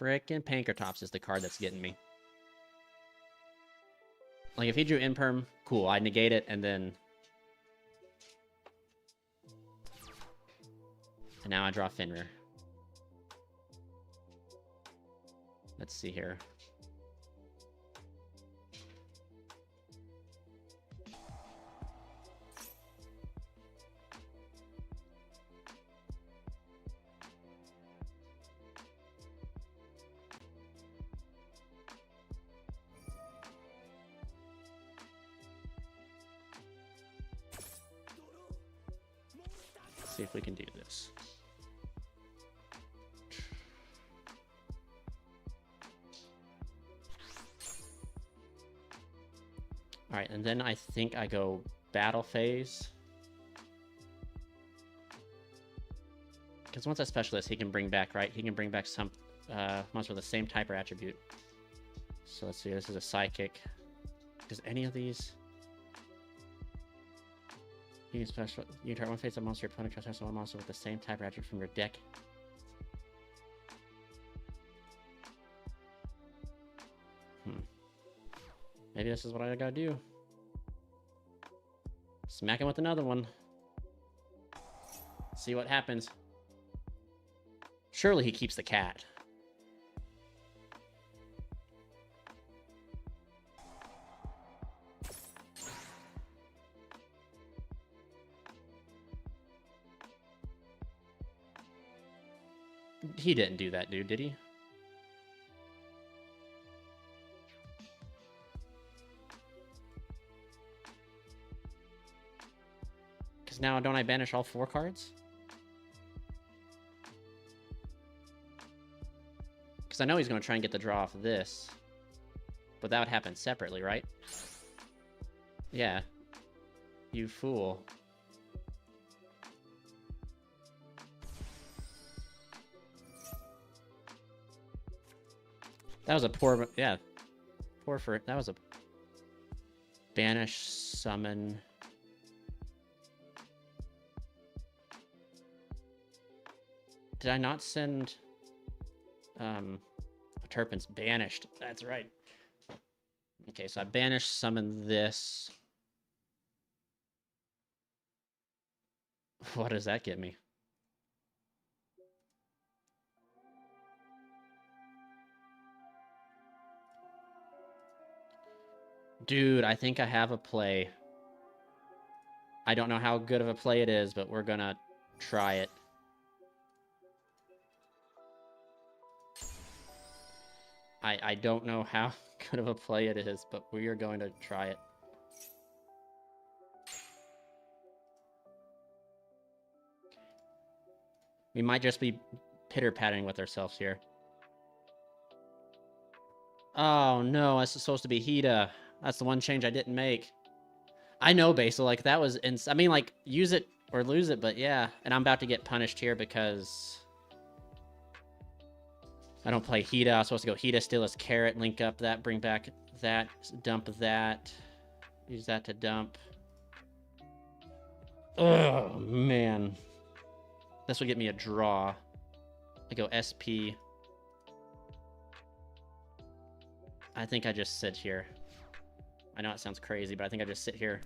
Frickin' Pankratops is the card that's getting me. Like, if he drew Imperm, cool. I'd negate it, and then... And now I draw Fenrir. Let's see here. See if we can do this. All right, and then I think I go battle phase. Because once I specialist, he can bring back, right? He can bring back some monster with the same type or attribute. So let's see, this is a psychic. Does any of these... You can special. You can target one face-up monster. Your opponent transfers one monster with the same type or attribute from your deck. Maybe this is what I gotta do. Smack him with another one. See what happens. Surely he keeps the cat. He didn't do that, dude, did he? Because now don't I banish all 4 cards? Because I know he's going to try and get the draw off of this. But that would happen separately, right? Yeah. You fool. That was a poor, yeah. Poor for, that was a banish, summon. Did I not send, Turpin's banished? That's right. Okay, so I banish, summon this. What does that get me? Dude, I think I have a play. I don't know how good of a play it is, but we're gonna try it. I don't know how good of a play it is, but we are going to try it. We might just be pitter-pattering with ourselves here. Oh, no, that's supposed to be Hida. That's the one change I didn't make. I know, Basil, like, that was... I mean, like, use it or lose it, but yeah. And I'm about to get punished here because... I don't play Hida. I was supposed to go Hida, steal his carrot, link up that, bring back that, dump that. Use that to dump. Oh, man. This will get me a draw. I go SP. I think I just sit here. I know it sounds crazy, but I think I just sit here.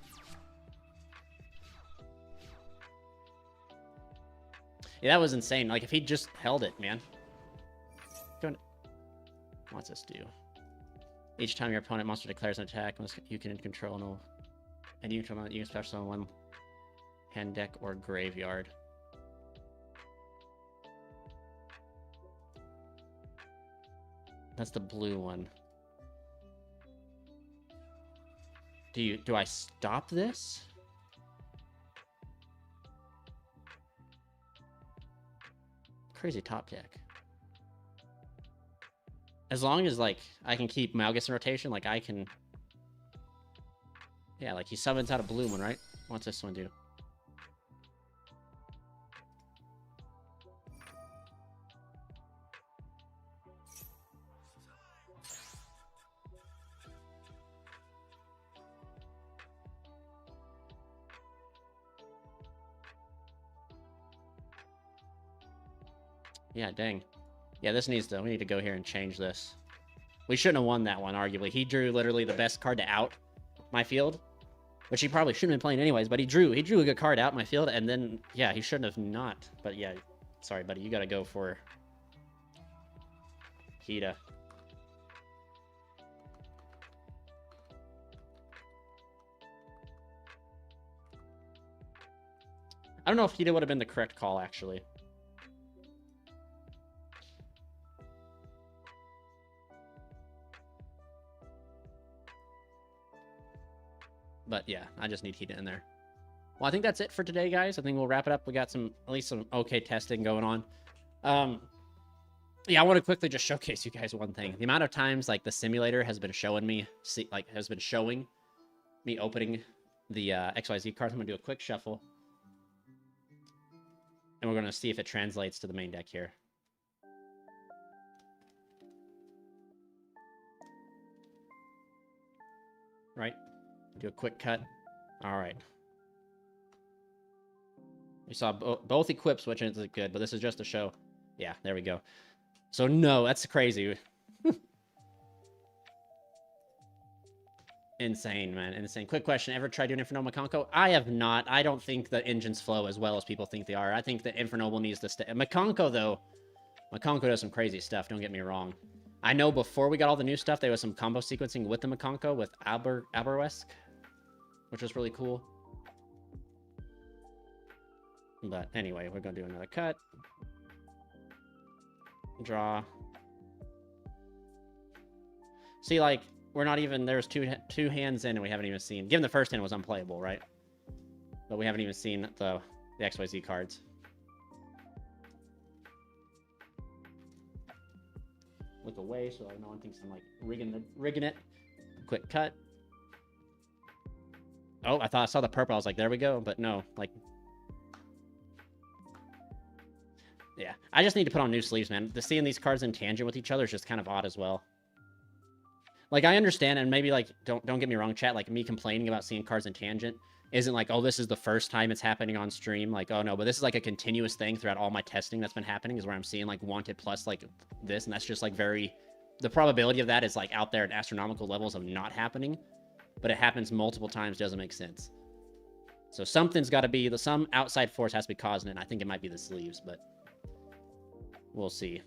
Yeah, that was insane. Like, if he just held it, man. What's this do? Each time your opponent monster declares an attack, you can control no... And you can special on one hand deck or graveyard. That's the blue one. Do I stop this? Crazy top deck. As long as, like, I can keep Malgus in rotation, like, I can... Yeah, like, he summons out a blue one, right? What's this one do? Yeah, dang. Yeah, this needs to... We need to go here and change this. We shouldn't have won that one, arguably. He drew literally the best card to out my field, which he probably shouldn't have been playing anyways, but he drew a good card out my field, and then, yeah, he shouldn't have not. But yeah, sorry, buddy. You gotta go for Hida. I don't know if Hida would have been the correct call, actually. But yeah, I just need Hida in there. Well, I think that's it for today, guys. I think we'll wrap it up. We got at least some okay testing going on. Yeah, I want to quickly just showcase you guys one thing. The amount of times, like, the simulator has been showing me, opening the XYZ cards. I'm going to do a quick shuffle. And we're going to see if it translates to the main deck here. Right? Do a quick cut. All right. We saw both equips, which isn't good, but this is just a show. Yeah, there we go. So, no, that's crazy. Insane, man. Insane. Quick question. Ever tried doing Inferno Makonko? I have not. I don't think the engines flow as well as people think they are. I think the Infernoble needs to stay. Makonko, though, Makonko does some crazy stuff. Don't get me wrong. I know before we got all the new stuff, there was some combo sequencing with the Makonko with Aberwesk, which was really cool. But anyway, we're going to do another cut. Draw. See, like, we're not even... There's two hands in and we haven't even seen... Given the first hand was unplayable, right? But we haven't even seen the XYZ cards. Look away so no one thinks I'm, like, rigging it. Quick cut. Oh, I thought I saw the purple. I was like, there we go. But no, like... Yeah, I just need to put on new sleeves, man. Seeing these cards in tangent with each other is just kind of odd as well. Like, I understand, and maybe, like, don't get me wrong, chat, like, me complaining about seeing cards in tangent isn't like, oh, this is the first time it's happening on stream. Like, oh, no, but this is, like, a continuous thing throughout all my testing that's been happening is where I'm seeing, like, Wanted plus, like, this, and that's just, like, very... The probability of that is, like, out there at astronomical levels of not happening, but it happens multiple times, doesn't make sense. So something's got to be... Some outside force has to be causing it, and I think it might be the sleeves, but... We'll see.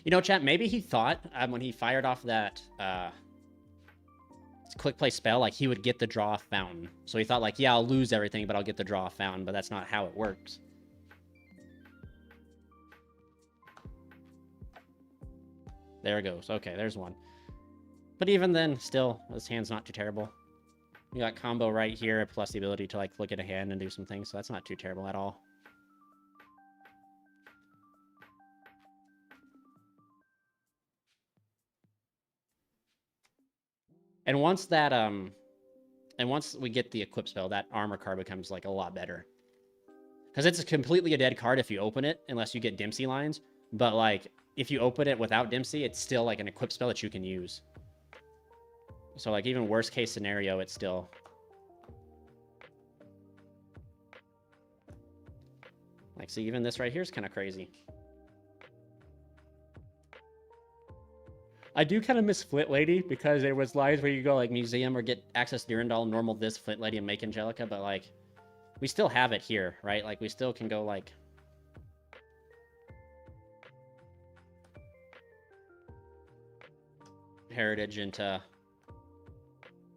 You know, chat, maybe he thought when he fired off that quick play spell, like, he would get the draw fountain. So he thought, like, yeah, I'll lose everything, but I'll get the draw fountain. But that's not how it works. There it goes. Okay, there's one. But even then, still, this hand's not too terrible. We got combo right here, plus the ability to like look at a hand and do some things, so that's not too terrible at all. And once that and once we get the equip spell, that armor card becomes like a lot better. Because it's completely a dead card if you open it, unless you get Dempsey lines. But like, if you open it without Dempsey, it's still like an equip spell that you can use. So like, even worst case scenario, it's still... Like, see, even this right here is kind of crazy. I do kind of miss Flint Lady, because there was lines where you go like museum or get access to Durandal, normal this, Flint Lady, and make Angelica, but like, we still have it here, right? Like, we still can go like... Heritage into...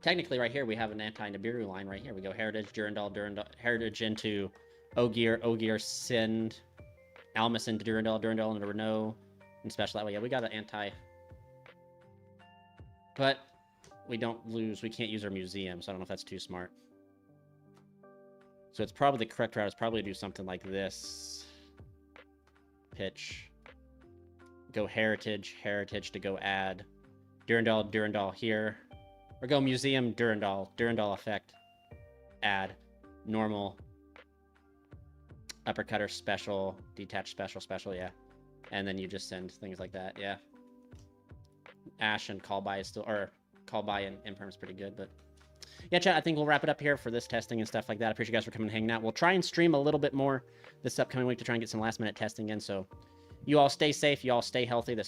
Technically, right here, we have an anti-Nibiru line right here. We go Heritage, Durandal, Heritage into Ogier, Sind, Almas into Durandal, Durandal into Renault, and special that way. Yeah, we got an anti... But we don't lose. We can't use our museum, so I don't know if that's too smart. So it's probably the correct route is probably to do something like this. Pitch. Go Heritage, Heritage to go add. Durandal here. Or go Museum, Durandal effect. Add. Normal. Uppercutter, special. Detached, special, yeah. And then you just send things like that, yeah. Ash and Call By is still, or Call By and Imperm is pretty good, but yeah, chat, I think we'll wrap it up here for this testing and stuff like that. I appreciate you guys for coming and hanging out. We'll try and stream a little bit more this upcoming week to try and get some last minute testing in, so you all stay safe, you all stay healthy. This